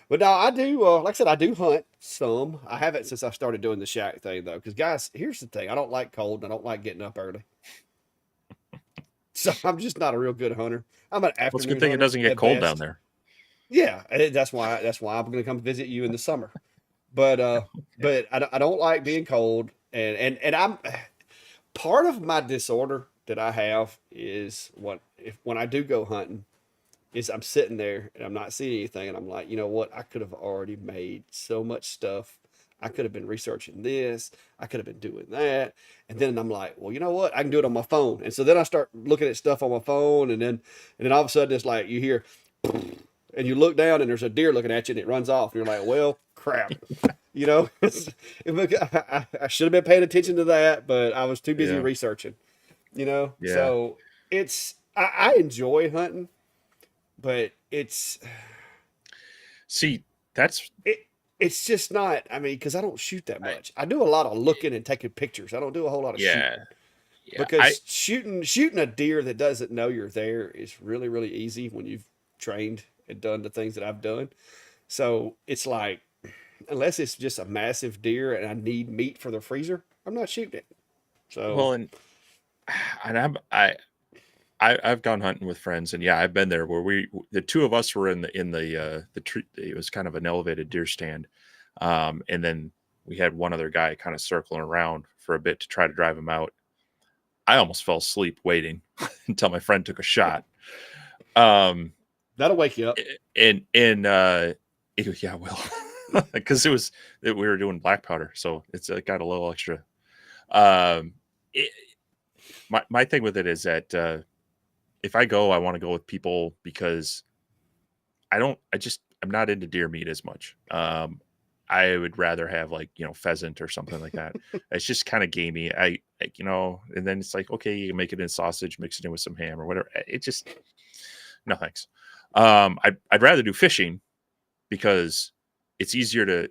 but now I do like I said I do hunt some. I haven't since I started doing the shack thing though. Because guys, here's the thing: I don't like cold, and I don't like getting up early. So I'm just not a real good hunter. I'm an Well, it's a good afternoon thing it hunter doesn't get at cold down best. there. Yeah, and that's why I'm going to come visit you in the summer. But I don't like being cold, and I'm part of my disorder that I have is when I do go hunting is I'm sitting there and I'm not seeing anything and I'm like, you know what? I could have already made so much stuff. I could have been researching this. I could have been doing that. And then I'm like, well, you know what? I can do it on my phone. And so then I start looking at stuff on my phone and then all of a sudden it's like you hear and you look down and there's a deer looking at you and it runs off. And you're like, well, crap. You know, I should have been paying attention to that, but I was too busy Yeah, researching, you know? yeah. So I enjoy hunting, but See, that's it, it's just not, I mean, because I don't shoot that I much. I do a lot of looking and taking pictures. I don't do a whole lot of yeah, shooting yeah. because shooting a deer that doesn't know you're there is really, really easy when you've trained and done the things that I've done. So it's like, unless it's just a massive deer and I need meat for the freezer, I'm not shooting it. So Well, and I've gone hunting with friends, and yeah, I've been there where the two of us were in the tree. It was kind of an elevated deer stand, and then we had one other guy kind of circling around for a bit to try to drive him out. I almost fell asleep waiting until my friend took a shot. Um, that'll wake you up. yeah, well, because we were doing black powder, so it's got a little extra. Um, it, my thing with it is that if I go, I want to go with people because I'm not into deer meat as much. I would rather have like, you know, pheasant or something like that. It's just kind of gamey. You know, and then it's like, okay, you can make it in sausage, mix it in with some ham or whatever. It just, no thanks. I'd rather do fishing because it's easier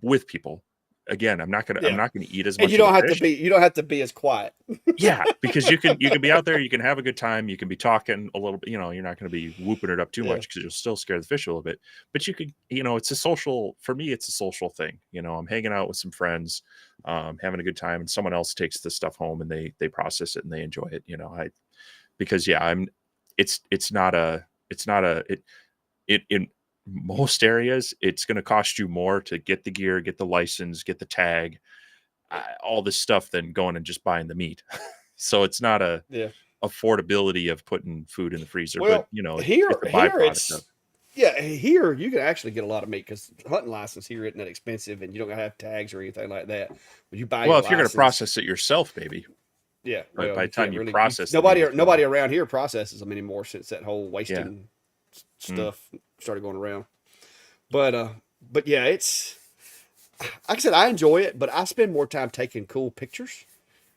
with people. Again, I'm Yeah. not gonna eat as And much of the fish. you don't have to be as quiet. Yeah, because you can be out there, you can have a good time, you can be talking a little bit, you know, you're not going to be whooping it up too Yeah. much because you'll still scare the fish a little bit. But you could, you know, for me, it's a social thing. You know, I'm hanging out with some friends, having a good time, and someone else takes the stuff home and they process it and they enjoy it. You know, because yeah, it's not a it in most areas it's going to cost you more to get the gear, get the license, get the tag, all this stuff than going and just buying the meat. So it's not a Yeah. affordability of putting food in the freezer, but Well, you know, it's a here byproduct of. it's yeah, here you can actually get a lot of meat because hunting license here isn't that expensive, and you don't gotta have tags or anything like that. When you buy Well, your if you're going to license, process it yourself, maybe. yeah, But well, by you the time can't you really. process the meat, Nobody it's nobody around here processes them anymore since that whole yeah. wasting Mm, stuff started going around. But uh, but yeah, it's like I said, I enjoy it, but I spend more time taking cool pictures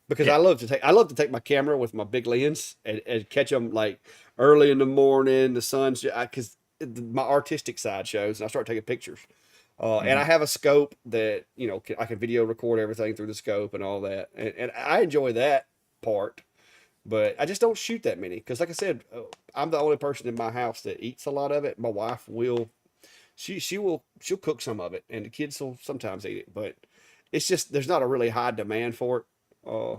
because yeah. I love to take my camera with my big lens and catch them like early in the morning, the sun's because my artistic side shows and I start taking pictures. And Hmm. I have a scope that I can video record everything through the scope and all that, and I enjoy that part. But I just don't shoot that many because, like I said, I'm the only person in my house that eats a lot of it. My wife will she'll cook some of it, and the kids will sometimes eat it, but it's just there's not a really high demand for it. Uh,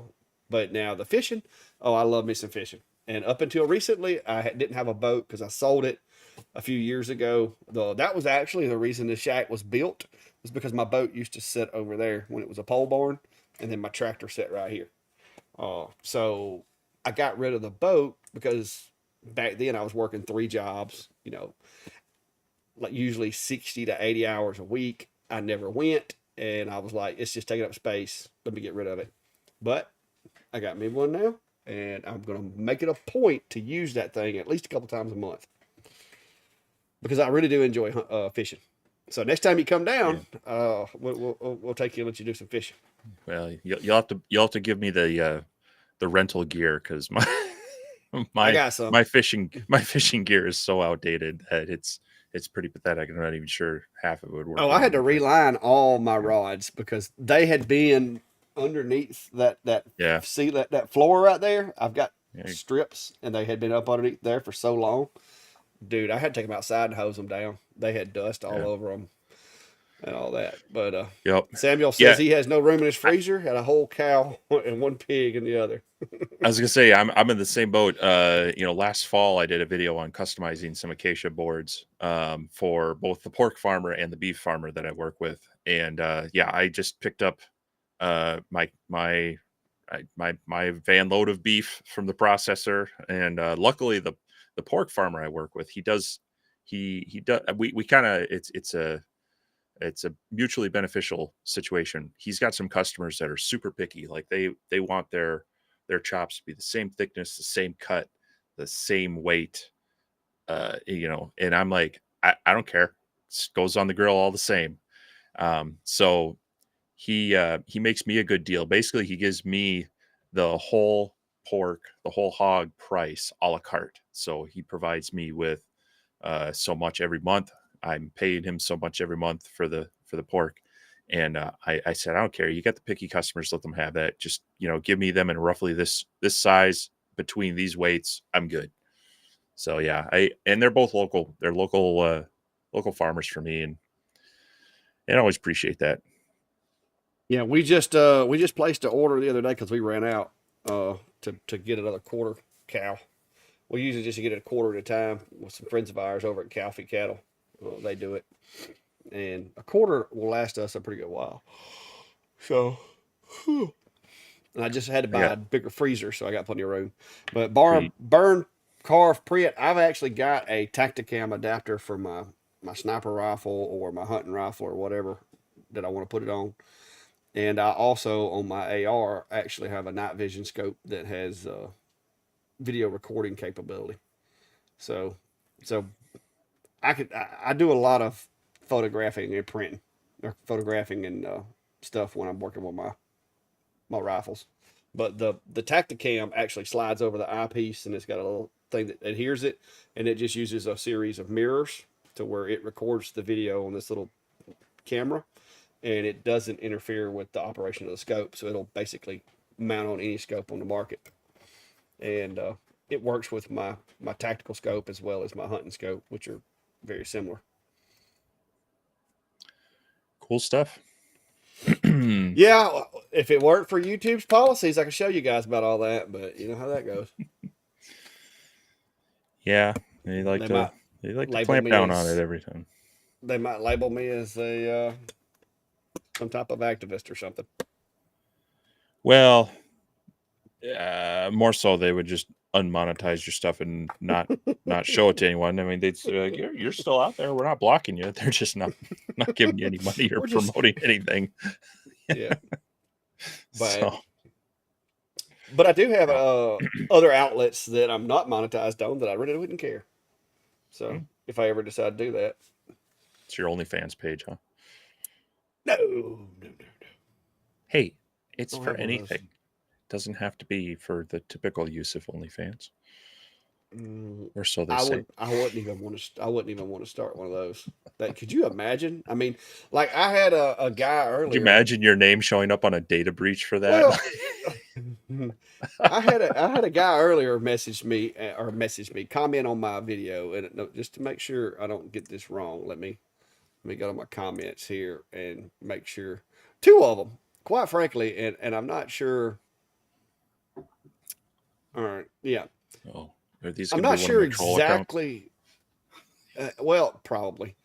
but now the fishing, oh, I love me some fishing. And up until recently, didn't have a boat because I sold it a few years ago. Though that was actually the reason the shack was built was because my boat used to sit over there when it was a pole barn, and then my tractor sat right here. So I got rid of the boat because back then I was working 3 jobs. Like usually 60 to 80 hours a week. I never went, and I was like, it's just taking up space. Let me get rid of it. But I got me one now, and I'm gonna make it a point to use that thing at least a couple times a month because I really do enjoy fishing. So next time you come Yeah. down, we'll take you and let you do some fishing. Well, you'll have to give me the rental gear because my I my got some. my fishing gear is so outdated that it's pretty pathetic. I'm not even sure half of it would work Oh, I had to anymore. But reline all my rods because they had been underneath that yeah, see that floor right there. I've got yeah, strips, and they had been up underneath there for so long. Dude, I had to take them outside and hose them down. They had dust all yeah. over them and all that. But Yep. Samuel says Yeah. he has no room in his freezer. Had a whole cow and one pig in the other. I was gonna say I'm in the same boat. Last fall I did a video on customizing some acacia boards for both the pork farmer and the beef farmer that I work with, and yeah, I just picked up my van load of beef from the processor, and luckily the pork farmer I work with he does we kind of it's a mutually beneficial situation. He's got some customers that are super picky. Like they want their chops to be the same thickness, the same cut, the same weight. And I'm like, I don't care. It goes on the grill all the same. So he makes me a good deal. Basically, he gives me the whole pork, the whole hog price a la carte. So he provides me with so much every month. I'm paying him so much every month for the pork. And I said, I don't care. You got the picky customers, let them have that. Just give me them in roughly this size between these weights. I'm good. So yeah, and they're both local. They're local farmers for me, and I always appreciate that. Yeah, we just placed an order the other day because we ran out to get another quarter cow. We usually just get it a quarter at a time with some friends of ours over at Calfee Cattle. They do it, and a quarter will last us a pretty good while. So, whew. And I just had to I buy got a bigger freezer, so I got plenty of room. But sweet. burn carve Pritt, I've actually got a Tacticam adapter for my sniper rifle or my hunting rifle or whatever that I want to put it on. And I also on my AR actually have a night vision scope that has video recording capability. So so I do a lot of photographing and printing or photographing and stuff when I'm working with my rifles. But the Tacticam actually slides over the eyepiece, and it's got a little thing that adheres it, and it just uses a series of mirrors to where it records the video on this little camera, and it doesn't interfere with the operation of the scope. So it'll basically mount on any scope on the market, and it works with my tactical scope as well as my hunting scope, which are very similar. Cool stuff. Yeah, Yeah, if it weren't for YouTube's policies, I could show you guys about all that, but you know how that goes. they like They to might they like to label clamp me down on it as every time. they might label me as a some type of activist or something. Well, more so they would just unmonetize your stuff and not show it to anyone. I mean, they'd say like, you're still out there. We're not blocking you. They're just not giving you any money or We're just promoting anything. yeah, but So but I do have yeah. other outlets that I'm not monetized on that I really wouldn't care. So Hmm. if I ever decide to do that, It's your OnlyFans page, huh? no. Hey, I it's don't for have one of those. anything. Doesn't have to be for the typical use of OnlyFans, Mm, or so they say. I wouldn't even want to. I wouldn't even want to start one of those. That could you imagine? I mean, like I had a guy Could you earlier. imagine your name showing up on a data breach for that? Well, I had a guy earlier message me comment on my video, and no, just to make sure I don't get this wrong. Let me go to my comments here and make sure two of them, quite frankly, and I'm not sure. All right, yeah, Oh, are these I'm going to be not one of sure my troll accounts? exactly. Well, probably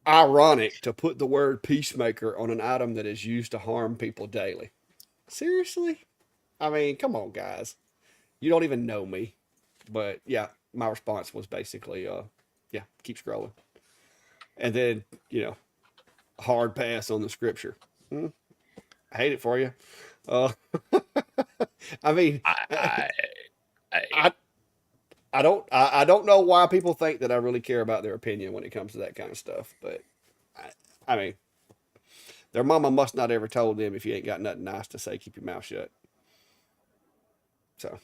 ironic to put the word peacemaker on an item that is used to harm people daily. Seriously? I mean, come on, guys. You don't even know me. But yeah, my response was basically, yeah, keep scrolling. And then, hard pass on the scripture. I hate it for you. Uh, I mean, I, I, I I don't know why people think that I really care about their opinion when it comes to that kind of stuff, but I, I mean, their mama must not ever told them if you ain't got nothing nice to say, keep your mouth shut. So,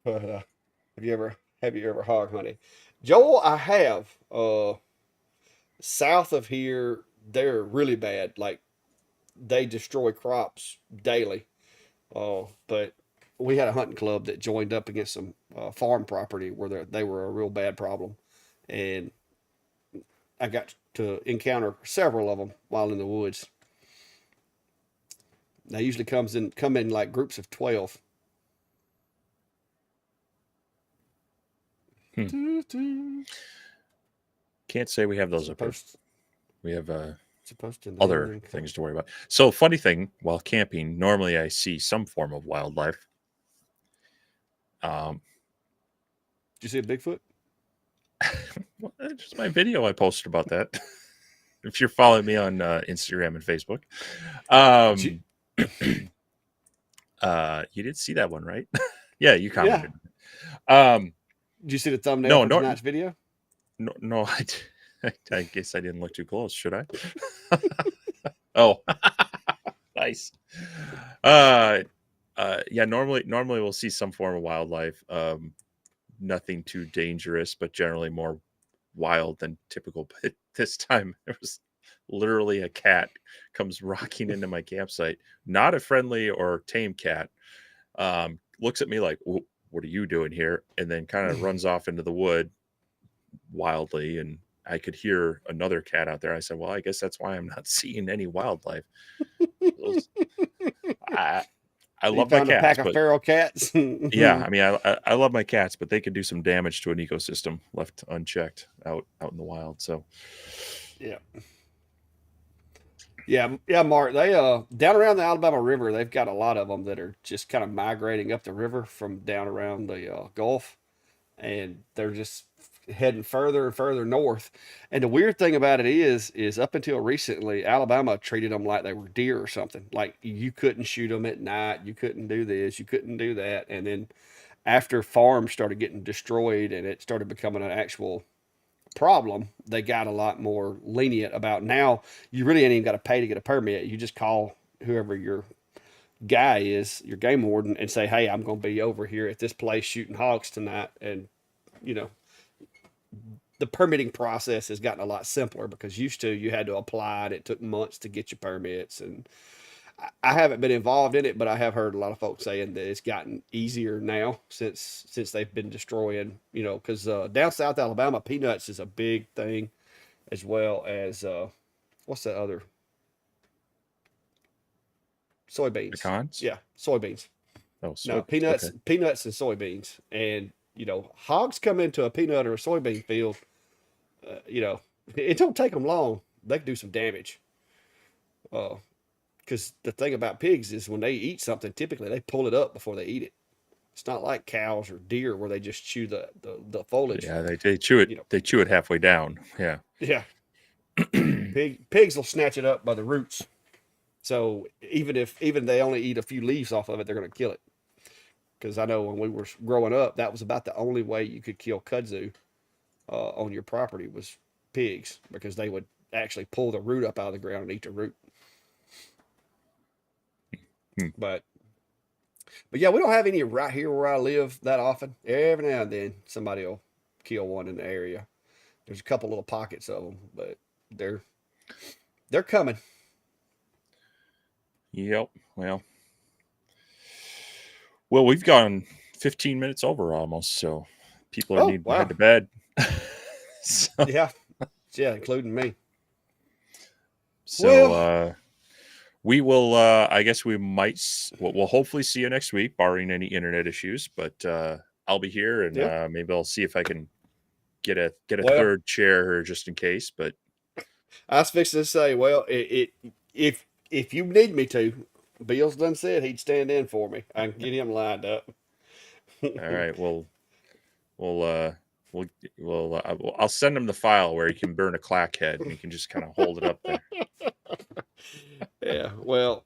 but have you ever hog hunted? Joel, I have. South of here, they're really bad. Like they destroy crops daily. But we had a hunting club that joined up against some farm property where they were a real bad problem, and I got to encounter several of them while in the woods. They usually come in like groups of 12. hmm. Can't say we have those up here. Supposed We have supposed to name other them. things to worry about. So, funny thing, while camping, normally I see some form of wildlife. Um, Did you see a Bigfoot? well, just my video I posted about that. If you're following me on Instagram and Facebook, Did you, um, you did see that one, right? Yeah, you yeah. commented. Um, Did you see the thumbnail no, for no, tonight's video? no. I guess I didn't look too close. Should I? Oh, nice. Uh, yeah. Normally we'll see some form of wildlife. Nothing too dangerous, but generally more wild than typical. But this time there was literally a cat comes rocking into my campsite. Not a friendly or tame cat. Looks at me like, "What are you doing here?" And then kind of runs off into the wood wildly. And I could hear another cat out there. I said, "Well, I guess that's why I'm not seeing any wildlife." Those, I I You love my found a cats, pack of but feral cats. yeah, I mean, I love my cats, but they could do some damage to an ecosystem left unchecked out in the wild. So, Yeah. Yeah, Mark. They down around the Alabama River, they've got a lot of them that are just kind of migrating up the river from down around the Gulf, and they're just heading further and further north. And the weird thing about it is up until recently, Alabama treated them like they were deer or something. Like you couldn't shoot them at night, you couldn't do this, you couldn't do that. And then after farms started getting destroyed and it started becoming an actual problem, they got a lot more lenient about now. You really ain't even got to pay to get a permit. You just call whoever your guy is, your game warden, and say, "Hey, I'm going to be over here at this place shooting hogs tonight." And you know, the permitting process has gotten a lot simpler because used to you had to apply and it took months to get your permits. And I haven't been involved in it, but I have heard a lot of folks saying that it's gotten easier now since they've been destroying, because down South Alabama, peanuts is a big thing, as well as what's that other soybeans? pecans. Yeah, soybeans. Oh, No, soybeans. Okay. peanuts and soybeans, and hogs come into a peanut or a soybean field. It don't take them long. They can do some damage. Because the thing about pigs is when they eat something, typically they pull it up before they eat it. It's not like cows or deer where they just chew the foliage. Yeah, they chew it. You know, They chew it halfway down. Yeah. yeah, pigs will snatch it up by the roots. So even they only eat a few leaves off of it, they're going to kill it. Because I know when we were growing up, that was about the only way you could kill kudzu on your property was pigs, because they would actually pull the root up out of the ground and eat the root. Hmm. But yeah, we don't have any right here where I live that often. Every now and then somebody will kill one in the area. There's a couple little pockets of them, but they're they're coming. Yep. Well, we've gone 15 minutes over almost, so people are Oh needing to head wow, to bed. so, yeah, yeah, including me. so Well, we will. I guess we might. We'll hopefully see you next week, barring any internet issues. But I'll be here, and yeah, maybe I'll see if I can get a well, third chair here just in case. But I was fixing to say, well, if you need me to, Bill's done said he'd stand in for me. I can get him lined up. all right, we'll I'll send him the file where you can burn a clack head and you can just kind of hold it up there. Yeah. Well,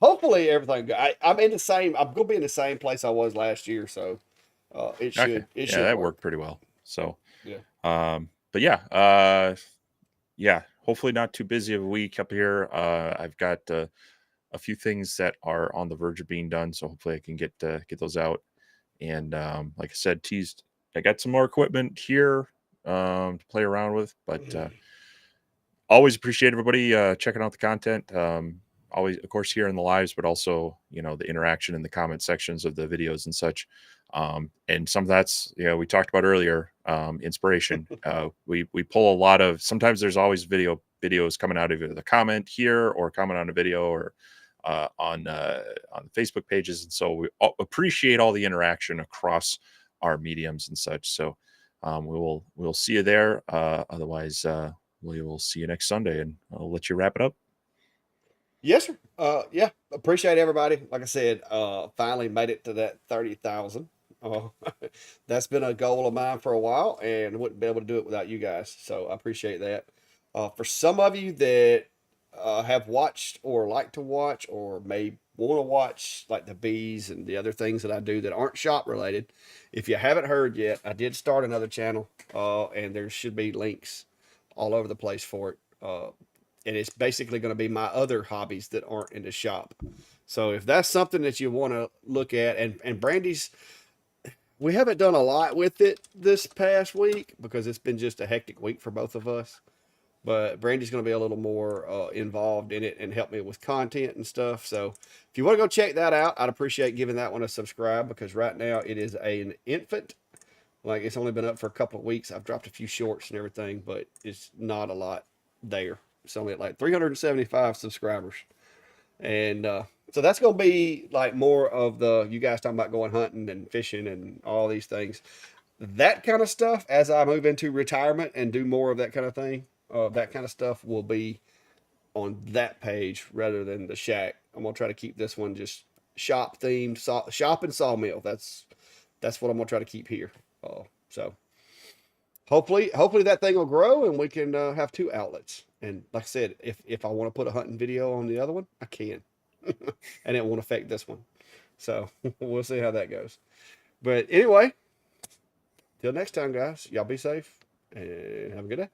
hopefully everything. I'm in the same. I'm gonna be in the same place I was last year, so it Okay. should it Yeah, should that work. worked pretty well. So, Yeah. but yeah, yeah, hopefully not too busy of a week up here. I've got a few things that are on the verge of being done, so hopefully I can get those out. And like I said, teased, I got some more equipment here to play around with, but always appreciate everybody checking out the content. Always, of course, here in the lives, but also the interaction in the comment sections of the videos and such. And some of that's we talked about earlier. Inspiration. We pull a lot of. Sometimes there's always videos coming out of either the comment here or comment on a video or on the Facebook pages, and so we appreciate all the interaction across our mediums and such. So we'll see you there. Otherwise, we will see you next Sunday, and I'll let you wrap it up. Yes, sir. Yeah, appreciate everybody. Like I said, finally made it to that 30,000. Uh, that's been a goal of mine for a while, and wouldn't be able to do it without you guys. So I appreciate that. For some of you that have watched or like to watch or may want to watch, like the bees and the other things that I do that aren't shop related, if you haven't heard yet, I did start another channel, and there should be links all over the place for it. And it's basically going to be my other hobbies that aren't in the shop. So if that's something that you want to look at, and Brandy's, we haven't done a lot with it this past week because it's been just a hectic week for both of us. But Brandy's going to be a little more involved in it and help me with content and stuff. So if you want to go check that out, I'd appreciate giving that one a subscribe because right now it is an infant. Like it's only been up for a couple of weeks. I've dropped a few shorts and everything, but it's not a lot there. It's only at like 375 subscribers. And so that's going to be like more of the, you guys talking about going hunting and fishing and all these things. That kind of stuff, as I move into retirement and do more of that kind of thing, that kind of stuff will be on that page rather than the shack. I'm going to try to keep this one just shop themed, shop and sawmill. That's what I'm going to try to keep here. So hopefully that thing will grow and we can have two outlets. And like I said, if I want to put a hunting video on the other one, I can, and it won't affect this one. So we'll see how that goes. But anyway, till next time, guys, y'all be safe and have a good day.